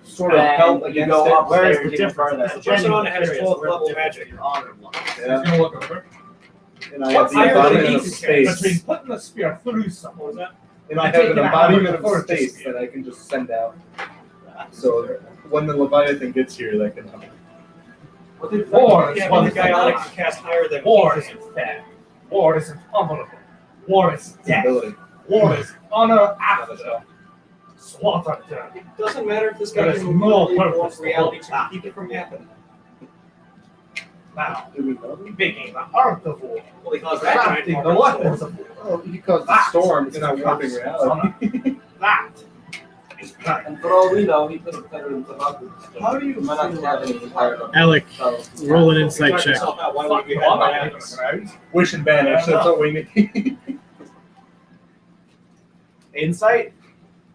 Speaker 5: sort of help
Speaker 3: You
Speaker 5: against
Speaker 3: go
Speaker 5: it.
Speaker 3: upstairs
Speaker 1: Where's the
Speaker 3: even
Speaker 1: difference?
Speaker 3: further.
Speaker 12: The person on it has 12th level magic.
Speaker 5: Yeah.
Speaker 11: gonna look over.
Speaker 5: And I have
Speaker 11: What's
Speaker 5: the
Speaker 11: higher than
Speaker 5: embodiment of
Speaker 11: between
Speaker 5: space.
Speaker 11: putting the spear through someone?
Speaker 5: And I have an embodiment of space that I can just send out. So when the Leviathan gets here, that can happen.
Speaker 11: War is
Speaker 12: Yeah,
Speaker 11: one
Speaker 12: but the Ionic
Speaker 11: thing.
Speaker 12: can cast higher than
Speaker 11: War
Speaker 12: Keith.
Speaker 11: isn't fair. War isn't honorable. War is death.
Speaker 5: Ability.
Speaker 11: War is honor after. Slaughter.
Speaker 12: It doesn't matter if this guy
Speaker 11: There's
Speaker 12: can
Speaker 11: no
Speaker 12: literally
Speaker 11: purpose
Speaker 12: want
Speaker 11: to
Speaker 12: reality
Speaker 11: hold
Speaker 12: to
Speaker 11: back.
Speaker 12: keep it from happening.
Speaker 11: Now, beginning the art of war.
Speaker 12: Well, he caused that giant
Speaker 11: Crafting the
Speaker 12: war.
Speaker 11: weapons of war.
Speaker 5: Oh, because the
Speaker 11: That
Speaker 5: storm is
Speaker 11: is
Speaker 5: not
Speaker 11: a
Speaker 5: warping
Speaker 11: concept.
Speaker 5: reality.
Speaker 11: That is plan.
Speaker 3: And for all we know, he could have better than the
Speaker 1: How do you
Speaker 3: might not have anything higher than
Speaker 2: Alec,
Speaker 3: so,
Speaker 2: roll an
Speaker 12: He
Speaker 2: insight
Speaker 12: talked
Speaker 2: check.
Speaker 12: himself out. Why would
Speaker 11: Fuck
Speaker 12: we
Speaker 11: you,
Speaker 12: have
Speaker 11: I'm not
Speaker 12: Ionics?
Speaker 11: getting right.
Speaker 5: Wish and banish, that's what we need.
Speaker 1: Insight?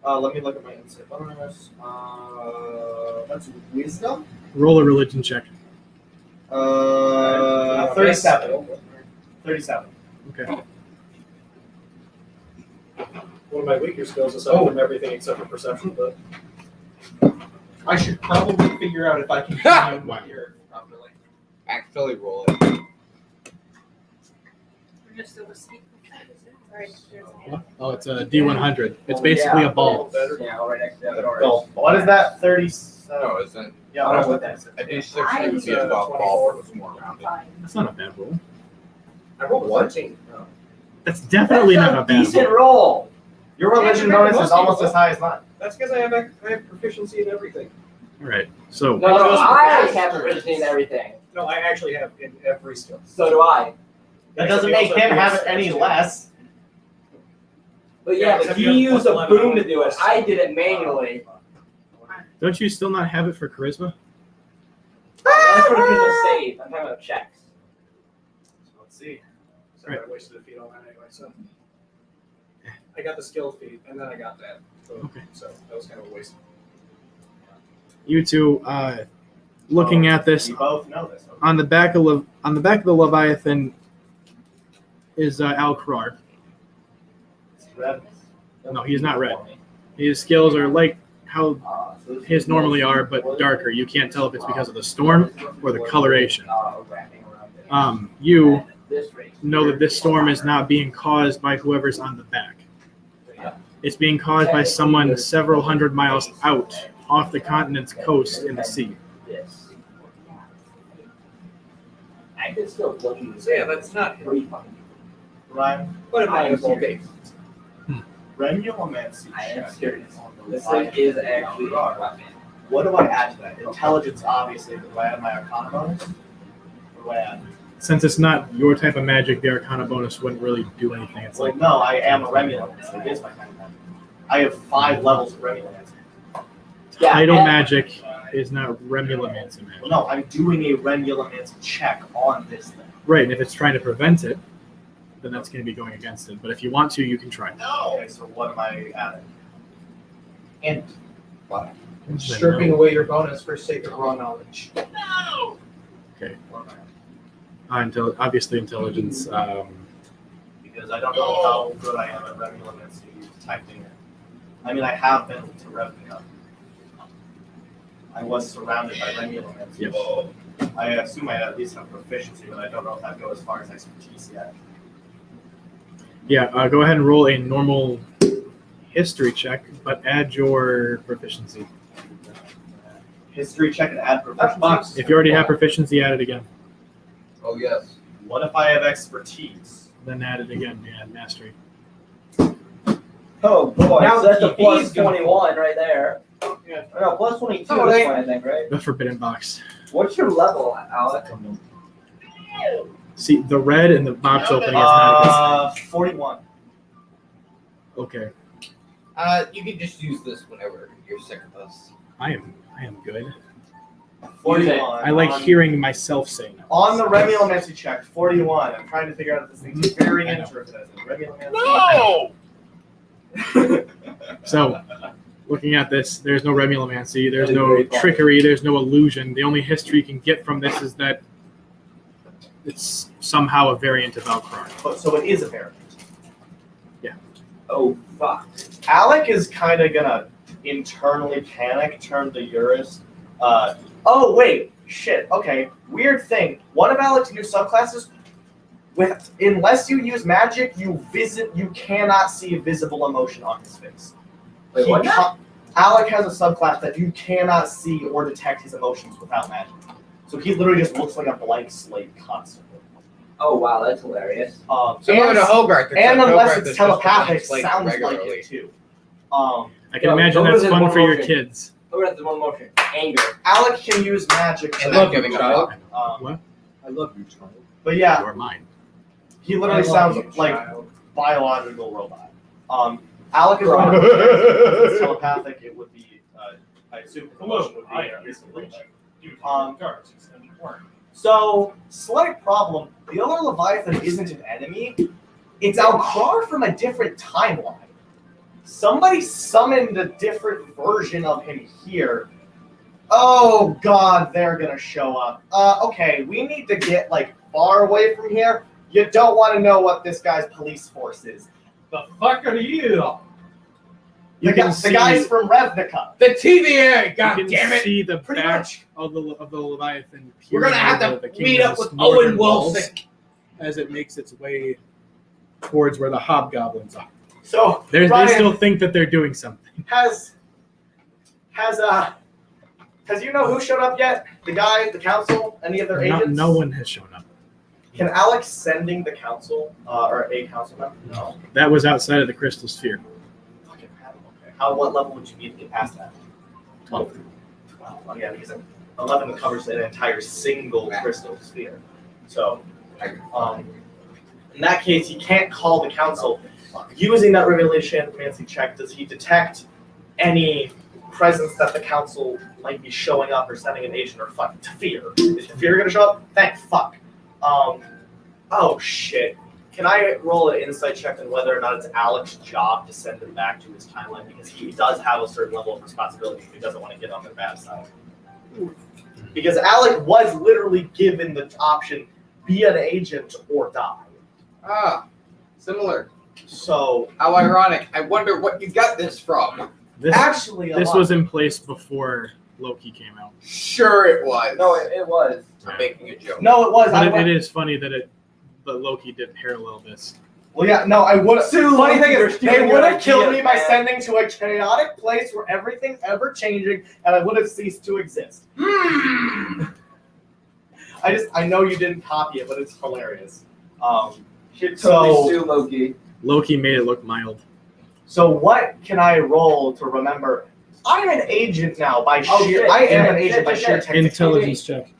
Speaker 1: Let me look at my insight bonus. That's wisdom?
Speaker 2: Roll a religion check.
Speaker 1: 37. 37.
Speaker 2: Okay.
Speaker 12: One of my weaker skills aside from everything except for perception, but
Speaker 11: I should probably figure out if I can commune
Speaker 2: Wow.
Speaker 11: with your properly.
Speaker 4: Actually, roll it.
Speaker 6: We're just over speak. Sorry, there's a hand.
Speaker 2: Oh, it's a D100. It's basically a ball.
Speaker 3: Yeah, right next to the other
Speaker 1: Well, what is that? 37.
Speaker 4: No, it isn't.
Speaker 1: Yeah, I don't know what that is.
Speaker 4: A D6
Speaker 6: I
Speaker 4: would be a 12 ball with more rounded.
Speaker 2: That's not a bad roll.
Speaker 12: I rolled 13. No.
Speaker 2: That's definitely
Speaker 3: That's
Speaker 2: not a
Speaker 3: a
Speaker 2: bad
Speaker 3: decent
Speaker 2: roll.
Speaker 3: roll.
Speaker 1: Your religion bonus is almost as high as mine.
Speaker 12: That's because I have proficiency in everything.
Speaker 2: All right. So
Speaker 3: No, I have proficiency in everything.
Speaker 12: No, I actually have in every skill.
Speaker 3: So do I.
Speaker 1: That doesn't make him have it any less.
Speaker 3: But
Speaker 12: Yeah,
Speaker 3: yeah,
Speaker 12: except
Speaker 3: but
Speaker 12: you
Speaker 3: he
Speaker 12: have
Speaker 3: used a
Speaker 12: plus 11
Speaker 3: boom to do it. I did it manually.
Speaker 2: don't you still not have it for charisma?
Speaker 3: That's what it was a save. I'm talking about checks.
Speaker 12: So let's see. So
Speaker 2: Right.
Speaker 12: I wasted a feat on that anyway. So I got the skill feat, and then I got that. So,
Speaker 2: Okay.
Speaker 12: so that was kind of a waste.
Speaker 2: You two, looking at this,
Speaker 1: We both know this.
Speaker 2: on the back of the Leviathan is Al-Krar.
Speaker 1: Red.
Speaker 2: No, he's not red. His scales are like how his normally are, but darker. You can't tell if it's because of the storm or the coloration. You know that this storm is not being caused by whoever's on the back. It's being caused by someone several hundred miles out off the continent's coast in the sea.
Speaker 3: Yes. I can still look at this.
Speaker 12: So yeah, that's not him.
Speaker 1: Ryan.
Speaker 12: But it might as well be.
Speaker 1: Renulomancy.
Speaker 3: I am serious. This thing is actually a weapon.
Speaker 1: What do I add to that? Intelligence, obviously. Do I add my Arcana bonus? Or do I add?
Speaker 2: Since it's not your type of magic, the Arcana bonus wouldn't really do anything. It's
Speaker 1: Well,
Speaker 2: like
Speaker 1: no, I am a Remulomancer. It is my kind of magic. I have 5 levels of Remulomancer.
Speaker 2: tidal
Speaker 3: and-
Speaker 2: magic is not Remulomancy magic.
Speaker 1: Well, no, I'm doing a Remulomancy check on this thing.
Speaker 2: Right, and if it's trying to prevent it, then that's going to be going against it. But if you want to, you can try.
Speaker 1: Okay, so what am I adding?
Speaker 11: And
Speaker 2: Then
Speaker 11: stripping
Speaker 2: no.
Speaker 11: away your bonus for sake of raw knowledge.
Speaker 2: Okay.
Speaker 1: What am I adding?
Speaker 2: Obviously intelligence.
Speaker 1: Because I don't know how good I am at Remulomancy typing it. I mean, I have been to Ravnica. I was surrounded by Remulomancy.
Speaker 2: Yep.
Speaker 1: I assume I at least have proficiency, but I don't know if that goes as far as expertise yet.
Speaker 2: Yeah, go ahead and roll a normal history check, but add your proficiency.
Speaker 1: history check and add proficiency?
Speaker 2: If you already have proficiency, add it again.
Speaker 4: Oh yes.
Speaker 1: What if I have expertise?
Speaker 2: Then add it again. Yeah, mastery.
Speaker 3: Oh boy,
Speaker 11: Now
Speaker 3: so that's a
Speaker 11: the
Speaker 3: plus
Speaker 11: TV's gonna
Speaker 3: 21 right there.
Speaker 11: Yeah.
Speaker 3: No, plus 22
Speaker 4: Oh,
Speaker 3: is
Speaker 4: they-
Speaker 3: fine, I think, right?
Speaker 2: The forbidden box.
Speaker 3: What's your level, Alec?
Speaker 2: See, the red and the box opening is not
Speaker 1: 41.
Speaker 2: okay.
Speaker 4: You can just use this whenever you're sick of us.
Speaker 2: I am good.
Speaker 1: 41.
Speaker 2: I like
Speaker 1: on,
Speaker 2: hearing myself say no.
Speaker 1: On the Remulomancy check, 41. I'm trying to figure out if this thing's very
Speaker 2: I know.
Speaker 1: interested as in Remulomancy.
Speaker 7: No!
Speaker 2: So, looking at this, there's no remulomancy, there's
Speaker 3: That is
Speaker 2: no
Speaker 3: very funny.
Speaker 2: trickery, there's no illusion. The only history you can get from this is that it's somehow a variant of Valkyrie.
Speaker 1: So it is a variant.
Speaker 3: Oh, fuck.
Speaker 1: Alec is kind of gonna internally panic, turn to Eurus. Oh wait, shit. Okay, weird thing. One of Alec's new subclasses, unless you use magic, you cannot see visible emotion on his face.
Speaker 3: Wait, what now?
Speaker 1: Alec has a subclass that you cannot see or detect his emotions without magic. So he literally just looks like a blank slate constantly.
Speaker 3: Oh, wow, that's hilarious.
Speaker 4: Similar to Hogarth.
Speaker 1: And
Speaker 4: except
Speaker 1: unless
Speaker 4: Hogarth
Speaker 1: it's
Speaker 4: is just a blank
Speaker 1: telepathic,
Speaker 4: slate
Speaker 1: sounds like
Speaker 4: regularly.
Speaker 1: it too.
Speaker 2: I can
Speaker 3: Yo,
Speaker 2: imagine
Speaker 3: go
Speaker 2: that's
Speaker 3: with
Speaker 2: fun
Speaker 3: one
Speaker 2: for your
Speaker 3: motion.
Speaker 2: kids.
Speaker 3: Look at the one motion. Anger.
Speaker 1: Alec can use magic.
Speaker 4: And
Speaker 1: to-
Speaker 4: then giving a fuck.
Speaker 2: What?
Speaker 5: I love you, child.
Speaker 1: But yeah,
Speaker 2: You are mine.
Speaker 1: he literally
Speaker 11: I love
Speaker 1: sounds
Speaker 11: you,
Speaker 1: like
Speaker 11: child.
Speaker 1: biological robot. Alec is one of the it's telepathic. It would be, I assume, his emotion would be
Speaker 7: Guards, extended warrant.
Speaker 1: So, slight problem. The other Leviathan isn't an enemy. It's Alcar from a different timeline. Somebody summoned a different version of him here. Oh god, they're gonna show up. Okay, we need to get far away from here. You don't want to know what this guy's police force is.
Speaker 7: The fuck are you?
Speaker 2: You can
Speaker 1: The guys from Ravnica.
Speaker 4: The TVA, god
Speaker 2: you can
Speaker 4: damn it!
Speaker 2: see the
Speaker 1: Pretty
Speaker 2: back
Speaker 1: much.
Speaker 2: of the Leviathan.
Speaker 4: We're gonna
Speaker 2: peering
Speaker 4: have
Speaker 2: over
Speaker 4: to
Speaker 2: the
Speaker 4: meet up
Speaker 2: kingdom's
Speaker 4: with Owen
Speaker 2: northern walls
Speaker 4: Wilson.
Speaker 2: as it makes its way towards where the hobgoblins are.
Speaker 1: So,
Speaker 2: They
Speaker 1: Ryan
Speaker 2: still think that they're doing something.
Speaker 1: has you know who showed up yet? The guy, the council, any of their agents?
Speaker 2: No one has shown up.
Speaker 1: Can Alex sending the council or a council member? No.
Speaker 2: That was outside of the crystal sphere.
Speaker 1: Fucking hell, okay. What level would you need to get past that?
Speaker 2: 12.
Speaker 1: 12. Oh yeah, because 11 covers an entire single crystal sphere. So, in that case, he can't call the council. Using that Remulomancy check, does he detect any presence that the council might be showing up or sending an agent or fucking Tafir? Is Tafir gonna show up? Thank fuck. Oh shit. Can I roll an insight check on whether or not it's Alex's job to send him back to his timeline? Because he does have a certain level of responsibility if he doesn't want to get on the bad side. Because Alec was literally given the option, be an agent or die.
Speaker 4: Ah, similar.
Speaker 1: So
Speaker 4: How ironic. I wonder what you got this from.
Speaker 2: This
Speaker 1: actually,
Speaker 2: was in place before Loki came out.
Speaker 4: Sure it was.
Speaker 3: No, it was.
Speaker 4: I'm making a joke.
Speaker 1: No, it was.
Speaker 2: But it is funny that Loki did parallel this.
Speaker 1: Well, yeah, no, I would have. Funny thing is, they
Speaker 3: stealing
Speaker 1: would
Speaker 3: your
Speaker 1: have killed
Speaker 3: ideas,
Speaker 1: me by
Speaker 3: man.
Speaker 1: sending to a chaotic place where everything's ever changing, and I would have ceased to exist. I know you didn't copy it, but it's hilarious.
Speaker 3: Should
Speaker 1: So-
Speaker 3: totally sue Loki.
Speaker 2: Loki made it look mild.
Speaker 1: So what can I roll to remember? I'm an agent now by
Speaker 3: Oh,
Speaker 1: sheer.
Speaker 3: shit,
Speaker 1: I am
Speaker 3: shit,
Speaker 1: an agent
Speaker 3: shit,
Speaker 1: by
Speaker 3: shit,
Speaker 1: sheer
Speaker 3: shit.
Speaker 1: technical.
Speaker 2: Intelligence check.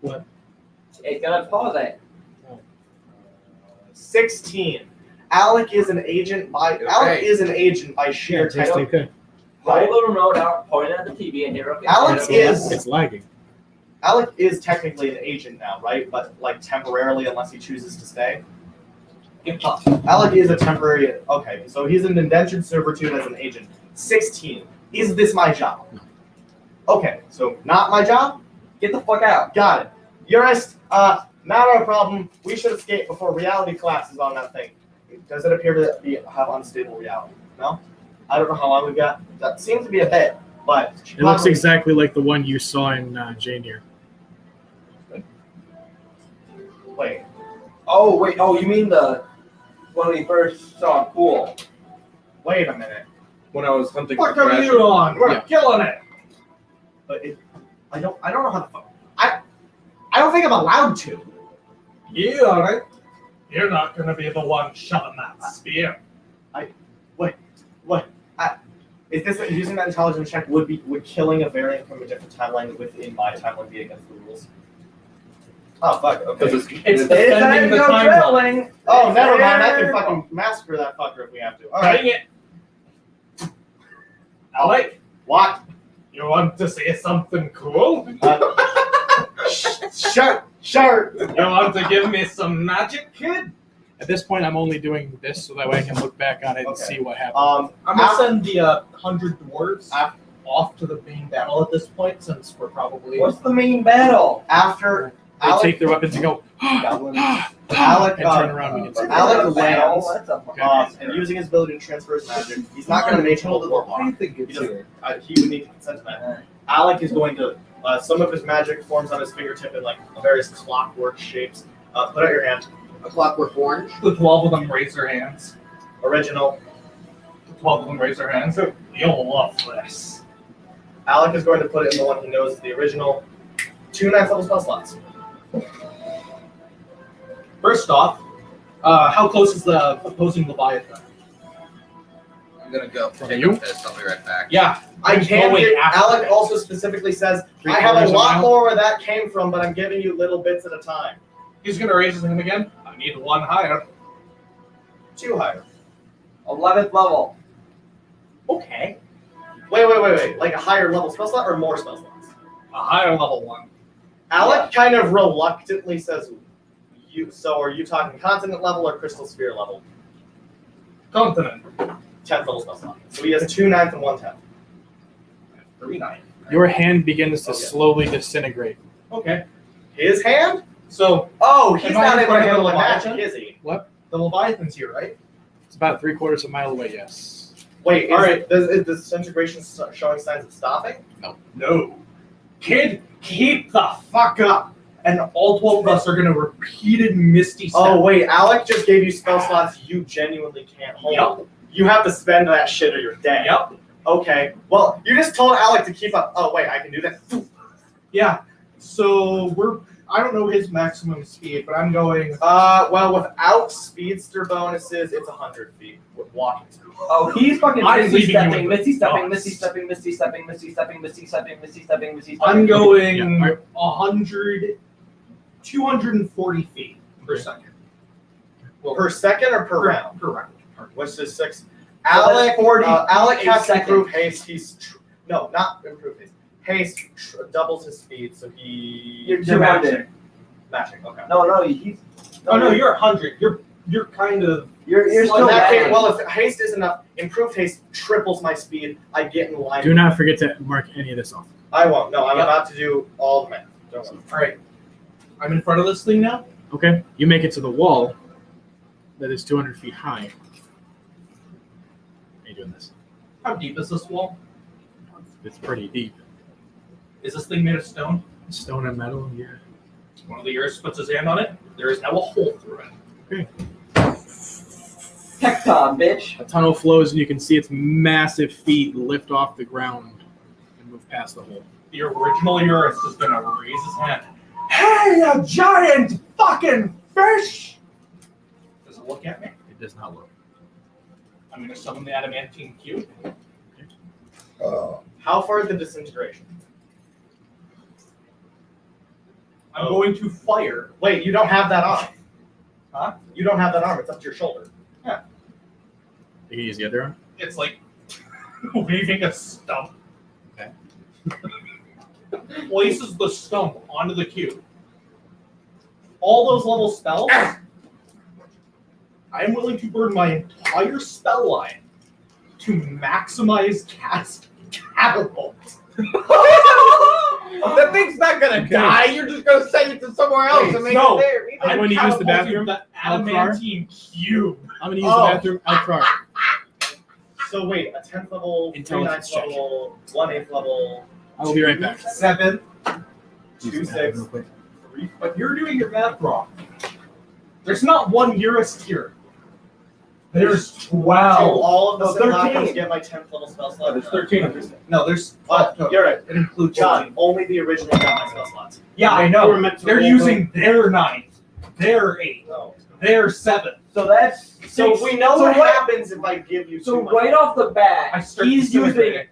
Speaker 2: What?
Speaker 3: It's gonna pause it.
Speaker 1: 16. Alec is an agent by.
Speaker 4: Okay.
Speaker 1: Alec is an agent by sheer
Speaker 2: Just
Speaker 1: technical.
Speaker 2: okay.
Speaker 1: Right.
Speaker 3: Hold the remote out, point it at the TV, and hear okay.
Speaker 1: Alex is-
Speaker 2: It's lagging.
Speaker 1: Alec is technically an agent now, right? But temporarily, unless he chooses to stay. Alec is a temporary. Okay, so he's an indentured servitude as an agent. 16. Is this my job?
Speaker 2: No.
Speaker 1: Okay, so not my job.
Speaker 3: Get the fuck out.
Speaker 1: Got it. Eurus, not our problem. We should escape before reality collapses on that thing. Does it appear to have unstable reality? No? I don't know how long we've got. That seems to be a bit, but
Speaker 2: It looks exactly like the one you saw in Jane here.
Speaker 1: Wait.
Speaker 3: Oh wait. Oh, you mean the when we first saw Pool?
Speaker 1: Wait a minute.
Speaker 5: When I was hunting
Speaker 1: What
Speaker 5: for
Speaker 1: are
Speaker 5: trash.
Speaker 1: you on? We're
Speaker 2: Yeah.
Speaker 1: killing it. but I don't know how to. I don't think I'm allowed to.
Speaker 7: Yeah, all right. You're not gonna be the one shoving that spear.
Speaker 1: Is this using that intelligence check would killing a variant from a different timeline within my timeline be against the rules? Oh fuck. Okay.
Speaker 3: It's
Speaker 9: It's
Speaker 3: defending
Speaker 9: time
Speaker 3: the
Speaker 9: to go
Speaker 3: timeline.
Speaker 9: traveling.
Speaker 1: Oh, never mind. I
Speaker 9: There.
Speaker 1: can fucking massacre that fucker if we have to. All right.
Speaker 7: Dang it. Alec,
Speaker 1: What?
Speaker 7: you want to say something cool?
Speaker 1: Sure.
Speaker 7: You want to give me some magic, kid?
Speaker 2: At this point, I'm only doing this so that way I can look back on it and
Speaker 1: Okay.
Speaker 2: see what happened.
Speaker 7: I'm gonna send the 100 dwarves off to the main battle at this point, since we're probably.
Speaker 9: What's the main battle?
Speaker 1: After
Speaker 2: They
Speaker 1: Alec,
Speaker 2: take their weapons and go,
Speaker 9: Goblins.
Speaker 1: Alec,
Speaker 2: and turn around. We can see.
Speaker 1: Alec lands,
Speaker 9: That's a
Speaker 1: and using his ability to transfer his magic, he's not going to make hold of the
Speaker 4: What do you
Speaker 1: block.
Speaker 4: think
Speaker 1: He
Speaker 4: it's
Speaker 1: doesn't.
Speaker 4: here?
Speaker 1: He would need to consent to that. Alec is going to. Some of his magic forms on his fingertip in like various clockwork shapes. Put out your hand.
Speaker 4: A clockwork orange. The 12 of them raise their hands.
Speaker 1: Original.
Speaker 4: The 12 of them raise their hands. You'll love this.
Speaker 1: Alec is going to put it in the one he knows is the original. 2 9th level spell slots.
Speaker 4: First off, how close is the opposing Leviathan?
Speaker 8: I'm gonna go
Speaker 2: From
Speaker 8: take
Speaker 2: you?
Speaker 8: a piss. I'll be right back.
Speaker 4: Yeah,
Speaker 1: I can
Speaker 4: going
Speaker 1: get.
Speaker 4: after
Speaker 1: Alec
Speaker 4: it.
Speaker 1: also specifically says, I have
Speaker 2: Three-quarters
Speaker 1: a
Speaker 2: of a
Speaker 1: lot
Speaker 2: mile?
Speaker 1: more where that came from, but I'm giving you little bits at a time.
Speaker 4: He's gonna raise his hand again. I need one higher.
Speaker 1: 2 higher.
Speaker 9: 11th level.
Speaker 1: Okay. Wait. Like a higher level spell slot or more spell slots?
Speaker 4: A higher level one.
Speaker 1: Alec kind of reluctantly says, so are you talking continent level or crystal sphere level?
Speaker 4: Continent.
Speaker 1: 10th level spell slot. So he has 2 9th and 1 10th.
Speaker 4: 3 9.
Speaker 2: Your hand begins to
Speaker 1: Okay.
Speaker 2: slowly disintegrate.
Speaker 4: Okay.
Speaker 1: His hand?
Speaker 4: So
Speaker 1: Oh, he's
Speaker 4: Am I
Speaker 1: not
Speaker 4: in
Speaker 1: able to
Speaker 4: front of
Speaker 1: handle
Speaker 4: the
Speaker 1: the magic,
Speaker 4: Leviathan?
Speaker 1: is he?
Speaker 4: the Leviathan's here, right?
Speaker 2: It's about 3/4 of a mile away, yes.
Speaker 1: Wait,
Speaker 4: All right.
Speaker 1: is the disintegration showing signs of stopping?
Speaker 4: No. Kid, keep the fuck up. And all 12 of us are gonna repeated Misty Step.
Speaker 1: Oh, wait, Alec just gave you spell slots you genuinely can't hold.
Speaker 4: Yep.
Speaker 1: You have to spend that shit or you're dead.
Speaker 4: Yep.
Speaker 1: Okay. Well, you just told Alec to keep up. Oh, wait, I can do that.
Speaker 4: Yeah. So I don't know his maximum speed, but I'm going.
Speaker 1: Well, without speedster bonuses, it's 100 feet with walking speed.
Speaker 9: Oh, he's fucking
Speaker 4: I'm
Speaker 9: misty
Speaker 4: leaving you
Speaker 9: stepping,
Speaker 4: in
Speaker 9: misty
Speaker 4: the
Speaker 9: stepping,
Speaker 4: box.
Speaker 9: misty stepping, misty stepping, misty stepping, misty stepping, misty stepping, misty stepping.
Speaker 4: I'm going
Speaker 2: Yeah,
Speaker 4: 240 feet per second. Well,
Speaker 1: Per second or per round?
Speaker 4: Per round.
Speaker 1: What's this 6?
Speaker 9: that's
Speaker 1: Alec,
Speaker 9: 40
Speaker 1: Alec has to
Speaker 9: seconds.
Speaker 1: improve haste. No, not improve haste. Haste doubles his speed, so he.
Speaker 9: You're 200.
Speaker 1: Matching. Okay.
Speaker 9: No, he's.
Speaker 4: Oh no, you're 100. You're kind of.
Speaker 9: You're
Speaker 1: Well,
Speaker 9: still
Speaker 1: in that case,
Speaker 9: bad.
Speaker 1: well, if haste is enough, improved haste triples my speed. I get in line.
Speaker 2: Do not forget to mark any of this off.
Speaker 1: I won't. No, I'm
Speaker 4: Yep.
Speaker 1: about to do all the math. Don't worry.
Speaker 4: All right. I'm in front of this thing now.
Speaker 2: Okay? You make it to the wall that is 200 feet high. How are you doing this?
Speaker 4: How deep is this wall?
Speaker 2: It's pretty deep.
Speaker 4: Is this thing made of stone?
Speaker 2: Stone and metal, yeah.
Speaker 4: One of the earths puts his hand on it. There is now a hole through it.
Speaker 9: Tecton, bitch.
Speaker 2: A tunnel flows and you can see its massive feet lift off the ground and move past the hole.
Speaker 4: The original Eurus is gonna raise his hand. Hey, a giant fucking fish! Does it look at me?
Speaker 2: It does not look.
Speaker 4: I'm gonna summon the adamantine cube.
Speaker 1: How far is the disintegration?
Speaker 4: I'm going to fire.
Speaker 1: Wait, you don't have that arm.
Speaker 4: Huh?
Speaker 1: You don't have that arm. It's up to your shoulder.
Speaker 2: You can use the other arm.
Speaker 4: It's like waving a stump.
Speaker 2: Okay.
Speaker 4: Places the stump onto the cube. All those level spells, I am willing to burn my entire spell line to maximize cast catapult.
Speaker 8: That thing's not gonna die. You're just gonna send it to somewhere else and make
Speaker 4: no.
Speaker 8: it there.
Speaker 2: I'm going to use the bathroom.
Speaker 4: The
Speaker 2: Alcar?
Speaker 4: adamantine cube.
Speaker 2: I'm going to use the bathroom. Alcar.
Speaker 1: So wait, a 10th level, 3
Speaker 2: Intelligence
Speaker 1: 9th
Speaker 2: check.
Speaker 1: level, 1 8th level,
Speaker 2: I will be right back.
Speaker 4: 7,
Speaker 1: 2 6,
Speaker 4: 3. But you're doing your math wrong. There's not one Eurus here. There's
Speaker 1: Do
Speaker 4: 12.
Speaker 1: all of the
Speaker 3: No,
Speaker 1: simulacrums
Speaker 3: 13.
Speaker 1: get my 10th level spell slot?
Speaker 5: There's 13 of these.
Speaker 1: No, there's. You're right.
Speaker 7: It includes
Speaker 1: John, only the original got my spell slots.
Speaker 4: Yeah, I
Speaker 7: We're
Speaker 4: know.
Speaker 7: meant to
Speaker 4: They're
Speaker 7: roll
Speaker 4: using their 9th, their 8th,
Speaker 1: No.
Speaker 4: their 7th.
Speaker 3: So that's
Speaker 1: So
Speaker 3: six-
Speaker 1: we know
Speaker 3: so
Speaker 1: what
Speaker 3: right-
Speaker 1: happens if I give you
Speaker 3: So
Speaker 1: too much.
Speaker 3: right off the
Speaker 4: I
Speaker 3: bat,
Speaker 4: start
Speaker 3: he's
Speaker 4: disintegrating.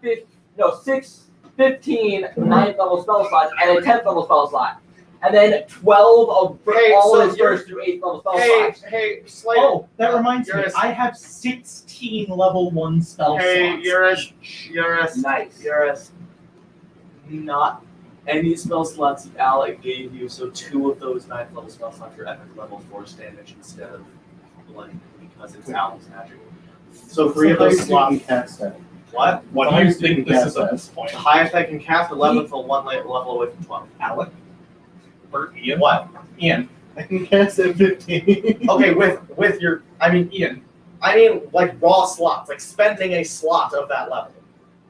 Speaker 3: using 15 9th level spell slots and a 10th level spell slot. And then 12 of
Speaker 1: Hey,
Speaker 3: all
Speaker 1: so
Speaker 3: of his
Speaker 1: you're-
Speaker 3: first through 8th level spell
Speaker 1: Hey,
Speaker 3: slots.
Speaker 1: hey, Slayer.
Speaker 7: Oh, that reminds
Speaker 1: You're
Speaker 7: me.
Speaker 1: a-
Speaker 7: I have 16 level 1 spell
Speaker 1: Hey,
Speaker 7: slots.
Speaker 3: Nice.
Speaker 1: Not any spell slots Alec gave you, so 2 of those 9th level spell slots are epic level force damage instead of blend because it's Alec's magic. So 3 of those slots.
Speaker 5: Cast that.
Speaker 1: What?
Speaker 7: What do you think this is at this point?
Speaker 1: The highest I can cast 11 for 1 level away from 12.
Speaker 7: Alec? Or Ian?
Speaker 1: What?
Speaker 7: Ian.
Speaker 5: I can cast at 15.
Speaker 1: Okay, with your,
Speaker 7: Ian.
Speaker 1: like raw slots, like spending a slot of that level.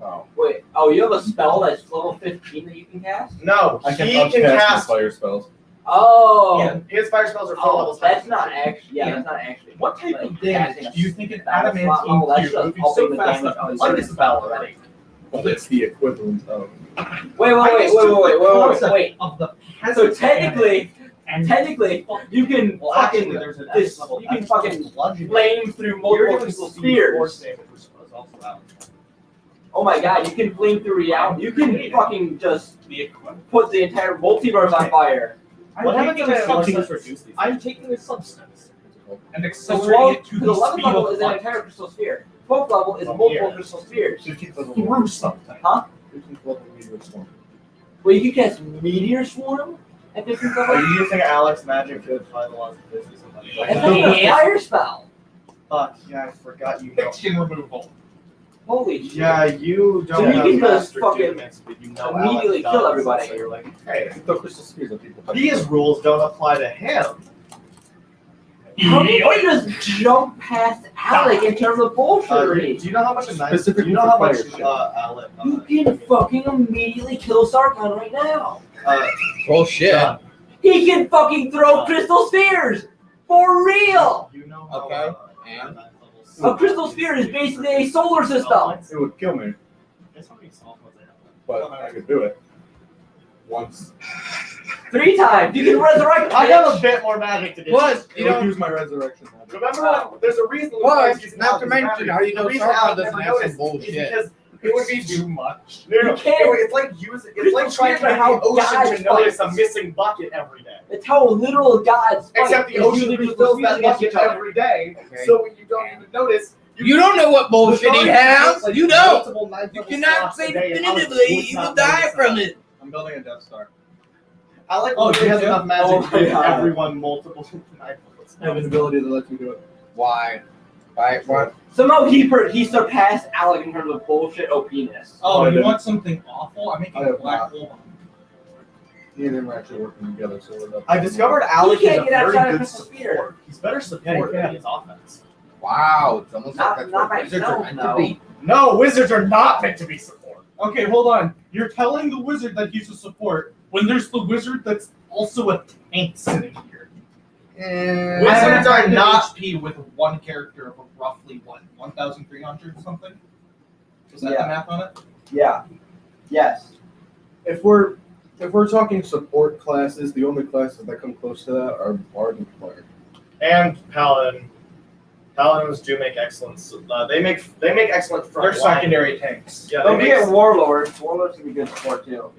Speaker 5: Oh.
Speaker 3: Wait, oh, you have a spell that's level 15 that you can cast?
Speaker 1: No,
Speaker 5: I can
Speaker 1: he can
Speaker 5: upcast
Speaker 1: cast.
Speaker 5: fire spells.
Speaker 3: Oh.
Speaker 1: Yeah, his fire spells are 4
Speaker 3: Oh,
Speaker 1: levels higher.
Speaker 3: that's not actually. Yeah, that's not actually.
Speaker 7: What type
Speaker 3: like,
Speaker 7: of damage
Speaker 3: casting a
Speaker 7: do you think an
Speaker 3: spell
Speaker 7: adamantine
Speaker 3: slot level, that's
Speaker 7: cube
Speaker 3: just
Speaker 7: moving
Speaker 3: upping
Speaker 7: so
Speaker 3: the
Speaker 7: fast
Speaker 3: damage
Speaker 7: that
Speaker 3: on his
Speaker 1: Undispel
Speaker 3: spell
Speaker 1: already.
Speaker 5: Well, it's the equivalent of.
Speaker 3: Wait,
Speaker 7: Of the
Speaker 3: So
Speaker 7: peasant
Speaker 3: technically,
Speaker 7: and
Speaker 3: you can
Speaker 1: Well,
Speaker 3: fucking
Speaker 1: actually, there's an
Speaker 3: this-
Speaker 1: level.
Speaker 3: you can fucking
Speaker 1: bludgeoning.
Speaker 3: flame through
Speaker 1: You're
Speaker 3: multiple
Speaker 1: doing
Speaker 3: people's
Speaker 1: speed force
Speaker 3: spears.
Speaker 1: damage, which is also out.
Speaker 3: Oh my god, you can flame through reality. You can fucking just put the entire multiverse on fire.
Speaker 1: What happens
Speaker 7: taking
Speaker 1: if
Speaker 7: a
Speaker 1: I want to
Speaker 7: substance.
Speaker 1: reduce these?
Speaker 7: I'm taking a substance and
Speaker 3: The
Speaker 7: accelerating it to
Speaker 3: the
Speaker 7: the
Speaker 3: 11th
Speaker 7: speed
Speaker 3: level
Speaker 7: of
Speaker 3: is an
Speaker 7: light
Speaker 3: entire crystal sphere. 12th level is
Speaker 1: Oh,
Speaker 3: multiple
Speaker 1: here.
Speaker 3: crystal spheres.
Speaker 5: 15th level.
Speaker 7: through something.
Speaker 5: 15th level meteor swarm.
Speaker 3: Well, you can cast Meteor Swarm at 15th
Speaker 1: Are
Speaker 3: level.
Speaker 1: you using Alex magic to apply the laws of physics?
Speaker 3: That's not even a fire spell.
Speaker 1: Fuck, yeah, I forgot you know.
Speaker 7: Fiction removal.
Speaker 3: Holy shit.
Speaker 1: Yeah, you don't
Speaker 3: So you
Speaker 1: have
Speaker 3: can just
Speaker 1: master
Speaker 3: fucking
Speaker 1: Doomix, but you know
Speaker 3: immediately
Speaker 1: Alex
Speaker 3: kill
Speaker 1: does,
Speaker 3: everybody.
Speaker 1: So you're like, hey,
Speaker 5: The crystal spheres that people touch.
Speaker 1: these rules don't apply to him.
Speaker 3: How did you just jump past Alec in terms of
Speaker 1: Do
Speaker 3: bullshit?
Speaker 1: you know how much a knife? Do
Speaker 5: Specifically
Speaker 1: you know how
Speaker 5: for
Speaker 1: much
Speaker 5: fire shit.
Speaker 1: Alec?
Speaker 3: You can fucking immediately kill Sarkon right now.
Speaker 4: Bullshit.
Speaker 1: John,
Speaker 3: He can fucking throw crystal spheres for real.
Speaker 1: you know how,
Speaker 4: Okay,
Speaker 1: and?
Speaker 3: A crystal sphere is basically a solar system.
Speaker 5: It would kill me,
Speaker 1: Guess how many salt was it?
Speaker 5: but I could do it. Once.
Speaker 3: 3 times. You can resurrect.
Speaker 1: I have a bit more magic to do.
Speaker 4: Plus,
Speaker 5: I would use my resurrection magic.
Speaker 1: Remember when there's a reason.
Speaker 4: Plus,
Speaker 1: he's
Speaker 4: not to
Speaker 1: his
Speaker 4: mention
Speaker 1: magic.
Speaker 4: how you
Speaker 1: The
Speaker 4: know
Speaker 1: reason
Speaker 4: Sarkon
Speaker 1: Alec
Speaker 4: doesn't
Speaker 1: never
Speaker 4: have some
Speaker 1: noticed is
Speaker 4: bullshit.
Speaker 1: because it would be too much. No,
Speaker 3: You can't-
Speaker 1: It's like using. It's like trying to
Speaker 3: Crystal
Speaker 1: get the
Speaker 3: spheres are
Speaker 1: ocean
Speaker 3: how
Speaker 1: to
Speaker 3: gods
Speaker 1: notice a
Speaker 3: fight.
Speaker 1: missing bucket every day.
Speaker 3: It's how literal gods fight.
Speaker 1: Except the
Speaker 3: is
Speaker 1: ocean
Speaker 3: using crystal
Speaker 1: refills
Speaker 3: spheres
Speaker 1: that
Speaker 3: against
Speaker 1: bucket
Speaker 3: each other.
Speaker 1: every day,
Speaker 4: Okay.
Speaker 1: so you don't even notice.
Speaker 4: You don't know what bullshit he has. You know. You
Speaker 1: You
Speaker 4: cannot say definitively you will die from it.
Speaker 5: I'm building a Death Star.
Speaker 1: Alec
Speaker 7: Oh,
Speaker 1: literally
Speaker 7: you
Speaker 1: has
Speaker 7: do?
Speaker 1: enough magic
Speaker 3: Oh
Speaker 1: to
Speaker 3: my
Speaker 1: give
Speaker 3: God.
Speaker 1: everyone multiple knife bullets.
Speaker 5: I have an ability that lets me do it.
Speaker 4: Why? What?
Speaker 3: Somehow he surpassed Alec in terms of bullshit OP-ness.
Speaker 7: Oh,
Speaker 5: I
Speaker 7: you
Speaker 5: didn't.
Speaker 7: want something awful? I'm making
Speaker 5: I
Speaker 7: a
Speaker 5: have
Speaker 7: black
Speaker 5: not.
Speaker 7: hole.
Speaker 5: Me and him are actually working together, so we're
Speaker 1: I discovered Alec is
Speaker 3: can't
Speaker 1: a
Speaker 3: get outside
Speaker 1: very
Speaker 3: of
Speaker 1: good
Speaker 3: Crystal Sphere.
Speaker 1: support. He's better support
Speaker 5: Yeah,
Speaker 1: than his offense.
Speaker 4: Wow. It's almost
Speaker 3: Not-
Speaker 4: like that's
Speaker 3: not
Speaker 4: what wizards
Speaker 3: myself,
Speaker 4: are meant
Speaker 3: no.
Speaker 4: to be.
Speaker 1: No, wizards are not meant to be support.
Speaker 7: Okay, hold on. You're telling the wizard that he's a support when there's the wizard that's also a tank sitting here.
Speaker 1: Wizards are
Speaker 7: Active
Speaker 1: not-
Speaker 7: HP with one character of roughly what, 1,300 or something? Is that
Speaker 3: Yeah.
Speaker 7: the math on it?
Speaker 3: Yeah. Yes.
Speaker 5: If we're talking support classes, the only classes that come close to that are Bard and Cleric.
Speaker 1: And Paladin. Paladins do make excellent. They make excellent front
Speaker 7: They're
Speaker 1: line.
Speaker 7: secondary tanks.
Speaker 1: Yeah,
Speaker 3: Don't
Speaker 1: they make.
Speaker 3: forget Warlords. Warlords can be good support too.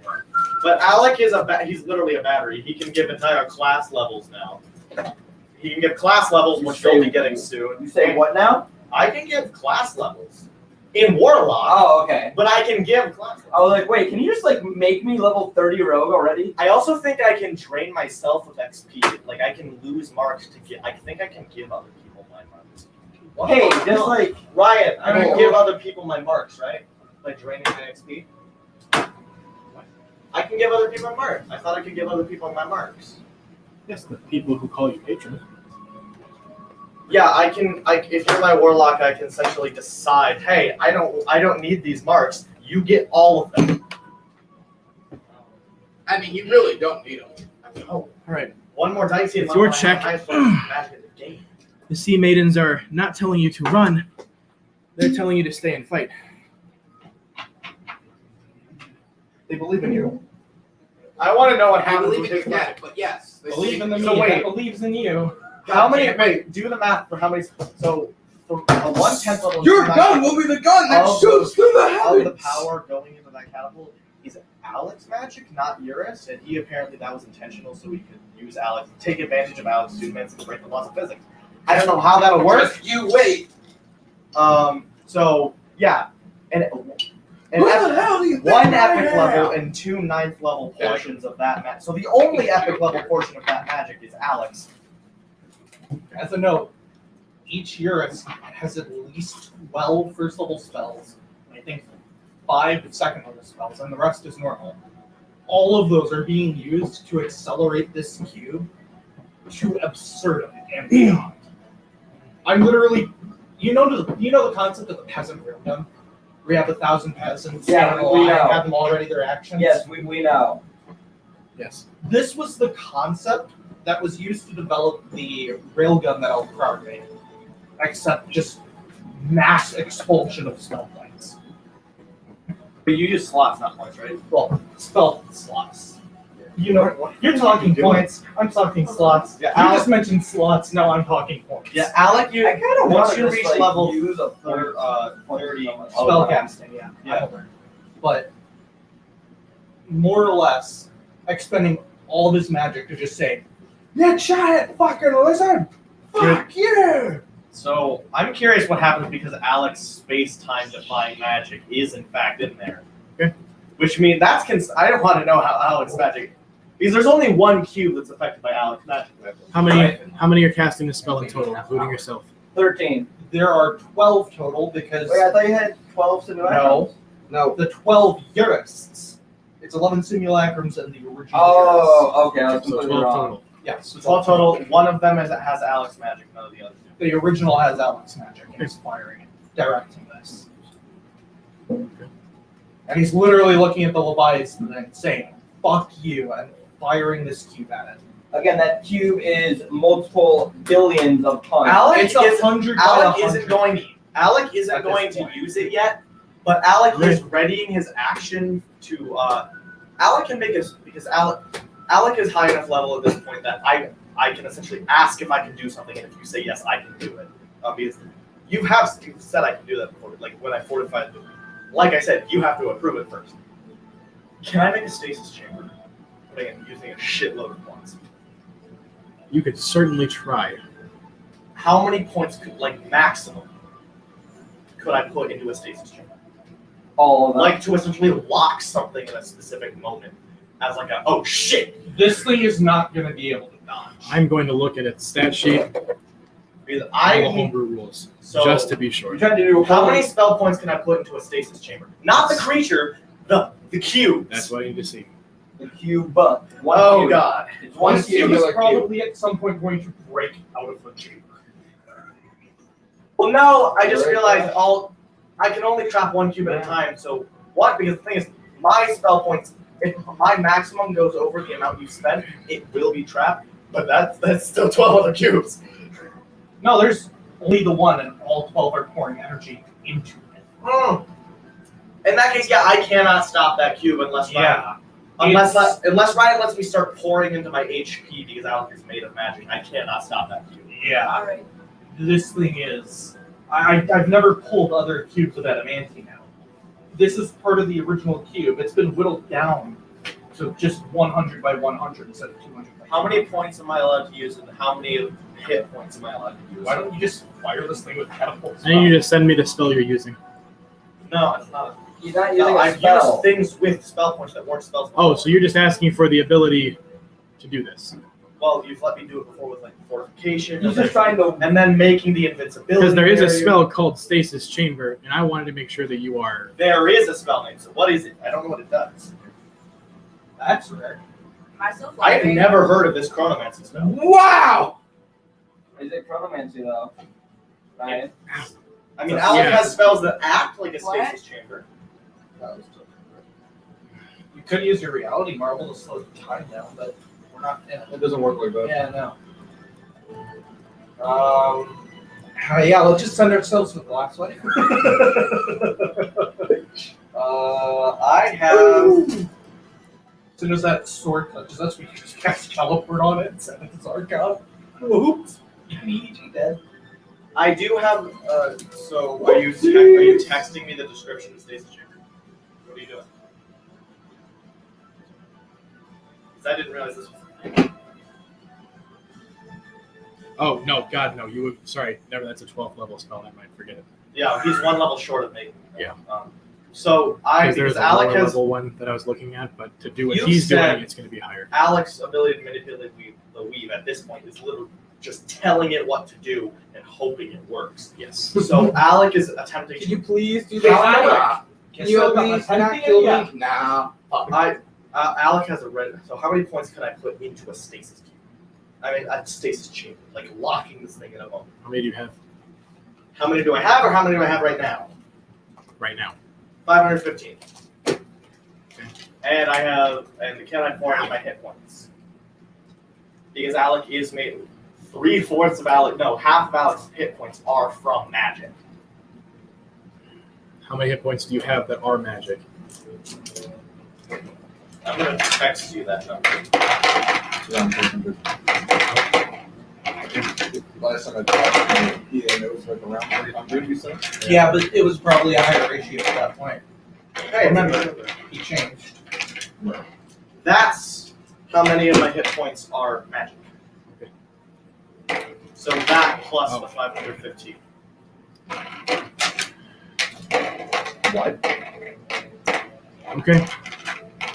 Speaker 1: But Alec is he's literally a battery. He can give entire class levels now. He can give class levels, which they'll be getting soon.
Speaker 3: You say what now?
Speaker 1: I can give class levels in Warlock,
Speaker 3: Oh, okay.
Speaker 1: but I can give class levels.
Speaker 3: I was like, wait, can you just like make me level 30 rogue already?
Speaker 1: I also think I can drain myself of XP. Like I can lose marks to get. I think I can give other people my marks. What?
Speaker 3: Hey,
Speaker 1: No.
Speaker 3: just like
Speaker 1: Ryan, I can
Speaker 3: Oh.
Speaker 1: give other people my marks, right? By draining my XP. I can give other people my marks. I thought I could give other people my marks.
Speaker 2: Yes, the people who call you patron.
Speaker 1: Yeah, I can. If you're my warlock, I can essentially decide. Hey, I don't need these marks. You get all of them.
Speaker 4: I mean, you really don't need them.
Speaker 1: Oh,
Speaker 2: All right.
Speaker 1: one more dice.
Speaker 2: It's your check.
Speaker 1: Magic of the game.
Speaker 2: The Sea Maidens are not telling you to run. They're telling you to stay and fight.
Speaker 1: They believe in you. I want to know what
Speaker 4: I
Speaker 1: happens
Speaker 4: believe
Speaker 1: with
Speaker 4: in
Speaker 1: his
Speaker 4: your
Speaker 1: magic.
Speaker 4: dad, but yes. They
Speaker 2: Believe in the
Speaker 1: So
Speaker 2: me
Speaker 1: wait.
Speaker 2: that believes in you.
Speaker 1: How many?
Speaker 4: damn it.
Speaker 1: Wait, do the math for how many. So from a 1/10 level.
Speaker 4: Your gun will be the gun that
Speaker 1: Of
Speaker 4: shoots through the
Speaker 1: All the
Speaker 4: heavens.
Speaker 1: power going into that catapult is Alex magic, not Eurus, and he apparently that was intentional, so we could use Alex, take advantage of Alex's students and break the laws of physics. I don't know how that'll work.
Speaker 4: Just you wait.
Speaker 1: So yeah, and
Speaker 4: What the hell do you think
Speaker 1: one
Speaker 4: I
Speaker 1: epic
Speaker 4: am?
Speaker 1: level and 2 9th level portions of that magic. So the only epic level portion of that magic is Alex.
Speaker 7: As a note, each Eurus has at least 12 first level spells. I think 5 second level spells, and the rest is normal. All of those are being used to accelerate this cube to absurdity and beyond. I'm literally, you know the concept of the peasant railgun? We have 1,000 peasants
Speaker 3: Yeah,
Speaker 7: standing
Speaker 3: we
Speaker 7: alive,
Speaker 3: know.
Speaker 7: have them all ready their actions.
Speaker 3: Yes, we know.
Speaker 2: Yes.
Speaker 7: This was the concept that was used to develop the railgun that Elkrark made, except just mass expulsion of spell points.
Speaker 1: But you use slots, not points, right?
Speaker 7: Well, spell slots. You know, you're talking points. I'm talking slots.
Speaker 1: Yeah,
Speaker 7: You
Speaker 1: Alex-
Speaker 7: just mentioned slots. No, I'm talking points.
Speaker 1: Yeah, Alec, you
Speaker 3: I kind of
Speaker 1: once
Speaker 3: want
Speaker 1: you
Speaker 3: to
Speaker 1: reach
Speaker 3: just,
Speaker 1: level
Speaker 3: use a
Speaker 1: 30, 30
Speaker 7: Spell casting, yeah.
Speaker 1: Yeah.
Speaker 7: But more or less, expending all this magic to just say, "You giant fucking lizard! Fuck you!"
Speaker 1: So I'm curious what happens because Alex's space-time defying magic is in fact in there.
Speaker 2: Okay.
Speaker 1: Which means I don't want to know how Alex's magic, because there's only one cube that's affected by Alex's magic.
Speaker 2: How many are casting the spell in total, including yourself?
Speaker 3: 13.
Speaker 7: There are 12 total because
Speaker 3: Wait, I thought you had 12 simulacrums.
Speaker 7: no, the 12 Urists. It's 11 simulacrums and the original.
Speaker 3: Oh, okay. I was
Speaker 2: So
Speaker 3: completely
Speaker 2: 12
Speaker 3: wrong.
Speaker 2: total.
Speaker 7: Urists. Yes,
Speaker 1: So 12 total. One of them has Alex's magic, none of the others do.
Speaker 7: The original has Alex magic and he's firing it, directing this. And he's literally looking at the Leviathan and saying, "Fuck you," and firing this cube at it.
Speaker 3: Again, that cube is multiple billions of tons.
Speaker 1: Alec
Speaker 7: It's
Speaker 1: is
Speaker 7: 100 by
Speaker 1: Alec
Speaker 7: 100.
Speaker 1: isn't going. Alec isn't
Speaker 7: At this
Speaker 1: going to
Speaker 7: point.
Speaker 1: use it yet, but Alec is readying his action to. Alec can make his because Alec is high enough level at this point that I can essentially ask if I can do something, and if you say yes, I can do it. Obviously, you've said I can do that before. Like when I fortified the. Like I said, you have to approve it first. Can I make a stasis chamber? Using a shitload of points.
Speaker 2: You could certainly try.
Speaker 1: How many points maximum could I put into a stasis chamber?
Speaker 3: All of them.
Speaker 1: Like to essentially lock something in a specific moment as like a oh shit.
Speaker 7: This thing is not going to be able to dodge.
Speaker 2: I'm going to look at its stat sheet,
Speaker 1: Because
Speaker 2: all the
Speaker 1: I
Speaker 2: homebrew rules,
Speaker 1: so
Speaker 2: just to be sure.
Speaker 3: You're trying to do
Speaker 1: how many spell points can I put into a stasis chamber? Not the creature, the cubes.
Speaker 2: That's what I need to see.
Speaker 3: the cube? One
Speaker 1: Oh
Speaker 3: cube.
Speaker 1: god.
Speaker 3: It's one
Speaker 7: This cube
Speaker 3: cube.
Speaker 7: is
Speaker 3: Cube.
Speaker 7: probably at some point going to break out of the chamber.
Speaker 1: Well no, I just realized I can only trap one cube at a time, so what? Because the thing is, my spell points, if my maximum goes over the amount you spend, it will be trapped. But that's still 12 other cubes.
Speaker 7: No, there's only the one, and all 12 are pouring energy into it.
Speaker 1: In that case, yeah, I cannot stop that cube unless unless Ryan lets me start pouring into my HP because Alec is made of magic. I cannot stop that cube.
Speaker 7: Yeah.
Speaker 6: All right.
Speaker 7: This thing is. I've never pulled other cubes of adamantine out. This is part of the original cube. It's been whittled down to just 100 by 100 instead of 200 by 200.
Speaker 1: How many points am I allowed to use, and how many hit points am I allowed to use?
Speaker 7: Why don't you just fire this thing with catapults?
Speaker 2: I need you to send me the spell you're using.
Speaker 1: No, it's not.
Speaker 3: He's not using a
Speaker 1: I've
Speaker 3: spell.
Speaker 1: used things with spell points that weren't spells.
Speaker 2: Oh, so you're just asking for the ability to do this.
Speaker 1: Well, you've let me do it before with like fortification.
Speaker 3: He's just trying to.
Speaker 1: and then making the invincibility.
Speaker 2: Because there is a
Speaker 1: barrier.
Speaker 2: spell called Stasis Chamber, and I wanted to make sure that you are.
Speaker 1: There is a spell name. So what is it? I don't know what it does.
Speaker 7: That's rare.
Speaker 6: Am I still
Speaker 1: I have
Speaker 6: flying?
Speaker 1: never heard of this chronomancy spell.
Speaker 7: Wow!
Speaker 3: Is it chronomancy though? Ryan?
Speaker 1: I mean, Alec
Speaker 2: Yeah.
Speaker 1: has spells that act like a
Speaker 6: What?
Speaker 1: stasis chamber.
Speaker 7: You could use your reality marble to slow the time down, but we're not. Yeah,
Speaker 5: It doesn't work like that.
Speaker 7: yeah no.
Speaker 4: Yeah, let's just send ourselves to the last one.
Speaker 1: I have.
Speaker 4: As soon as that sword touches us, we can just cast teleport on it and send it to Zarkon. Oops. Easy dead.
Speaker 1: I do have. So are you texting me the description of Stasis Chamber? What are you doing? Because I didn't realize this was a thing.
Speaker 2: Oh no, God no! You would. Sorry, never. That's a 12th level spell. I might forget it.
Speaker 1: Yeah, he's one level short of me.
Speaker 2: Yeah.
Speaker 1: So
Speaker 2: There's
Speaker 1: because
Speaker 2: a
Speaker 1: Alec
Speaker 2: lower
Speaker 1: has
Speaker 2: level one that I was looking at, but to do what
Speaker 1: You
Speaker 2: he's
Speaker 1: said-
Speaker 2: doing, it's going to be higher.
Speaker 1: Alec's ability to manipulate the weave at this point is literally just telling it what to do and hoping it works.
Speaker 2: Yes.
Speaker 1: So Alec is attempting
Speaker 4: Can you
Speaker 1: to.
Speaker 4: please do this? Can you at least not kill me? Nah.
Speaker 1: Alec has a red. So how many points can I put into a stasis cube? I mean, a stasis chamber, like locking this thing in a moment.
Speaker 2: How many do you have
Speaker 1: How many do I have, or how many do I have right now?
Speaker 2: right now?
Speaker 1: 515. And can I pour my hit points? Because Alec is made 3/4 of Alec. No, half of Alec's hit points are from magic.
Speaker 2: How many hit points do you have that are magic?
Speaker 1: I'm gonna text you that number.
Speaker 5: Around 300. Last time I talked to him, it was like around 300, you said?
Speaker 4: Yeah, but it was probably a higher ratio at that point.
Speaker 1: Hey,
Speaker 4: Remember, he changed.
Speaker 1: That's how many of my hit points are magic.
Speaker 2: Okay.
Speaker 1: So that plus the 515.
Speaker 5: What?
Speaker 2: Okay.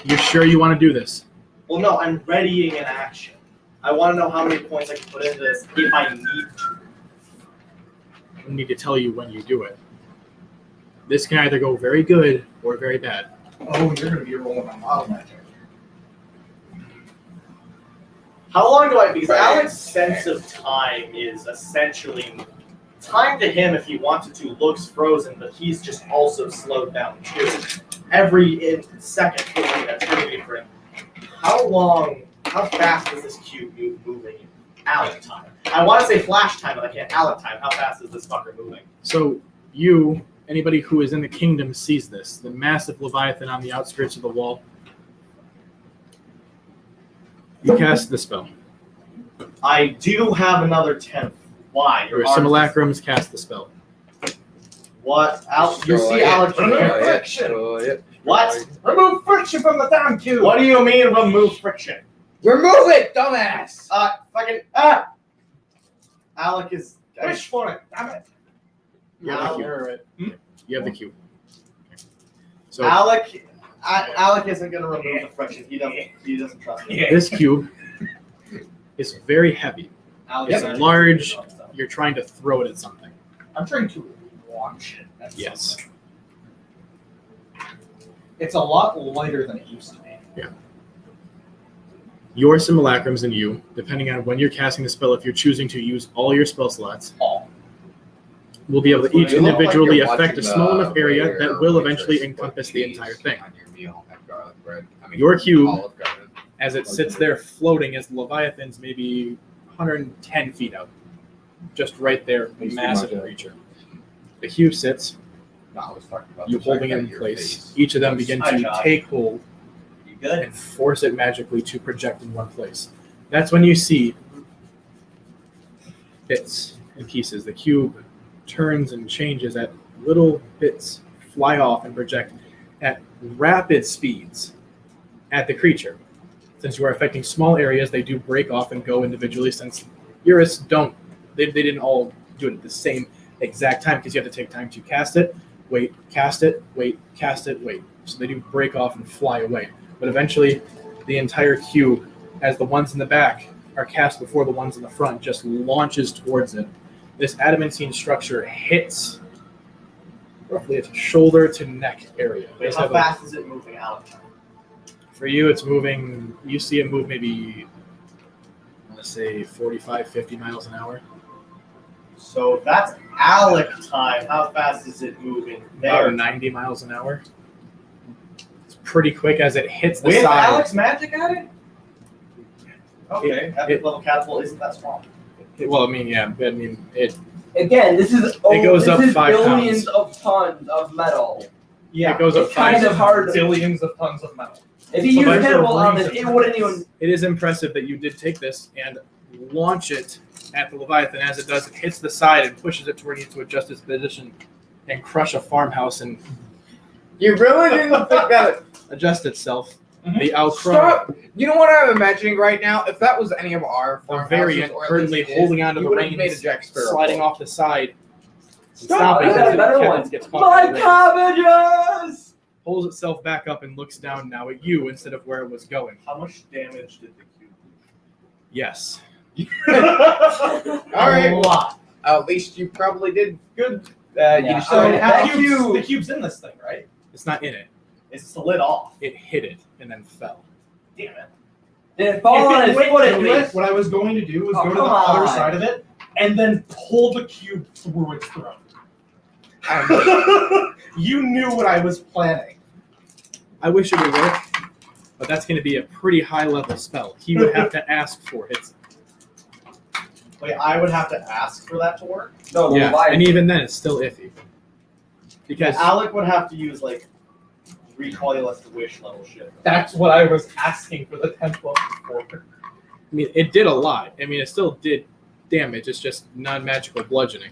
Speaker 2: You're sure you want to do this?
Speaker 1: Well, no, I'm readying an action. I want to know how many points I can put into this if I need to.
Speaker 2: I need to tell you when you do it. This can either go very good or very bad.
Speaker 4: Oh, you're going to be rolling on wild magic.
Speaker 1: How long do I? Because Alec's sense of time is essentially time to him. If he wanted to, looks frozen, but he's just also slowed down too. Every second feels like an eternity for him. How fast is this cube moving in Alec time? I want to say flash time, but I can't. Alec time. How fast is this fucker moving?
Speaker 2: So anybody who is in the kingdom sees this. The massive Leviathan on the outskirts of the wall. You cast the spell.
Speaker 1: I do have another 10th. Why?
Speaker 2: Your simulacrums cast the spell.
Speaker 1: What? You see Alec
Speaker 4: Remove friction.
Speaker 1: What?
Speaker 4: Remove friction from the damn cube.
Speaker 1: What do you mean remove friction?
Speaker 4: Remove it, dumbass.
Speaker 1: Alec is.
Speaker 4: Wish for it, damn it.
Speaker 2: You have the cube. You have the cube. Okay. So
Speaker 1: Alec isn't gonna remove the friction. He doesn't trust me.
Speaker 2: this cube is very heavy.
Speaker 1: Alec
Speaker 2: It's large. You're trying to throw it at something.
Speaker 4: I'm trying to launch it. That's
Speaker 2: Yes.
Speaker 4: something. It's a lot lighter than it used to be.
Speaker 2: Yeah. Your simulacrums and you, depending on when you're casting the spell, if you're choosing to use all your spell slots, will be able to each
Speaker 5: You look like
Speaker 2: individually
Speaker 5: you're
Speaker 2: affect a
Speaker 5: watching
Speaker 2: small
Speaker 5: the
Speaker 2: enough area
Speaker 5: Rare
Speaker 2: that will
Speaker 5: Waitress
Speaker 2: eventually
Speaker 5: put
Speaker 2: encompass the
Speaker 5: cheese
Speaker 2: entire thing.
Speaker 5: on your meal and garlic bread. I mean,
Speaker 2: Your cube,
Speaker 5: Olive Garden.
Speaker 2: as it sits there floating, as the Leviathan's maybe 110 feet out. Just right there, a massive creature. The cube sits,
Speaker 5: No, I was talking about
Speaker 2: you
Speaker 5: the
Speaker 2: holding it
Speaker 5: fact
Speaker 2: in
Speaker 5: that your
Speaker 2: place.
Speaker 5: face-
Speaker 2: Each of them begin
Speaker 1: Hi,
Speaker 2: to
Speaker 1: Josh.
Speaker 2: take hold
Speaker 1: You good?
Speaker 2: and force it magically to project in one place. That's when you see bits and pieces. The cube turns and changes at little bits, fly off and project at rapid speeds at the creature. Since you are affecting small areas, they do break off and go individually. Since Eurus they didn't all do it at the same exact time because you have to take time to cast it, wait, cast it, wait, cast it, wait. So they do break off and fly away. But eventually, the entire cube, as the ones in the back are cast before the ones in the front, just launches towards it. This adamantine structure hits roughly its shoulder to neck area.
Speaker 1: Wait, how fast is it moving, Alec?
Speaker 2: For you, it's moving, you see it move maybe, let's say 45, 50 miles an hour.
Speaker 1: So that's Alec time. How fast is it moving
Speaker 2: About
Speaker 1: there?
Speaker 2: 90 miles an hour. It's pretty quick as it hits the
Speaker 1: With
Speaker 2: side.
Speaker 1: Alec's magic at it? Okay, that
Speaker 2: It-
Speaker 1: level catapult isn't that strong.
Speaker 2: Well, I mean, yeah. I mean, it
Speaker 3: Again, this is
Speaker 2: goes up
Speaker 3: this is
Speaker 2: 5
Speaker 3: billions
Speaker 2: pounds.
Speaker 3: of tons of metal.
Speaker 2: It goes up
Speaker 3: It's kind
Speaker 2: 5
Speaker 3: of hard.
Speaker 7: Billions of tons of metal.
Speaker 3: If you
Speaker 2: So
Speaker 3: use
Speaker 2: there's
Speaker 3: catapult on this,
Speaker 7: reason
Speaker 3: it wouldn't even.
Speaker 2: It is impressive that you did take this and launch it at the Leviathan. As it does, it hits the side and pushes it to where it needs to adjust its position and crush a farmhouse and
Speaker 4: You really didn't think that.
Speaker 2: adjust itself.
Speaker 7: Mhm.
Speaker 2: The outcry,
Speaker 4: Stop. You know what I'm imagining right now? If that was any of our
Speaker 2: the
Speaker 4: farmhouses,
Speaker 2: variant,
Speaker 4: or at
Speaker 2: currently
Speaker 4: least it is,
Speaker 2: holding onto
Speaker 4: you
Speaker 2: the
Speaker 4: would have made a
Speaker 2: reins,
Speaker 4: Jack Sparrow.
Speaker 2: sliding off the side,
Speaker 3: Stop,
Speaker 2: stopping
Speaker 3: I got a
Speaker 2: until
Speaker 3: better
Speaker 2: the
Speaker 3: one.
Speaker 2: Kevin gets caught
Speaker 3: My
Speaker 2: by the reins.
Speaker 3: cabbages!
Speaker 2: Pulls itself back up and looks down now at you instead of where it was going.
Speaker 1: How much damage did the cube
Speaker 2: Yes.
Speaker 1: do?
Speaker 4: All right.
Speaker 1: A lot.
Speaker 4: At least you probably did good.
Speaker 3: Yeah.
Speaker 4: You just
Speaker 3: So
Speaker 4: don't
Speaker 3: that
Speaker 4: have
Speaker 3: cube-
Speaker 7: The cube's in this thing, right?
Speaker 2: It's not in it.
Speaker 1: It's slid off.
Speaker 2: It hit it and then fell.
Speaker 1: Damn it.
Speaker 3: Did it fall on his foot at least?
Speaker 7: What I was going to do was
Speaker 3: Oh,
Speaker 7: go to the
Speaker 3: come
Speaker 7: other
Speaker 3: on.
Speaker 7: side of it and then pull the cube through its throat. You knew what I was planning.
Speaker 2: I wish it would work, but that's going to be a pretty high level spell. He would have to ask for it.
Speaker 1: Wait, I would have to ask for that to work?
Speaker 3: No, the
Speaker 2: Yeah,
Speaker 3: Leviathan.
Speaker 2: and even then, it's still iffy. Because
Speaker 1: Alec would have to use, like, recall you to wish level shit.
Speaker 7: That's what I was asking for the 10th level for.
Speaker 2: I mean, it did a lot. I mean, it still did damage. It's just non-magical bludgeoning.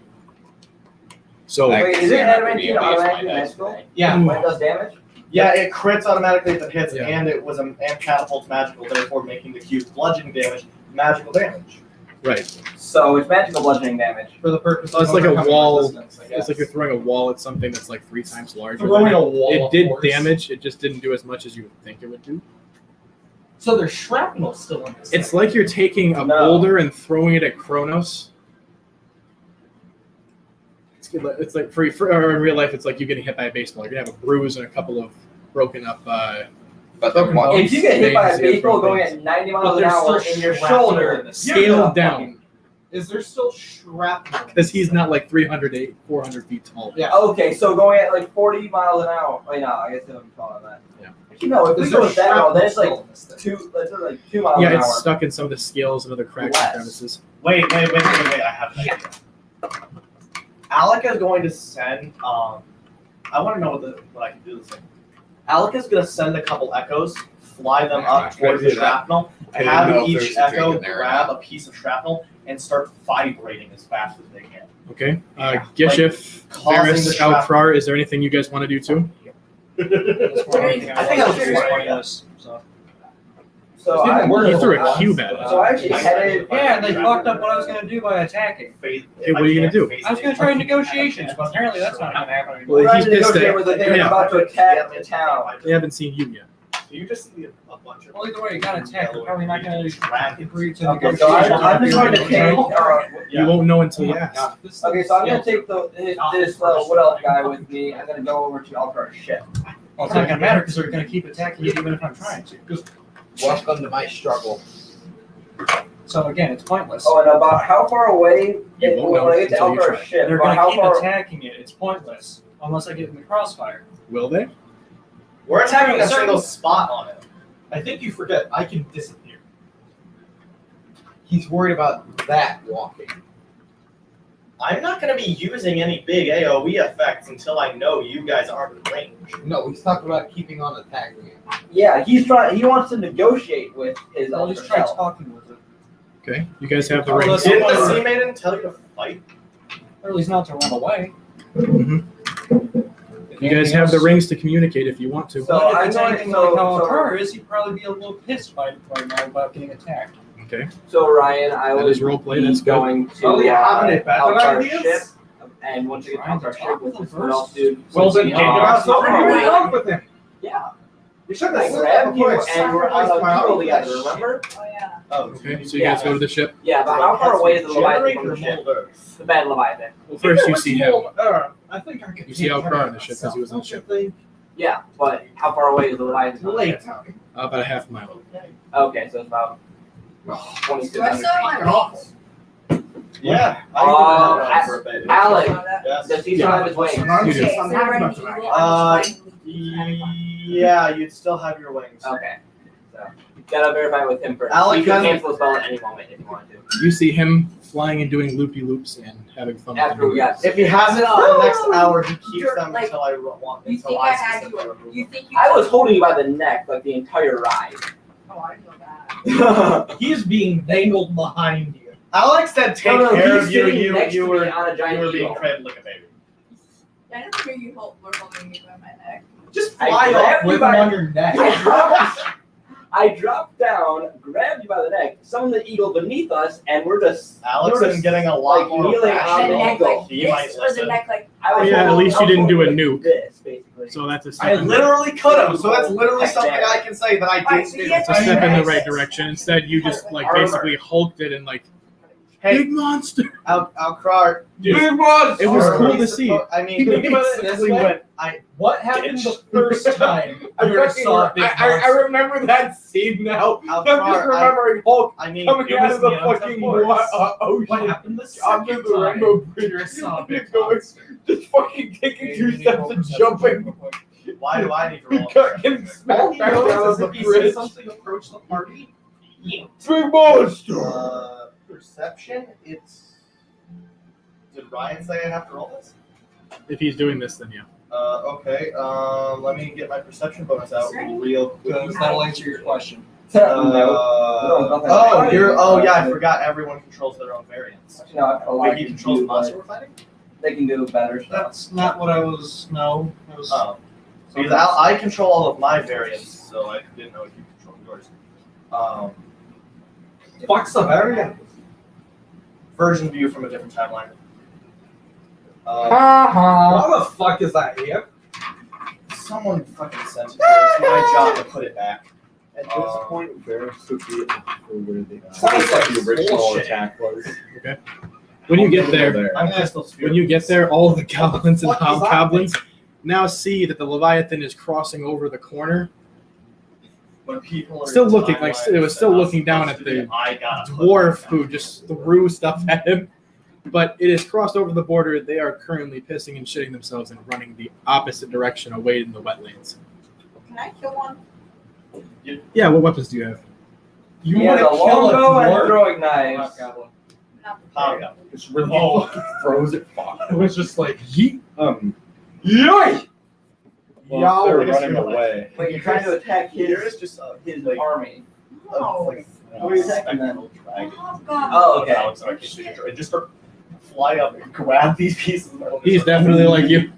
Speaker 2: So
Speaker 3: Wait, is it adamantine
Speaker 9: Maybe
Speaker 3: automatically
Speaker 9: it's
Speaker 3: magical?
Speaker 7: Yeah.
Speaker 3: When it does damage?
Speaker 1: Yeah, it crits automatically if it hits,
Speaker 2: Yeah.
Speaker 1: and it was and catapults magical, therefore making the cube bludgeoning damage magical damage.
Speaker 2: right,
Speaker 3: So it's magical bludgeoning damage.
Speaker 7: For the purpose
Speaker 2: So
Speaker 7: of
Speaker 2: it's like a
Speaker 7: overcoming
Speaker 2: wall.
Speaker 7: resistance, I
Speaker 2: it's
Speaker 7: guess.
Speaker 2: like you're throwing a wall at something that's like 3 times larger.
Speaker 7: Throwing
Speaker 2: than
Speaker 7: a
Speaker 2: it.
Speaker 7: wall.
Speaker 2: It
Speaker 7: of
Speaker 2: did
Speaker 7: force.
Speaker 2: damage. It just didn't do as much as you would think it would do.
Speaker 7: So there's shrapnel still in this.
Speaker 2: It's
Speaker 7: thing.
Speaker 2: like you're taking a
Speaker 3: No.
Speaker 2: boulder and throwing it at Kronos. It's like or in real life, it's like you getting hit by a baseball. You're gonna have a bruise and a couple of broken up.
Speaker 4: But the one-
Speaker 3: If you get hit by a
Speaker 2: Veins here
Speaker 3: baseball
Speaker 2: from
Speaker 3: going
Speaker 2: veins.
Speaker 3: at 90
Speaker 7: But
Speaker 3: miles an
Speaker 7: there's
Speaker 3: hour
Speaker 7: still
Speaker 3: in your
Speaker 7: shrapnel
Speaker 3: shoulder,
Speaker 7: in this.
Speaker 3: you're
Speaker 2: Scaled
Speaker 3: gonna
Speaker 2: down.
Speaker 3: fucking-
Speaker 7: Is there still shrapnel?
Speaker 2: Because he's not like 300 400 feet tall.
Speaker 7: Yeah.
Speaker 3: Okay, so going at like 40 miles an hour. Wait, no, I guess it would be taller than that.
Speaker 2: Yeah.
Speaker 3: Actually, no, if we
Speaker 7: Is
Speaker 3: go
Speaker 7: there
Speaker 3: with that, no, then it's
Speaker 7: shrapnel
Speaker 3: like
Speaker 7: in this thing?
Speaker 3: 2 miles
Speaker 2: Yeah,
Speaker 3: an
Speaker 2: it's
Speaker 3: hour.
Speaker 2: stuck in some of the scales and other cracks and
Speaker 3: Less.
Speaker 2: crevices.
Speaker 1: Wait, I have an idea. Alec is going to send, I want to know what I can do this thing. Alec is going to send a couple echoes, fly them
Speaker 5: I'm
Speaker 1: up
Speaker 5: not gonna
Speaker 1: towards the
Speaker 5: do that.
Speaker 1: shrapnel,
Speaker 5: I didn't
Speaker 1: have
Speaker 5: know if
Speaker 1: each
Speaker 5: there's a drink
Speaker 1: echo
Speaker 5: in there or
Speaker 1: grab
Speaker 5: not.
Speaker 1: a piece of shrapnel and start vibrating as fast as they can.
Speaker 2: Okay.
Speaker 1: Yeah,
Speaker 2: Gishif,
Speaker 1: causing the
Speaker 2: Varys,
Speaker 1: shrapnel.
Speaker 2: Alkrar, is there anything you guys want to do too?
Speaker 11: I think that was pretty pointless.
Speaker 3: So
Speaker 7: It didn't
Speaker 3: I
Speaker 7: work.
Speaker 2: He threw a cube at it.
Speaker 3: So I actually headed.
Speaker 11: Yeah, and they fucked up what I was going to do by attacking.
Speaker 2: Hey, what are you gonna do?
Speaker 11: I was going to try negotiations, but apparently that's not going to happen anymore.
Speaker 2: Well,
Speaker 3: We're
Speaker 2: he's
Speaker 3: trying to
Speaker 2: pissed
Speaker 3: negotiate
Speaker 2: at
Speaker 3: with the thing
Speaker 2: yeah.
Speaker 3: about to attack the town.
Speaker 2: They haven't seen you yet.
Speaker 1: You just see a bunch of.
Speaker 11: Well, either way, you got attacked. They're probably not going to agree to
Speaker 3: Okay, so I'm just going to take.
Speaker 2: You won't know until you ask.
Speaker 3: Okay, so I'm gonna take this wood elf guy with me. I'm gonna go over to Alcar's ship.
Speaker 11: Well, it's not going to matter because they're going to keep attacking it even if I'm trying to.
Speaker 4: Welcome to my struggle.
Speaker 11: So again, it's pointless.
Speaker 3: Oh, and about how far away
Speaker 2: You won't know
Speaker 3: when I get to
Speaker 2: until you
Speaker 3: Alcar's
Speaker 2: try.
Speaker 3: ship?
Speaker 11: They're
Speaker 3: About
Speaker 11: going to
Speaker 3: how
Speaker 11: keep
Speaker 3: far?
Speaker 11: attacking it. It's pointless unless I get in the crossfire.
Speaker 2: Will they?
Speaker 1: We're attacking a
Speaker 11: Certain-
Speaker 1: single spot on it.
Speaker 7: I think you forget I can disappear.
Speaker 4: He's worried about that walking.
Speaker 1: I'm not going to be using any big AoE effects until I know you guys aren't in range.
Speaker 4: No, he's talking about keeping on attacking it.
Speaker 3: Yeah, he's trying. He wants to negotiate with his
Speaker 11: I'll
Speaker 3: elder
Speaker 11: just try
Speaker 3: self.
Speaker 11: talking with it.
Speaker 2: Okay. You guys have the
Speaker 11: Oh,
Speaker 2: rings.
Speaker 11: that's-
Speaker 1: Didn't the Sea Maiden tell you to fight?
Speaker 11: Or at least not to run away.
Speaker 2: Mhm. You guys have the rings to communicate if you want to.
Speaker 3: So
Speaker 11: But
Speaker 3: I'm
Speaker 11: if it's
Speaker 3: going.
Speaker 11: anything like how
Speaker 3: So
Speaker 11: Alcar is, he'd probably be a little pissed by now about getting attacked.
Speaker 2: Okay.
Speaker 3: Ryan, I
Speaker 2: That
Speaker 3: was
Speaker 2: is roleplay. That's good.
Speaker 3: going to
Speaker 7: Oh, yeah, having it better
Speaker 3: Alcar's
Speaker 7: ideas?
Speaker 3: ship, and once you get to
Speaker 11: Trying to
Speaker 3: Alcar's
Speaker 11: talk
Speaker 3: ship,
Speaker 11: with him
Speaker 3: what else,
Speaker 11: first.
Speaker 3: dude?
Speaker 7: Well, then get us over
Speaker 3: far
Speaker 7: here
Speaker 3: away.
Speaker 7: and talk with him.
Speaker 3: Yeah.
Speaker 7: You should
Speaker 3: I
Speaker 7: have said that
Speaker 3: grabbed you
Speaker 7: before I
Speaker 3: and we're on
Speaker 7: sacrificed my
Speaker 3: a
Speaker 7: arm
Speaker 3: duel
Speaker 7: for that
Speaker 3: together,
Speaker 7: shit.
Speaker 3: remember?
Speaker 6: Oh, yeah.
Speaker 1: Oh,
Speaker 2: Okay. So you guys go to the ship.
Speaker 3: Yeah, but how far away is the Leviathan from the
Speaker 1: Generator
Speaker 3: ship?
Speaker 1: molder.
Speaker 3: The bad Leviathan.
Speaker 2: Well, first you see him.
Speaker 7: I think I could.
Speaker 2: You see Alcar on the ship because he was on the ship.
Speaker 3: Yeah, but how far away is the Leviathan from the
Speaker 7: Late.
Speaker 3: ship?
Speaker 2: About a half mile.
Speaker 3: Okay, so it's about
Speaker 6: Do I
Speaker 3: 2,600
Speaker 6: still have
Speaker 3: feet.
Speaker 6: my wings?
Speaker 1: Yeah.
Speaker 3: Uh,
Speaker 1: for a bit.
Speaker 3: Alex,
Speaker 1: Yes.
Speaker 3: does he still have his wings?
Speaker 2: You do.
Speaker 6: Okay, so they're ready to go.
Speaker 1: Yeah, you'd still have your wings.
Speaker 3: Okay. Gotta verify with him first.
Speaker 1: Alec
Speaker 3: You can
Speaker 1: has-
Speaker 3: cancel the spell at any moment if you want to.
Speaker 2: You see him flying and doing loopy loops and having fun. with
Speaker 3: After
Speaker 2: them.
Speaker 3: we got.
Speaker 1: If he has it for the next hour, he keeps
Speaker 6: You're,
Speaker 1: them
Speaker 6: like,
Speaker 1: until I want.
Speaker 6: You
Speaker 1: Until
Speaker 6: think
Speaker 1: I
Speaker 6: I had
Speaker 1: specifically
Speaker 6: you?
Speaker 1: remove
Speaker 6: You
Speaker 1: them.
Speaker 6: think you?
Speaker 3: I was holding you by the neck like the entire ride.
Speaker 6: Oh, I know that.
Speaker 7: He's being dangled behind you.
Speaker 1: Alex said, "Take
Speaker 3: No,
Speaker 1: care
Speaker 3: he's
Speaker 1: of you.
Speaker 3: sitting next
Speaker 1: You
Speaker 3: to me
Speaker 1: were
Speaker 3: on a giant
Speaker 1: you were being
Speaker 3: eagle.
Speaker 1: cradled like a baby."
Speaker 6: I never knew you were holding me by my neck.
Speaker 7: Just
Speaker 3: I
Speaker 7: fly
Speaker 3: grabbed
Speaker 7: off
Speaker 3: you
Speaker 7: with him
Speaker 3: by-
Speaker 7: on your neck.
Speaker 3: I dropped down, grabbed you by the neck, summoned the eagle beneath us, and we're just.
Speaker 1: Alex
Speaker 3: we're
Speaker 1: is
Speaker 3: just,
Speaker 1: getting a lot
Speaker 3: like,
Speaker 1: more
Speaker 3: kneeling on
Speaker 6: The
Speaker 1: rational.
Speaker 3: the
Speaker 6: neck
Speaker 3: eagle.
Speaker 6: like
Speaker 1: He might
Speaker 6: this, or the
Speaker 1: listen.
Speaker 6: neck like.
Speaker 3: I was
Speaker 2: Yeah, at
Speaker 3: holding-
Speaker 2: least
Speaker 3: I
Speaker 2: you
Speaker 3: was
Speaker 2: didn't do a
Speaker 3: holding
Speaker 2: nuke.
Speaker 3: This basically.
Speaker 2: So that's a
Speaker 1: I
Speaker 2: step,
Speaker 1: literally could have, so that's literally something I can say that I
Speaker 6: Alright,
Speaker 1: didn't
Speaker 6: so
Speaker 1: do.
Speaker 6: he has
Speaker 2: a step in the
Speaker 6: Yes.
Speaker 2: right direction. Instead, you just like
Speaker 1: Armor.
Speaker 2: basically hulked it and like
Speaker 1: Hey,
Speaker 2: big monster.
Speaker 1: Alcrar,
Speaker 2: Dude,
Speaker 4: Big monster.
Speaker 2: it was
Speaker 1: are
Speaker 2: cool
Speaker 1: we
Speaker 2: to see.
Speaker 1: suppo- I mean,
Speaker 7: Think about it this
Speaker 1: basically
Speaker 7: way.
Speaker 1: when I
Speaker 7: What happened
Speaker 1: Bitch.
Speaker 7: the first time
Speaker 4: I
Speaker 7: you saw a big
Speaker 4: I
Speaker 7: monster?
Speaker 4: remember that scene now. I'm just
Speaker 1: Alcrar,
Speaker 4: remembering Hulk
Speaker 1: I mean,
Speaker 4: coming
Speaker 1: it
Speaker 4: out
Speaker 1: was
Speaker 4: of the
Speaker 1: the
Speaker 4: fucking
Speaker 1: Force.
Speaker 4: ocean.
Speaker 7: What happened the
Speaker 4: Onto
Speaker 7: second
Speaker 4: the
Speaker 7: time
Speaker 4: rainbow bridge.
Speaker 7: you saw a big
Speaker 4: Going-
Speaker 7: monster?
Speaker 4: Just fucking taking 2 steps and jumping.
Speaker 1: Why do I need to roll?
Speaker 4: Getting smacked
Speaker 7: He
Speaker 4: back
Speaker 7: knows
Speaker 4: out of
Speaker 7: as
Speaker 4: the
Speaker 7: if he
Speaker 4: bridge.
Speaker 7: sees something approach the party.
Speaker 4: Big monster.
Speaker 1: Perception. It's. Did Ryan say I have to roll this?
Speaker 2: If he's doing this, then yeah.
Speaker 1: Okay. Let me get my perception bonus out
Speaker 6: Is there any-
Speaker 1: real quick.
Speaker 12: Because that'll answer your question.
Speaker 1: Oh, you're. Oh, yeah. I forgot. Everyone controls their own variants.
Speaker 3: No, I feel
Speaker 1: Wait,
Speaker 3: like
Speaker 1: he
Speaker 3: you
Speaker 1: controls the
Speaker 3: do,
Speaker 1: monster
Speaker 3: like,
Speaker 1: we're fighting?
Speaker 3: they can do better stuff.
Speaker 12: That's not what I was. No. It was,
Speaker 1: Oh. Because I control all of my variants, so I didn't know if you controlled yours.
Speaker 7: Fuck's the variant.
Speaker 1: Version view from a different timeline.
Speaker 7: Why the fuck is that here?
Speaker 1: Someone fucking sent it. It's my job to put it back.
Speaker 5: At this point, Varys would be for where the,
Speaker 7: Sounds like
Speaker 5: the original
Speaker 1: bullshit.
Speaker 5: attack was.
Speaker 2: When you get there,
Speaker 1: I'm crystal sphere.
Speaker 2: when you get there, all of the goblins and
Speaker 7: What does that
Speaker 2: hobgoblins now see that the Leviathan is crossing over the corner.
Speaker 1: When people are
Speaker 2: Still
Speaker 1: in
Speaker 2: looking like
Speaker 1: timelines
Speaker 2: it was still
Speaker 1: that I'm
Speaker 2: looking down
Speaker 1: supposed
Speaker 2: at
Speaker 1: to
Speaker 2: the
Speaker 1: be, I gotta put
Speaker 2: dwarf
Speaker 1: it
Speaker 2: who
Speaker 1: back.
Speaker 2: just threw stuff at him. But it is crossed over the border. They are currently pissing and shitting themselves and running the opposite direction away in the wetlands.
Speaker 6: Can I kill one?
Speaker 2: Yeah, what weapons do you have?
Speaker 7: You
Speaker 3: He has
Speaker 7: want
Speaker 3: a
Speaker 7: to kill a
Speaker 3: longbow and
Speaker 7: dwarf?
Speaker 3: throwing knives.
Speaker 6: Not
Speaker 1: Oh,
Speaker 6: prepared.
Speaker 1: yeah.
Speaker 5: It's really
Speaker 7: Oh.
Speaker 5: fucking froze it. Fuck.
Speaker 2: It was just like yeet.
Speaker 4: Yoy!
Speaker 5: Well, they're
Speaker 1: I guess
Speaker 5: running
Speaker 1: you're like-
Speaker 5: away.
Speaker 3: Wait, you're trying to attack
Speaker 1: Here's
Speaker 3: his
Speaker 1: just
Speaker 3: his
Speaker 1: like,
Speaker 3: army.
Speaker 6: No.
Speaker 1: like
Speaker 3: Who are you attacking then?
Speaker 1: spectral dragon.
Speaker 6: Oh, God.
Speaker 3: Oh, okay.
Speaker 1: Alex, I can't see your- just start fly up and grab these pieces.
Speaker 2: He's definitely like you.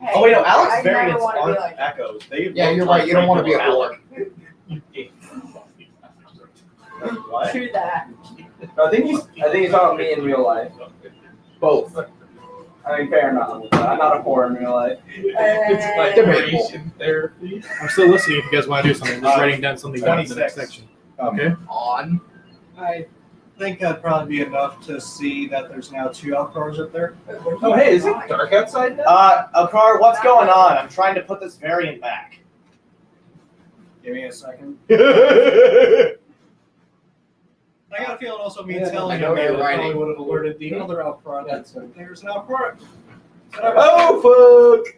Speaker 6: Hey,
Speaker 1: Oh wait, no, Alex
Speaker 6: I never
Speaker 1: variants
Speaker 6: want to be
Speaker 1: aren't
Speaker 6: like
Speaker 1: echoes. They
Speaker 4: Yeah,
Speaker 1: look
Speaker 4: you're
Speaker 1: like
Speaker 4: right. You don't want to be a
Speaker 1: regular
Speaker 4: orc.
Speaker 1: What?
Speaker 6: True that.
Speaker 3: No, I think he's talking about me in real life.
Speaker 4: Both.
Speaker 3: I mean, fair enough. I'm not a whore in real life.
Speaker 7: It's like
Speaker 4: Debatable.
Speaker 7: radiation therapy.
Speaker 2: I'm still listening if you guys want to do something. I'm just writing down something down in the next
Speaker 1: 26.
Speaker 2: section. Okay.
Speaker 4: On.
Speaker 12: I think that'd probably be enough to see that there's now 2 Alcars up there.
Speaker 4: Oh, hey, is it dark outside now?
Speaker 1: Alcar, what's going on? I'm trying to put this variant back.
Speaker 12: Give me a second. I got a feeling also me
Speaker 4: Yeah,
Speaker 12: telling
Speaker 4: I know
Speaker 12: him
Speaker 4: you're
Speaker 12: that probably
Speaker 4: writing.
Speaker 12: would have alerted the other Alcar that there's an Alcar.
Speaker 4: Oh, fuck!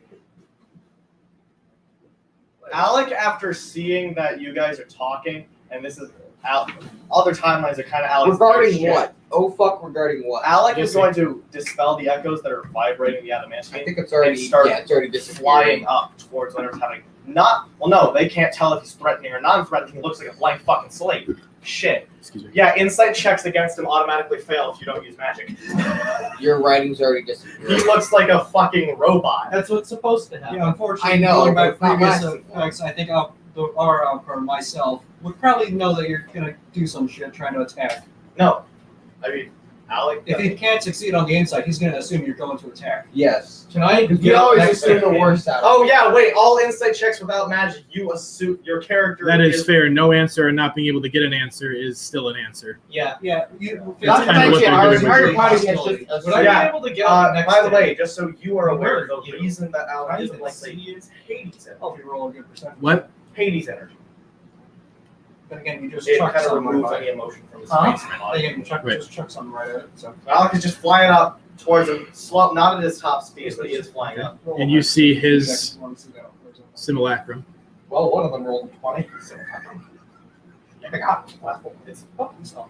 Speaker 1: Alec, after seeing that you guys are talking, and this is other timelines are kind of Alec's
Speaker 4: Regarding
Speaker 1: shit.
Speaker 4: what? Oh, fuck, regarding what?
Speaker 1: Alec
Speaker 2: You'll
Speaker 1: is
Speaker 2: see.
Speaker 1: going to dispel the echoes that are vibrating the adamantine.
Speaker 4: I think it's already,
Speaker 1: and start
Speaker 4: yeah, it's already
Speaker 1: flying
Speaker 4: disappearing.
Speaker 1: up towards whatever's happening. No, they can't tell if he's threatening or non-threatening. He looks like a blank fucking slate. Shit.
Speaker 2: Excuse me.
Speaker 1: Yeah, insight checks against him automatically fail if you don't use magic.
Speaker 4: Your writing's already
Speaker 1: He
Speaker 4: disappeared.
Speaker 1: looks like a fucking robot.
Speaker 7: That's what's supposed to happen.
Speaker 12: Yeah, unfortunately,
Speaker 4: I know,
Speaker 12: going by
Speaker 4: but it's not
Speaker 12: previous
Speaker 4: lasting
Speaker 12: effects, I think our Alcar, myself, would probably know that you're gonna do some shit trying to attack.
Speaker 1: No, I mean, Alec.
Speaker 12: If he can't succeed on the inside, he's gonna assume you're going to attack.
Speaker 4: Yes.
Speaker 7: Tonight,
Speaker 4: You always assume the worst out of
Speaker 1: Oh yeah, wait. All insight checks without magic, you assume your character.
Speaker 2: That is fair. No answer and not being able to get an answer is still an answer.
Speaker 7: Yeah.
Speaker 12: Yeah,
Speaker 2: That's
Speaker 4: Not to
Speaker 2: kind of what
Speaker 4: mention,
Speaker 2: they're
Speaker 4: our
Speaker 2: doing.
Speaker 4: entire
Speaker 12: with
Speaker 4: party has
Speaker 12: hostility.
Speaker 4: just
Speaker 7: Would I
Speaker 1: Yeah.
Speaker 7: be able to get up next
Speaker 1: By the
Speaker 7: day?
Speaker 1: way, just so you are aware,
Speaker 7: Where
Speaker 1: the
Speaker 7: are you?
Speaker 1: reason that Alec
Speaker 7: Not
Speaker 1: isn't
Speaker 7: even
Speaker 1: like
Speaker 7: see
Speaker 1: is Hades energy.
Speaker 12: Oh, if you roll a good percentage.
Speaker 2: What?
Speaker 1: Hades energy.
Speaker 12: But again, you just
Speaker 1: It
Speaker 12: chuck
Speaker 1: kind of
Speaker 12: something
Speaker 1: removes
Speaker 12: right
Speaker 1: any emotion from his
Speaker 12: Huh?
Speaker 1: face and
Speaker 12: at it.
Speaker 1: body.
Speaker 12: Again,
Speaker 2: Right.
Speaker 12: just chuck something right at it. So.
Speaker 1: Alec is just flying up towards him, slow, not at his top speed, but he is flying up.
Speaker 2: And you see his simulacrum.
Speaker 7: Well, one of them rolled a 20. So I got well, it's fucking stuff.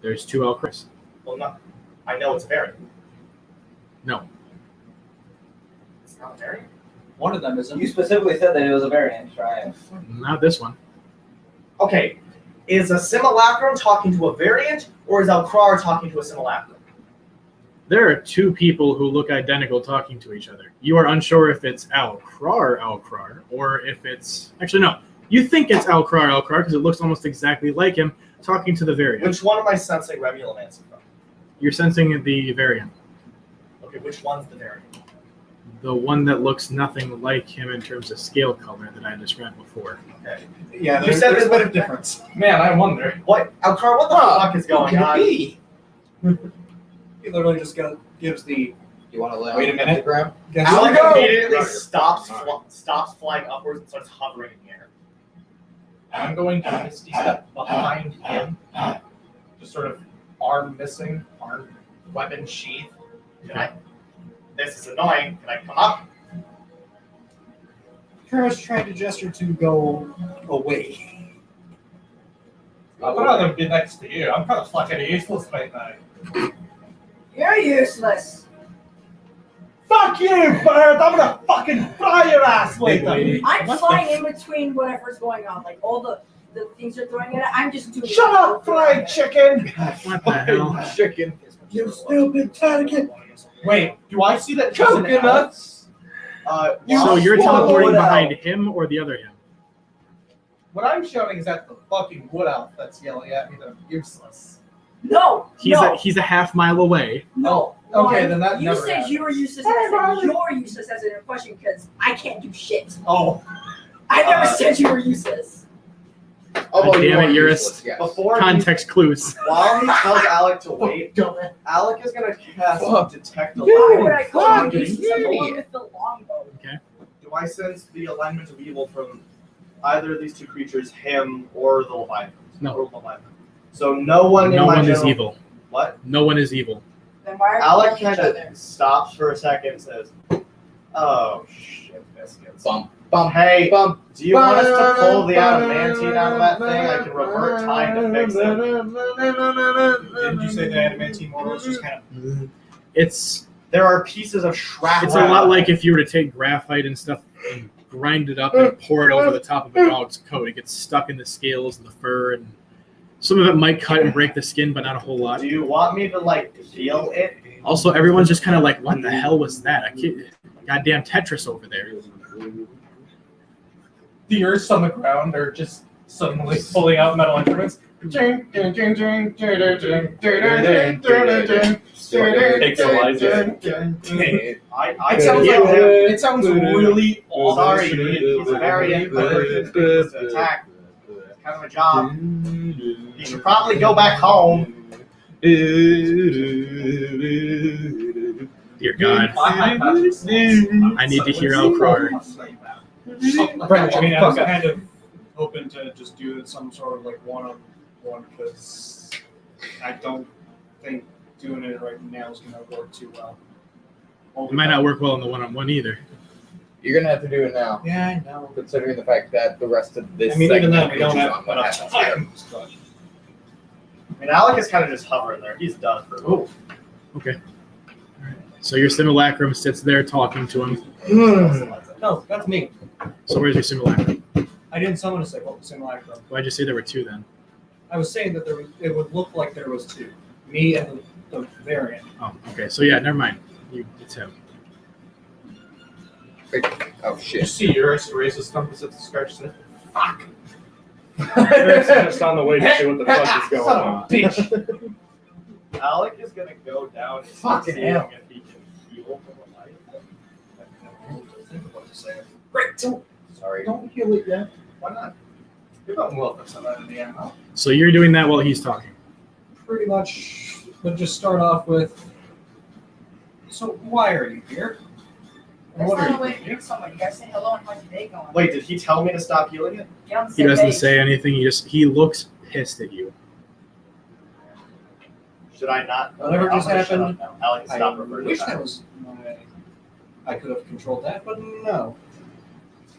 Speaker 2: There's 2 Alcors.
Speaker 1: Well, no. I know it's a variant.
Speaker 2: No.
Speaker 1: It's not a variant.
Speaker 12: One of them isn't.
Speaker 3: You specifically said that it was a variant, Ryan.
Speaker 2: Not this one.
Speaker 1: Okay. Is a simulacrum talking to a variant, or is Alcrar talking to a simulacrum?
Speaker 2: There are 2 people who look identical talking to each other. You are unsure if it's Alcrar, or if it's... Actually, no. You think it's Alcrar, because it looks almost exactly like him talking to the variant.
Speaker 1: Which one am I sensing Remulomancy from?
Speaker 2: You're sensing the variant.
Speaker 1: Okay, which one's the variant?
Speaker 2: The one that looks nothing like him in terms of scale color that I described before.
Speaker 1: Okay.
Speaker 7: Yeah,
Speaker 1: You said
Speaker 7: there's a
Speaker 1: this-
Speaker 7: bit of difference. Man, I wonder.
Speaker 1: What? Alcrar, what the fuck is going
Speaker 7: Could it
Speaker 1: on?
Speaker 7: be?
Speaker 12: He literally just gives the.
Speaker 4: You want to lay
Speaker 7: Wait a
Speaker 4: on
Speaker 7: minute.
Speaker 4: the ground?
Speaker 12: Guess
Speaker 1: Alec
Speaker 7: go!
Speaker 1: immediately
Speaker 7: Right.
Speaker 1: stops flying upwards and starts hovering in the air.
Speaker 7: I'm going to Misty step behind him. Just sort of arm missing, arm weapon sheath.
Speaker 1: This is annoying. Can I come up?
Speaker 7: Kara's trying to gesture to go away. I'd rather be next to you. I'm kind of fucking useless right now.
Speaker 6: You're useless.
Speaker 7: Fuck you, bird! I'm gonna fucking fry your ass
Speaker 2: Big
Speaker 7: later.
Speaker 2: lady.
Speaker 6: I'm flying in between whatever's going on. Like all the things you're throwing at it, I'm just doing
Speaker 7: Shut up, fried chicken!
Speaker 2: What the hell?
Speaker 4: Chicken.
Speaker 7: You stupid target! Wait, do I see that she's an elf?
Speaker 4: Coconuts.
Speaker 2: So you're
Speaker 4: swallow
Speaker 2: teleporting
Speaker 4: it out.
Speaker 2: behind him or the other him?
Speaker 7: What I'm shouting is at the fucking wood elf that's yelling at me that I'm useless.
Speaker 6: No.
Speaker 2: He's a half mile away.
Speaker 6: No.
Speaker 7: Okay,
Speaker 6: Why?
Speaker 7: then that
Speaker 6: You
Speaker 7: never
Speaker 6: said
Speaker 7: happens.
Speaker 6: you were useless. And I said you're useless as a question because I can't do shit.
Speaker 7: Oh,
Speaker 6: I never said you were useless.
Speaker 4: Although
Speaker 2: God
Speaker 4: you
Speaker 2: damn
Speaker 4: are
Speaker 2: it, you're a
Speaker 4: useless, yes.
Speaker 1: Before
Speaker 2: Context clues.
Speaker 1: while he tells Alec to wait, Alec is gonna cast
Speaker 4: Fuck.
Speaker 1: detect
Speaker 6: Why would
Speaker 1: alignment.
Speaker 6: I call you
Speaker 4: fucking
Speaker 6: useless? I'm the one
Speaker 4: idiot.
Speaker 6: with the longbow.
Speaker 1: Do I sense the alignment of evil from either of these 2 creatures, him or the Leviathan?
Speaker 2: No.
Speaker 1: Or Leviathan. So no one in
Speaker 2: No
Speaker 1: my
Speaker 2: one is
Speaker 1: general-
Speaker 2: evil.
Speaker 1: What?
Speaker 2: No one is evil.
Speaker 6: Then why are
Speaker 1: Alec
Speaker 6: we killing
Speaker 1: kind
Speaker 6: each
Speaker 1: of
Speaker 6: other?
Speaker 1: stops for a second and says, "Oh shit, biscuits.
Speaker 4: Bump, bump,
Speaker 1: Hey,
Speaker 4: bump.
Speaker 1: do you want us to pull the adamantine out of that thing? I can revert time to fix it."
Speaker 11: Didn't you say the adamantine more was just kind of
Speaker 2: It's
Speaker 1: There are pieces of shrapnel.
Speaker 2: it's a lot like if you were to take graphite and stuff and grind it up and pour it over the top of a dog's coat. It gets stuck in the scales and the fur, and some of it might cut and break the skin, but not a whole lot.
Speaker 1: Do you want me to like feel it?
Speaker 2: Also, everyone's just kind of like, "What the hell was that? A kid, goddamn Tetris over there."
Speaker 7: the earths on the ground are just suddenly pulling out metal instruments.
Speaker 1: I
Speaker 7: It sounds,
Speaker 1: tell
Speaker 7: like,
Speaker 1: him.
Speaker 7: it sounds really awful.
Speaker 1: Sorry, he's a variant. To attack. It's kind of a job. He should probably go back home.
Speaker 2: Dear God, I need to hear Alcrar.
Speaker 11: I mean, I was kind of hoping to just do some sort of like one-on-one because I don't think doing it right now is going to work too well.
Speaker 2: It might not work well in the one-on-one either.
Speaker 4: You're gonna have to do it now,
Speaker 11: Yeah, I know.
Speaker 4: considering the fact that the rest of this.
Speaker 11: I mean, even then,
Speaker 4: segment
Speaker 11: we don't
Speaker 4: hinges
Speaker 11: have
Speaker 4: on what
Speaker 11: enough
Speaker 4: happens
Speaker 11: time.
Speaker 1: I mean, Alec is kind of just hovering there. He's done for.
Speaker 2: Oh, okay. So your simulacrum sits there talking to him.
Speaker 11: No, that's me.
Speaker 2: So where's your simulacrum?
Speaker 11: I didn't summon a simulacrum.
Speaker 2: Why'd you say there were 2 then?
Speaker 11: I was saying that it would look like there was 2. Me and the variant.
Speaker 2: Oh, okay. So yeah, never mind. It's him.
Speaker 4: Oh
Speaker 7: You
Speaker 4: shit!
Speaker 7: see yours raises thumbs at the scratch. Fuck!
Speaker 5: Eric's just on the way to see what the fuck is going
Speaker 7: Son
Speaker 5: on.
Speaker 7: of a bitch!
Speaker 1: Alec is gonna go down and
Speaker 7: Fucking
Speaker 1: see
Speaker 7: hell.
Speaker 1: if he can heal from the light.
Speaker 11: Think of what to say.
Speaker 1: Sorry.
Speaker 7: Don't heal it yet. Why not? You're not well for somebody in the ammo.
Speaker 2: So you're doing that while he's talking.
Speaker 11: Pretty much, but just start off with. So why are you here?
Speaker 6: That's
Speaker 11: What
Speaker 6: not
Speaker 11: are
Speaker 6: a way
Speaker 11: you
Speaker 6: to
Speaker 11: here?
Speaker 6: greet someone. You gotta say hello and how's your day going?
Speaker 1: Wait, did he tell me to stop healing it?
Speaker 6: Get on the
Speaker 2: He
Speaker 6: same
Speaker 2: doesn't
Speaker 6: page.
Speaker 2: say anything. He looks pissed at you.
Speaker 1: Should I not?
Speaker 11: Whatever
Speaker 1: I'm
Speaker 11: just
Speaker 1: gonna shut
Speaker 11: happened,
Speaker 1: up now. Alec,
Speaker 11: I
Speaker 1: stop reverting
Speaker 11: wish
Speaker 1: time.
Speaker 11: that was I could have controlled that, but no.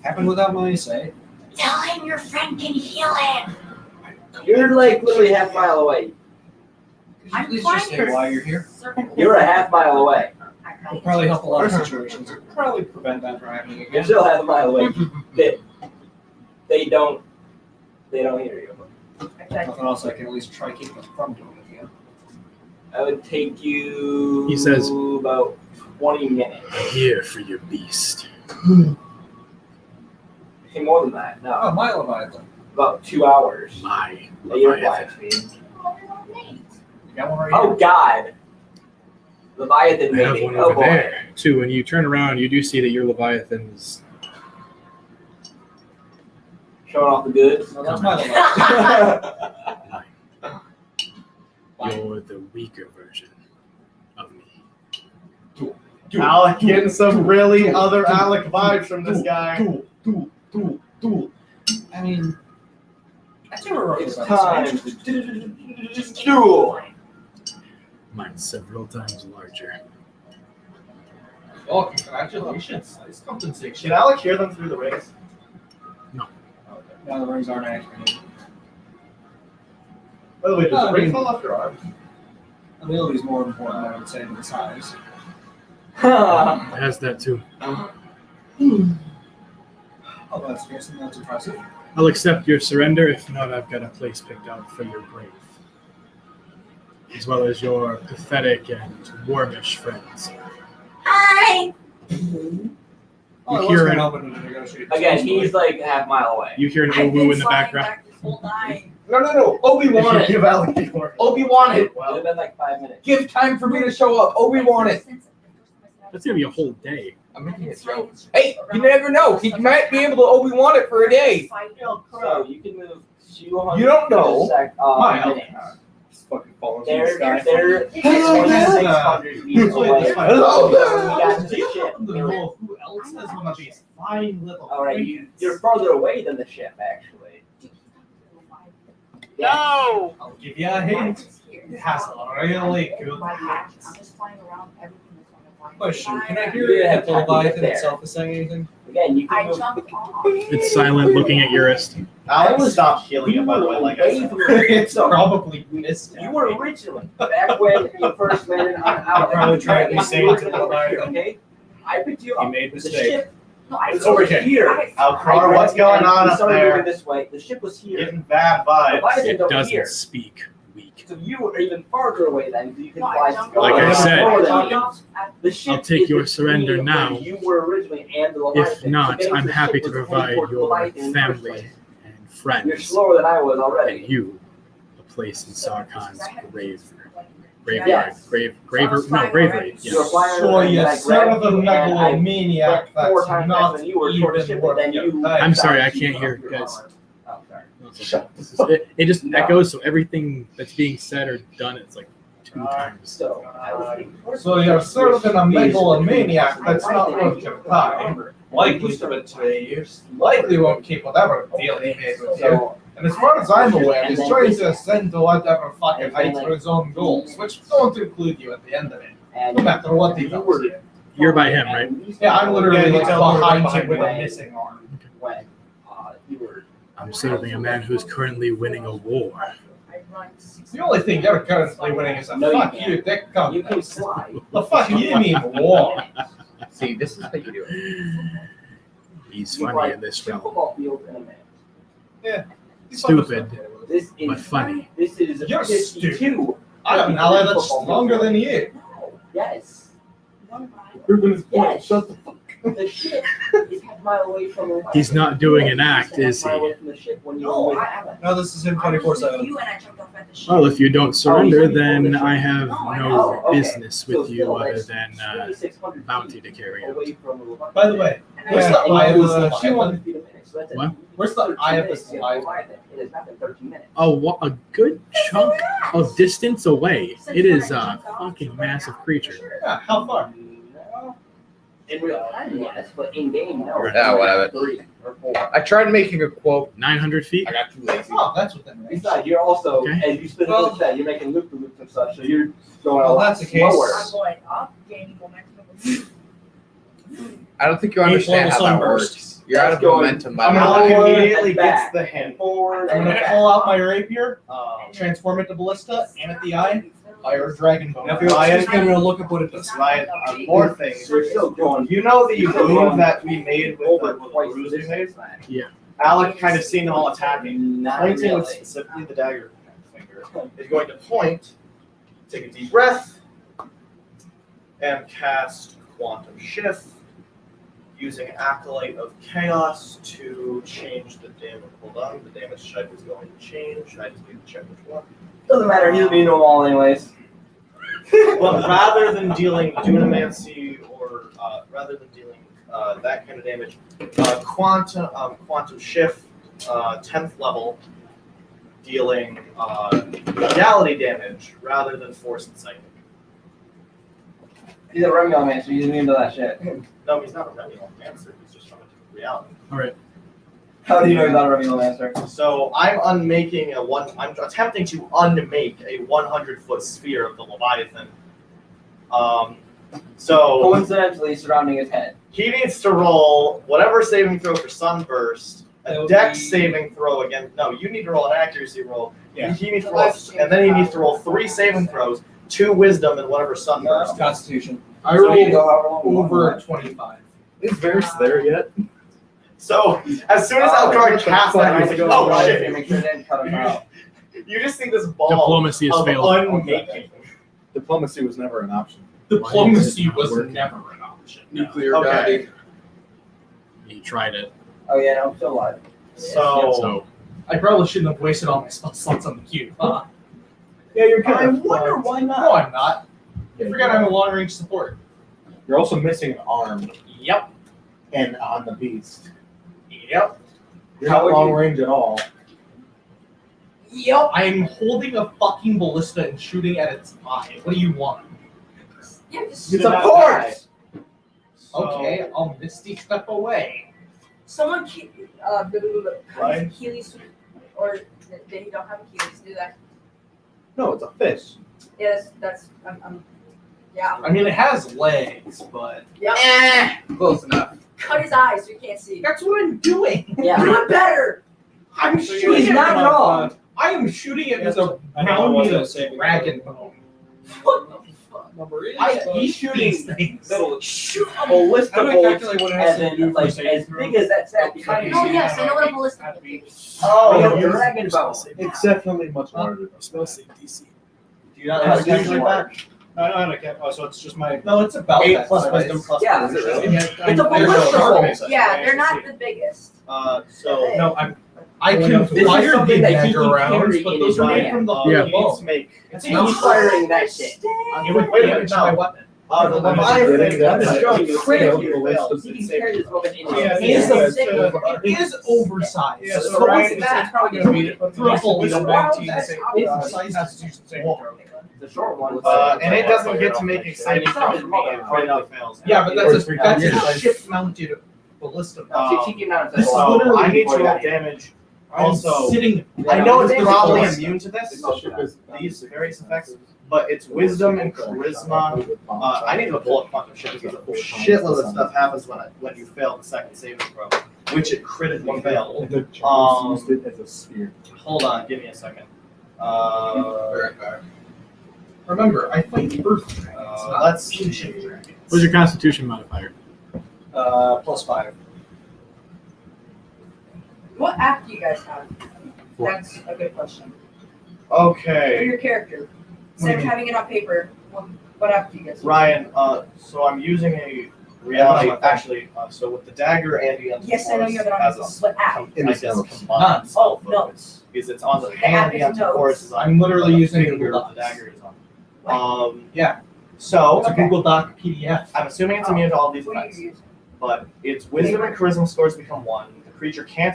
Speaker 11: Happened without my say.
Speaker 10: Tell him your friend can heal him.
Speaker 3: You're like literally half mile away.
Speaker 12: Could you please just say why you're here?
Speaker 3: You're a half mile away.
Speaker 12: It'll probably help a lot of situations. It'll probably prevent that from happening
Speaker 3: You're
Speaker 12: again.
Speaker 3: still half a mile away. They don't hear you.
Speaker 12: Nothing else I can at least try keeping them from doing it again.
Speaker 3: I would take you.
Speaker 2: He says-
Speaker 3: about 20 minutes.
Speaker 2: I'm here for your beast.
Speaker 3: Hey, more than that.
Speaker 12: Oh,
Speaker 3: No,
Speaker 12: my Leviathan.
Speaker 3: about 2 hours.
Speaker 2: My
Speaker 3: At your
Speaker 2: Leviathan.
Speaker 3: flight speed.
Speaker 12: You got one right
Speaker 3: Oh
Speaker 12: here.
Speaker 3: God. Leviathan
Speaker 2: I have
Speaker 3: maybe.
Speaker 2: one
Speaker 3: Oh
Speaker 2: over
Speaker 3: boy.
Speaker 2: there too. When you turn around, you do see that your Leviathan's.
Speaker 3: Showing off the goods.
Speaker 12: No, that's my Leviathan.
Speaker 2: You're the weaker version of me.
Speaker 1: Alec getting some really other Alec vibes from this guy.
Speaker 12: I mean, I never wrote
Speaker 3: It's
Speaker 12: about this, right?
Speaker 3: time to duel.
Speaker 2: Mine's several times larger.
Speaker 4: Oh, congratulations. Nice compensation.
Speaker 1: Can Alec hear them through the rings?
Speaker 12: No, the rings aren't activated.
Speaker 1: By the way, does
Speaker 12: Oh,
Speaker 1: the
Speaker 12: I
Speaker 1: ring
Speaker 12: mean-
Speaker 1: fall off your arm?
Speaker 12: Ability is more important, I would say, than the size.
Speaker 2: It has that too.
Speaker 12: Oh, that's good. That's impressive.
Speaker 2: I'll accept your surrender. If not, I've got a place picked out for your grave, as well as your pathetic and wormish friends.
Speaker 10: Hi.
Speaker 12: Oh,
Speaker 2: You
Speaker 12: I was
Speaker 2: hear
Speaker 12: going
Speaker 2: an-
Speaker 12: to open to negotiate.
Speaker 3: Again, he's like half mile away.
Speaker 2: You hear an
Speaker 10: I've
Speaker 2: uwu
Speaker 10: been
Speaker 2: in the
Speaker 10: flying
Speaker 2: background.
Speaker 10: back this whole time.
Speaker 4: No. Obi-Wan
Speaker 1: If
Speaker 4: it.
Speaker 1: you give Alec the order.
Speaker 4: Obi-Wan it.
Speaker 3: It would have been like 5 minutes.
Speaker 4: Give time for me to show up. Obi-Wan it.
Speaker 2: That's gonna be a whole day.
Speaker 4: I'm making a joke. Hey, you never know. He might be able to Obi-Wan it for a day.
Speaker 3: So you can move 200.
Speaker 4: You don't know.
Speaker 5: My
Speaker 3: minutes.
Speaker 5: Just fucking falling from the
Speaker 3: They're
Speaker 5: sky.
Speaker 3: 2,600 feet away.
Speaker 4: Hello.
Speaker 3: You got to the ship.
Speaker 7: Who else has one of these fine little
Speaker 3: All right,
Speaker 7: things?
Speaker 3: you're farther away than the ship, actually.
Speaker 7: No! I'll give you a hint. It has a really good hat.
Speaker 12: Question: Can I hear
Speaker 3: Yeah,
Speaker 12: if the
Speaker 3: have to
Speaker 12: Leviathan
Speaker 3: get there.
Speaker 12: itself is saying anything?
Speaker 3: Again, you
Speaker 10: I
Speaker 3: can move.
Speaker 10: jumped off.
Speaker 2: It's silent, looking at Eurist.
Speaker 1: Alec stopped healing him, by the way, like I said.
Speaker 7: It's probably missed.
Speaker 3: You were originally back when you first landed on out.
Speaker 12: Probably tried to say it to the Leviathan.
Speaker 3: Okay, I picked you
Speaker 12: He
Speaker 3: up.
Speaker 12: made
Speaker 3: The
Speaker 12: mistake.
Speaker 3: ship
Speaker 12: It's over here.
Speaker 1: Alcor, what's going on
Speaker 3: We
Speaker 1: up
Speaker 3: started moving
Speaker 1: there?
Speaker 3: this way. The ship was here.
Speaker 1: Getting bad
Speaker 3: The
Speaker 1: vibes.
Speaker 3: Leviathan's
Speaker 2: It
Speaker 3: over
Speaker 2: doesn't
Speaker 3: here.
Speaker 2: speak. Weak.
Speaker 3: So you were even farther away then, so you can
Speaker 10: No, I
Speaker 3: fly.
Speaker 10: jumped
Speaker 2: Like I said,
Speaker 3: the ship
Speaker 2: I'll take
Speaker 3: is
Speaker 2: your
Speaker 3: between
Speaker 2: surrender
Speaker 3: where
Speaker 2: now.
Speaker 3: You were originally and the
Speaker 2: If
Speaker 3: Leviathan.
Speaker 2: not,
Speaker 3: Getting
Speaker 2: I'm
Speaker 3: the
Speaker 2: happy
Speaker 3: ship
Speaker 2: to
Speaker 3: was heading
Speaker 2: provide
Speaker 3: towards the
Speaker 2: your
Speaker 3: Leviathan in the first
Speaker 2: family
Speaker 3: place.
Speaker 2: and
Speaker 3: You're
Speaker 2: friends
Speaker 3: slower than I was
Speaker 2: and
Speaker 3: already.
Speaker 2: you a place in Sarkon's grave.
Speaker 3: Yes.
Speaker 2: Bravery.
Speaker 3: You were
Speaker 2: Yes.
Speaker 3: flying
Speaker 4: So
Speaker 3: and
Speaker 4: you
Speaker 3: I
Speaker 4: son
Speaker 3: grabbed
Speaker 4: of a
Speaker 3: you and I
Speaker 4: megalomaniac
Speaker 3: went
Speaker 4: that's
Speaker 3: 4 times
Speaker 4: not
Speaker 3: faster than you were toward the
Speaker 4: even
Speaker 3: ship,
Speaker 4: worth
Speaker 3: and then
Speaker 4: your
Speaker 3: you.
Speaker 4: time.
Speaker 2: I'm sorry, I
Speaker 3: shot
Speaker 2: can't
Speaker 3: you
Speaker 2: hear,
Speaker 3: off your
Speaker 2: guys.
Speaker 3: armor. Oh, sorry.
Speaker 2: It just echoes, so everything that's being said or done, it's like 2 times.
Speaker 3: So, I was
Speaker 4: So you're sort of a megalomaniac that's not worth your time. Likely to betray you. Likely won't keep whatever deal he made with you.
Speaker 3: So,
Speaker 4: And as far as I'm aware, he's trying to ascend to whatever fucking heights for his own goals, which don't include you at the end of it.
Speaker 3: and
Speaker 4: No matter what he
Speaker 3: you
Speaker 4: does.
Speaker 3: were.
Speaker 2: You're by him, right?
Speaker 4: Yeah, I'm literally
Speaker 1: Yeah,
Speaker 4: like
Speaker 1: you tell me
Speaker 4: behind
Speaker 1: behind
Speaker 4: him with a
Speaker 3: when-
Speaker 4: missing arm.
Speaker 3: When you were.
Speaker 2: I'm serving a man who's currently winning a war.
Speaker 4: The only thing you're currently winning is a
Speaker 3: No, you
Speaker 4: fuck
Speaker 3: can't.
Speaker 4: you dick
Speaker 3: You can
Speaker 4: contest.
Speaker 3: fly.
Speaker 4: The fuck you mean war?
Speaker 9: See, this is how you do it.
Speaker 2: He's
Speaker 3: You
Speaker 2: funny
Speaker 3: fly
Speaker 2: in this
Speaker 3: 2
Speaker 2: realm.
Speaker 3: football fields in a minute.
Speaker 2: Stupid,
Speaker 3: This is
Speaker 2: but funny.
Speaker 3: This is
Speaker 4: You're
Speaker 3: 52.
Speaker 4: I have an ally that's longer than you.
Speaker 3: Yes.
Speaker 1: Proving his point.
Speaker 3: Yes.
Speaker 1: Shut the fuck
Speaker 3: The ship is half a mile away from the.
Speaker 2: He's not doing an act, is he?
Speaker 3: No,
Speaker 12: No, this is him 24/7.
Speaker 10: You and I jumped off at the ship.
Speaker 2: Well, if you don't surrender, then I have no
Speaker 3: Oh, okay.
Speaker 2: business with you other than bounty to carry out.
Speaker 4: By the way,
Speaker 10: And I
Speaker 4: where's
Speaker 10: jumped
Speaker 4: the
Speaker 10: off.
Speaker 4: eye of this Leviathan?
Speaker 2: What?
Speaker 4: Where's the eye of this Leviathan?
Speaker 3: It has not been 13 minutes.
Speaker 2: A good chunk of distance away. It is a fucking massive creature.
Speaker 4: Yeah, how far?
Speaker 3: In real time, yes, but in game, no.
Speaker 9: Yeah, whatever.
Speaker 3: 3 or 4.
Speaker 9: I tried making a quote.
Speaker 2: 900 feet?
Speaker 9: I got too lazy.
Speaker 4: Oh, that's what that means.
Speaker 3: Besides, you're also,
Speaker 2: Okay.
Speaker 3: as you specifically said, you're making loop-to-loops and such, so you're going a
Speaker 12: Well,
Speaker 3: lot
Speaker 12: that's the case.
Speaker 3: slower.
Speaker 10: I'm going up, gaining momentum.
Speaker 9: I don't think you
Speaker 12: Each
Speaker 9: understand
Speaker 12: level
Speaker 9: how that
Speaker 12: sunburst.
Speaker 9: works.
Speaker 2: You're out of
Speaker 3: Going
Speaker 2: momentum by
Speaker 1: Alec
Speaker 2: now.
Speaker 3: forward
Speaker 1: immediately
Speaker 3: and
Speaker 1: gets
Speaker 3: back.
Speaker 1: the hint.
Speaker 3: Forward
Speaker 7: I'm
Speaker 3: and
Speaker 7: gonna
Speaker 3: back.
Speaker 7: pull out my rapier,
Speaker 1: Um,
Speaker 7: transform it to ballista, and at the eye, fire a dragon bone.
Speaker 12: Now, if you're
Speaker 1: Ryan-
Speaker 12: just gonna look up what it does.
Speaker 1: Ryan, more things.
Speaker 3: So we're still going.
Speaker 1: You know the
Speaker 3: You're still
Speaker 1: wound
Speaker 3: going
Speaker 1: that we made with
Speaker 3: over
Speaker 1: the
Speaker 3: twice
Speaker 1: bruise
Speaker 3: this
Speaker 1: we made?
Speaker 2: Yeah.
Speaker 1: Alec kind of seen them all attacking.
Speaker 3: Not
Speaker 1: Pointing with
Speaker 3: really.
Speaker 1: specifically the dagger finger. Is going to point, take a deep breath, and cast Quantum Shift using Acolyte of Chaos to change the damage. Hold on, the damage type is going to change. I just need to check which one.
Speaker 3: Doesn't matter. He'll be no all anyways.
Speaker 1: But rather than dealing Dunamancy or rather than dealing that kind of damage, Quantum Shift, 10th level, dealing reality damage rather than Force and Psychic.
Speaker 3: He's a Remy man, so he doesn't even know that shit.
Speaker 1: No, he's not a regular Lancer, he's just from a reality.
Speaker 3: How do you know he's not a Remy Lancer?
Speaker 1: So I'm attempting to unmake a 100-foot sphere of the Leviathan. So
Speaker 3: Coincidentally surrounding his head.
Speaker 1: he needs to roll whatever saving throw for Sunburst,
Speaker 12: That
Speaker 1: a
Speaker 12: would
Speaker 1: dex
Speaker 12: be-
Speaker 1: saving throw again. No, you need to roll an accuracy roll.
Speaker 11: Yeah.
Speaker 1: He needs to roll, and then he needs to roll 3 saving throws, 2 wisdom, and whatever Sunburst.
Speaker 12: Constitution.
Speaker 7: I
Speaker 3: So you
Speaker 7: rolled
Speaker 3: go however long you want.
Speaker 7: over a 25.
Speaker 5: Is Varys there yet?
Speaker 1: So as soon as Alcard casts that, he's like, oh shit.
Speaker 3: Make sure they didn't cut him out.
Speaker 1: You just see this ball
Speaker 2: Diplomacy has
Speaker 1: of
Speaker 2: failed.
Speaker 1: unmaking.
Speaker 5: Diplomacy was never an option.
Speaker 7: Diplomacy was never an option.
Speaker 2: Nuclear
Speaker 1: Okay.
Speaker 2: guy. He tried it.
Speaker 3: Oh yeah, no, I'm still alive.
Speaker 2: So
Speaker 7: I probably shouldn't have wasted all my spell slots on the cube. Huh?
Speaker 5: Yeah, you're
Speaker 3: I
Speaker 5: kind of.
Speaker 3: wonder why
Speaker 7: No,
Speaker 3: not.
Speaker 7: I'm not. I forgot I'm a long range support.
Speaker 5: You're also missing an arm
Speaker 7: Yep.
Speaker 5: and on the beast.
Speaker 7: Yep.
Speaker 5: You're
Speaker 3: How
Speaker 5: not
Speaker 3: would
Speaker 5: long
Speaker 3: you-
Speaker 5: range at all.
Speaker 7: Yep. I'm holding a fucking ballista and shooting at its eye. What do you want?
Speaker 6: Yeah, just
Speaker 3: It's a force.
Speaker 7: Okay, I'll misty step away.
Speaker 6: someone
Speaker 1: Right.
Speaker 6: Achilles, or they don't have Achilles, do that.
Speaker 5: No, it's a fish.
Speaker 6: Yes, that's yeah.
Speaker 7: I mean, it has legs, but
Speaker 6: Yeah.
Speaker 7: close enough.
Speaker 6: Cut his eyes so you can't see.
Speaker 7: That's what I'm doing.
Speaker 3: Yeah.
Speaker 6: Do it better.
Speaker 7: I'm
Speaker 11: So
Speaker 7: shooting
Speaker 3: He's
Speaker 7: it.
Speaker 3: not wrong.
Speaker 7: I am shooting it with a
Speaker 11: I don't know what
Speaker 7: rounded
Speaker 11: the saving
Speaker 7: dragon
Speaker 11: throw
Speaker 7: bone.
Speaker 6: What the fuck?
Speaker 12: Number is.
Speaker 7: He's shooting things.
Speaker 3: Little
Speaker 6: Shoot him.
Speaker 3: ballista
Speaker 12: How do I
Speaker 3: bolts,
Speaker 12: calculate what it has
Speaker 3: as
Speaker 12: to do
Speaker 3: in
Speaker 12: for
Speaker 3: like
Speaker 12: saving
Speaker 3: as
Speaker 12: throw?
Speaker 3: big as that set behind
Speaker 6: Oh
Speaker 3: you.
Speaker 6: yes, I know what a ballistic.
Speaker 3: Oh,
Speaker 1: Oh,
Speaker 3: a
Speaker 1: you're-
Speaker 3: dragon bone.
Speaker 5: It's definitely much larger.
Speaker 2: spell save DC.
Speaker 3: Do you not
Speaker 1: Yeah,
Speaker 3: have
Speaker 1: it's usually
Speaker 3: that?
Speaker 11: I don't know, oh, so it's just my.
Speaker 7: No, it's about
Speaker 1: 8
Speaker 7: that
Speaker 1: plus
Speaker 7: size.
Speaker 1: wisdom plus
Speaker 3: Yeah,
Speaker 1: force.
Speaker 3: is it really?
Speaker 6: It's a
Speaker 7: There's
Speaker 6: ballista.
Speaker 7: rolls.
Speaker 6: Yeah, they're not the biggest.
Speaker 1: So
Speaker 7: No, I can
Speaker 11: This is
Speaker 7: fire
Speaker 3: something
Speaker 7: the
Speaker 3: that he
Speaker 7: dagger
Speaker 3: can
Speaker 7: rounds,
Speaker 3: carry
Speaker 7: but
Speaker 3: in
Speaker 7: those
Speaker 3: his
Speaker 7: are made
Speaker 3: hand.
Speaker 7: from the
Speaker 2: Yeah.
Speaker 1: he needs to make.
Speaker 3: He's firing that shit.
Speaker 1: Wait a minute,
Speaker 7: my
Speaker 1: no.
Speaker 7: weapon.
Speaker 1: The
Speaker 5: I'm just
Speaker 1: Leviathan,
Speaker 5: getting that
Speaker 1: I'm just
Speaker 5: type.
Speaker 1: showing you
Speaker 3: Critical.
Speaker 1: critical fails.
Speaker 3: He can carry this weapon in
Speaker 11: Yeah,
Speaker 3: his
Speaker 7: It is,
Speaker 3: hand.
Speaker 7: it is oversized.
Speaker 11: Yeah, so
Speaker 7: so
Speaker 11: Ryan,
Speaker 7: it's
Speaker 11: it's probably going to be
Speaker 7: triple
Speaker 11: the
Speaker 7: the
Speaker 11: 19
Speaker 7: that's
Speaker 11: save.
Speaker 7: oversized.
Speaker 11: Constitution saving throw.
Speaker 3: The short one.
Speaker 1: And it doesn't get to make a saving throw from me. It critically fails.
Speaker 7: Yeah, but that's a
Speaker 5: Yeah.
Speaker 7: ship-mounted ballista.
Speaker 3: She came down and said,
Speaker 7: This is
Speaker 1: So
Speaker 7: literally
Speaker 1: I need
Speaker 3: before
Speaker 1: to roll
Speaker 3: that.
Speaker 1: damage.
Speaker 7: I'm
Speaker 1: Also,
Speaker 7: sitting.
Speaker 1: I know it's
Speaker 3: Yeah,
Speaker 1: probably
Speaker 3: it's
Speaker 1: immune to this,
Speaker 5: It's
Speaker 1: these various effects, but it's wisdom and charisma. I need to pull up quantum shift because a shitload of stuff happens when you fail the second saving throw, which it critically failed.
Speaker 5: And the Charles used it as a sphere.
Speaker 1: Hold on, give me a second.
Speaker 7: Right back. Remember, I fight earth dragons, not
Speaker 1: Let's
Speaker 7: ancient dragons.
Speaker 2: What's your Constitution modifier?
Speaker 11: +5.
Speaker 6: What app do you guys have? That's a good question. For
Speaker 1: Okay,
Speaker 6: your character, instead of having it on paper, what app do you guys use?
Speaker 1: Ryan. So I'm using a reality. Actually, so with the dagger and the
Speaker 6: Yes, I know you have it on
Speaker 1: as
Speaker 6: your
Speaker 1: a
Speaker 6: phone. What app?
Speaker 5: In the
Speaker 1: I guess
Speaker 5: notes.
Speaker 1: combined
Speaker 6: Oh,
Speaker 1: spell
Speaker 6: no.
Speaker 1: focus, because it's on the
Speaker 6: The
Speaker 1: hand.
Speaker 6: app
Speaker 1: The
Speaker 6: is
Speaker 1: anti-force is on.
Speaker 7: I'm literally
Speaker 1: the
Speaker 7: using
Speaker 1: finger
Speaker 7: Google
Speaker 1: of the
Speaker 7: Docs.
Speaker 1: dagger is on.
Speaker 7: Yeah.
Speaker 1: So
Speaker 7: It's a Google Doc PDF.
Speaker 1: I'm assuming it's immune to all these
Speaker 6: What do
Speaker 1: effects,
Speaker 6: you use?
Speaker 1: but its wisdom and charisma scores become 1. The creature can't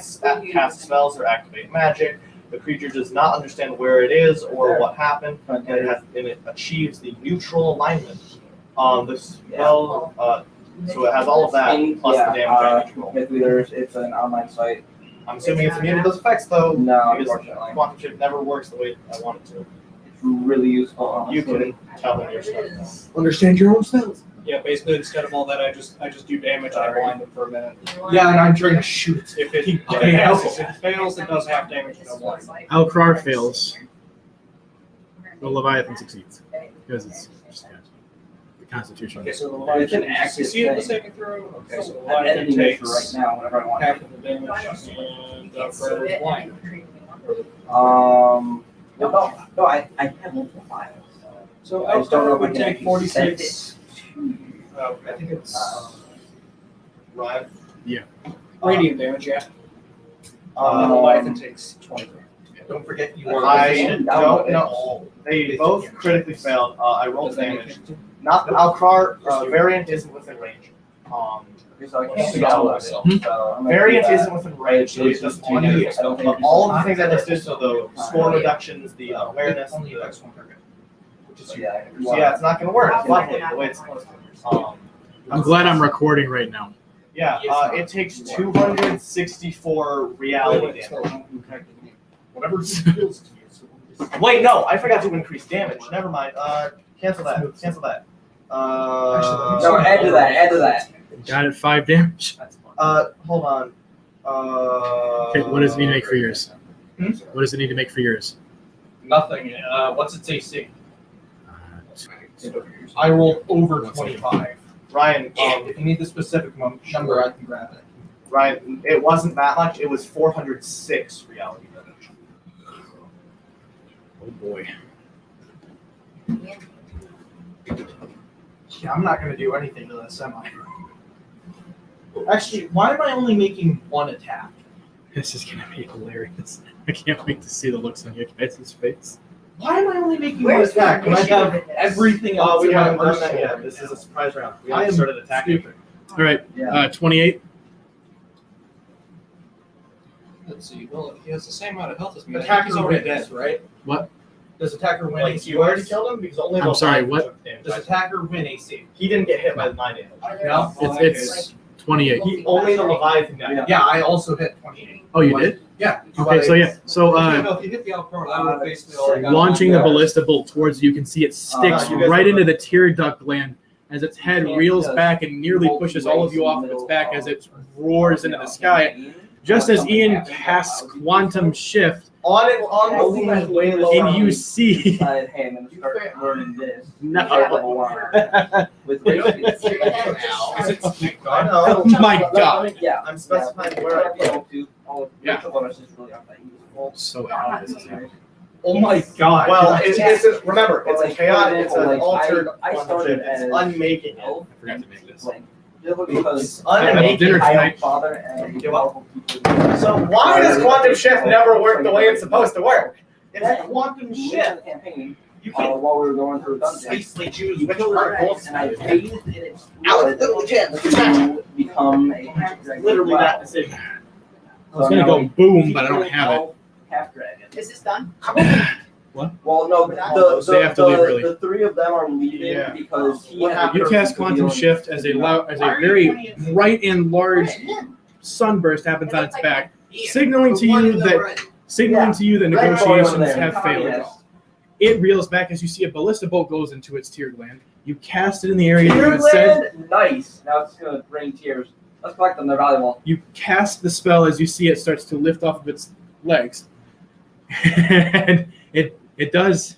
Speaker 1: cast spells or activate magic. The creature does not understand where it is or what happened, and it achieves the neutral alignment. The spell, so it has all of that
Speaker 3: And,
Speaker 1: plus
Speaker 3: yeah,
Speaker 1: the damage roll.
Speaker 3: Myth Leaders, it's an online site.
Speaker 1: I'm assuming it's immune to those effects though,
Speaker 3: No,
Speaker 1: because
Speaker 3: unfortunately.
Speaker 1: quantum shift never works the way I want it to.
Speaker 3: It's really useful.
Speaker 1: You
Speaker 3: honestly.
Speaker 1: can tell them your
Speaker 6: Whatever it
Speaker 1: stuff.
Speaker 6: is.
Speaker 5: Understand your own spells.
Speaker 11: Yeah, basically instead of all that, I just do damage and I blind them for a minute.
Speaker 7: Yeah, and I'm trying to shoot.
Speaker 11: If it fails, it does half damage and no blind.
Speaker 2: Alcrar fails. The Leviathan succeeds because it's just the Constitution.
Speaker 11: Okay, so the Leviathan succeeded the saving throw. Okay, so the
Speaker 3: I'm
Speaker 11: Leviathan
Speaker 3: editing this
Speaker 11: takes
Speaker 3: right now whenever I want.
Speaker 11: half of the damage and the Alcrar is blind.
Speaker 3: No, I have multiple files.
Speaker 11: So
Speaker 3: I just don't know
Speaker 11: Alcrar
Speaker 3: if I
Speaker 11: would
Speaker 3: can
Speaker 11: take
Speaker 3: actually
Speaker 11: 46. I think it's
Speaker 1: Right.
Speaker 11: radiant damage, yeah. And the
Speaker 1: Um,
Speaker 11: Leviathan takes 23.
Speaker 7: Don't forget you are.
Speaker 1: I don't know. They both critically failed. I rolled
Speaker 11: Does that make
Speaker 1: damage.
Speaker 11: sense?
Speaker 1: Not the Alcrar variant isn't within range.
Speaker 3: So I can't
Speaker 1: So-
Speaker 3: do all of it. So I'm gonna
Speaker 1: Variant
Speaker 3: do that.
Speaker 1: isn't within range, so it doesn't do
Speaker 3: I
Speaker 1: anything.
Speaker 3: don't think
Speaker 1: But all of the things I listed, so the score reductions, the awareness,
Speaker 7: Only
Speaker 1: the,
Speaker 7: affects one target. Which is
Speaker 3: So,
Speaker 7: you.
Speaker 3: yeah,
Speaker 1: so yeah, it's not going to work. Luckily, the way it's supposed to.
Speaker 2: I'm glad I'm recording right now.
Speaker 1: Yeah, it takes 264 reality damage.
Speaker 7: Whatever he feels to you. So
Speaker 1: Wait, no, I forgot to increase damage. Never mind. Cancel that. Cancel that.
Speaker 3: No, add to that. Add to that.
Speaker 2: Got it, 5 damage.
Speaker 1: Hold on.
Speaker 2: Okay, what does it need to make for yours? What does it need to make for yours?
Speaker 7: nothing. What's its AC? I rolled over 25.
Speaker 1: Ryan,
Speaker 7: If you need the specific number, I can grab it.
Speaker 1: Ryan, it wasn't that much. It was 406 reality damage.
Speaker 2: Oh boy.
Speaker 7: Yeah, I'm not going to do anything to this, am I? Actually, why am I only making one attack?
Speaker 2: This is gonna be hilarious. I can't wait to see the looks on your guys' face.
Speaker 7: Why am I only making
Speaker 6: Where's
Speaker 7: one attack when I
Speaker 6: the
Speaker 7: have
Speaker 6: initiative in this?
Speaker 7: everything else
Speaker 1: We
Speaker 7: in my
Speaker 1: haven't done that
Speaker 7: arsenal?
Speaker 1: yet. This is a surprise round. We
Speaker 7: I
Speaker 1: haven't
Speaker 7: am
Speaker 1: started attacking.
Speaker 7: stupid.
Speaker 2: All right,
Speaker 3: Yeah.
Speaker 2: 28.
Speaker 11: Let's see. Well, if he has the same amount of health as me, I think
Speaker 7: Attacker
Speaker 11: he's already
Speaker 7: wins,
Speaker 11: dead.
Speaker 7: right?
Speaker 2: What?
Speaker 7: Does attacker win
Speaker 1: Like,
Speaker 7: AC?
Speaker 1: you already killed him because only
Speaker 2: I'm
Speaker 1: the
Speaker 2: sorry,
Speaker 1: five
Speaker 2: what?
Speaker 1: took damage.
Speaker 7: Does attacker win AC?
Speaker 1: He didn't get hit by the 9 damage.
Speaker 7: No?
Speaker 2: It's 28.
Speaker 1: Only the Leviathan got hit.
Speaker 7: Yeah, I also hit 28.
Speaker 2: Oh, you did?
Speaker 7: Yeah.
Speaker 2: Okay, so yeah, so
Speaker 11: No, if you hit the Alcrar, I would have basically already got
Speaker 2: launching the
Speaker 11: it.
Speaker 2: ballista bolt towards you, you can see it sticks
Speaker 1: you guys
Speaker 2: right
Speaker 1: are
Speaker 2: into
Speaker 1: the-
Speaker 2: the tear duct gland as its head reels back and nearly pushes all of you off of its back as it roars into the sky. Just as Ian casts quantum shift,
Speaker 1: On it, on the lead, way lower.
Speaker 2: and you see
Speaker 3: Decided, hey, I'm gonna start learning this.
Speaker 2: no.
Speaker 3: Level 1. With radiant.
Speaker 1: I know.
Speaker 2: Oh my god.
Speaker 3: Yeah.
Speaker 1: I'm specifying where I
Speaker 3: go to. All of
Speaker 2: Yeah.
Speaker 3: the bonuses really aren't that useful.
Speaker 2: So epic this is happening.
Speaker 7: Oh my god.
Speaker 1: Well, remember, it's a
Speaker 3: Like,
Speaker 1: chaotic, it's
Speaker 3: for
Speaker 1: an
Speaker 3: example,
Speaker 1: altered
Speaker 3: I
Speaker 1: quantum
Speaker 3: started
Speaker 1: shift. It's
Speaker 3: as
Speaker 1: unmaking it.
Speaker 3: elf,
Speaker 2: I forgot to make this.
Speaker 3: like, because
Speaker 1: It's unmaking
Speaker 2: dinner
Speaker 1: it.
Speaker 2: tonight.
Speaker 3: father and
Speaker 1: You're welcome. So why does quantum shift never work the way it's supposed to work? It's quantum shift.
Speaker 3: campaign
Speaker 1: You can
Speaker 3: while we were going through dungeon.
Speaker 1: precisely choose
Speaker 3: You
Speaker 1: which
Speaker 3: killed
Speaker 1: particles.
Speaker 3: and I bathed in its
Speaker 1: Alex,
Speaker 3: blood to become a half dragon.
Speaker 1: Literally that decision.
Speaker 2: I was gonna go boom, but I don't have it.
Speaker 3: Half dragon.
Speaker 6: Is this done?
Speaker 3: Well, no,
Speaker 2: They have to leave early.
Speaker 3: the three of them are leaving
Speaker 1: Yeah.
Speaker 3: because he
Speaker 1: What
Speaker 3: had
Speaker 1: happened?
Speaker 2: You cast quantum shift as a very bright and large sunburst happens on its back, signaling to you that negotiations have failed.
Speaker 3: Yes.
Speaker 2: It reels back as you see a ballista bolt goes into its tear gland. You cast it in the area that you
Speaker 3: Tear
Speaker 2: had said.
Speaker 3: gland? Nice. Now it's gonna rain tears. Let's collect them. They're valuable.
Speaker 2: You cast the spell as you see it starts to lift off of its legs. And it does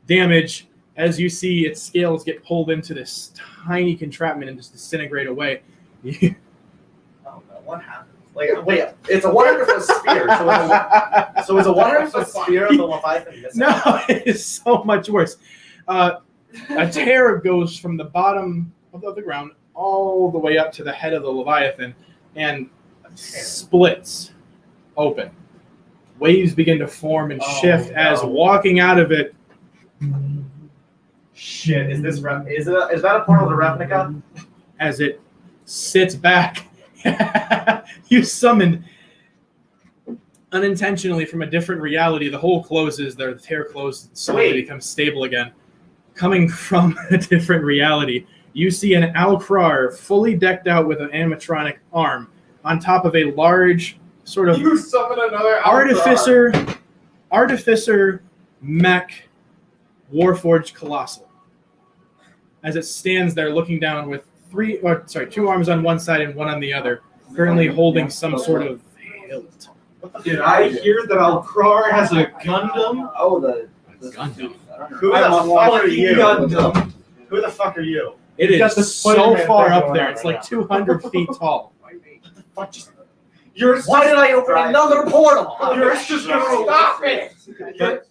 Speaker 2: damage as you see its scales get pulled into this tiny contraption and just disintegrate away.
Speaker 1: Oh no, what happened? Like, wait, it's a 100 foot sphere. So it's a 100 foot sphere of the Leviathan.
Speaker 2: No, it is so much worse. A tear goes from the bottom of the ground all the way up to the head of the Leviathan and splits open. Waves begin to form and shift as walking out of it.
Speaker 1: Shit, is that a portal to Ravnica?
Speaker 2: As it sits back, you summoned unintentionally from a different reality. The hole closes, the tear closes, slowly becomes stable again. Coming from a different reality, you see an Alcrar fully decked out with an animatronic arm on top of a large sort of
Speaker 7: You summon another Alcrar.
Speaker 2: artificer mech warforged colossal. as it stands there looking down with two arms on one side and one on the other, currently holding some sort of hilt.
Speaker 11: Did I hear that Alcrar has a Gundam?
Speaker 3: Oh, the
Speaker 2: Gundam.
Speaker 1: Who the fuck are you?
Speaker 11: Gundam.
Speaker 1: Who the fuck are you?
Speaker 2: It
Speaker 7: got
Speaker 2: is
Speaker 7: the
Speaker 2: so
Speaker 7: Spider-Man
Speaker 2: far
Speaker 7: thing
Speaker 2: up
Speaker 7: going
Speaker 2: there.
Speaker 7: on
Speaker 2: It's
Speaker 7: right
Speaker 2: like 200 feet tall.
Speaker 1: Why did I open another portal?
Speaker 11: You're just gonna
Speaker 1: stop it.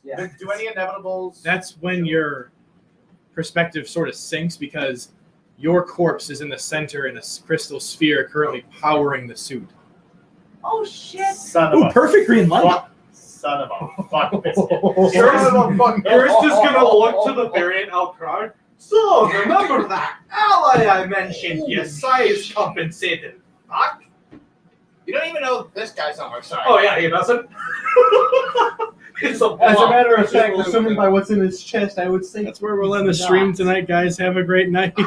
Speaker 3: Yeah.
Speaker 1: Do any inevitables?
Speaker 2: That's when your perspective sort of sinks because your corpse is in the center in a crystal sphere currently powering the suit.
Speaker 6: Oh shit!
Speaker 1: Son of
Speaker 2: Ooh,
Speaker 1: a
Speaker 2: perfect green light.
Speaker 1: fuck. Son of a fuck biscuit.
Speaker 11: You're just gonna look to the variant Alcrar. So, remember that ally I mentioned, you size compensated fuck?
Speaker 4: You don't even know this guy's on our side.
Speaker 11: Oh yeah, he doesn't. It's a
Speaker 7: As a
Speaker 11: bluff.
Speaker 7: matter of fact, assuming by what's in his chest, I would say
Speaker 2: That's where we'll end the stream tonight, guys. Have a great night.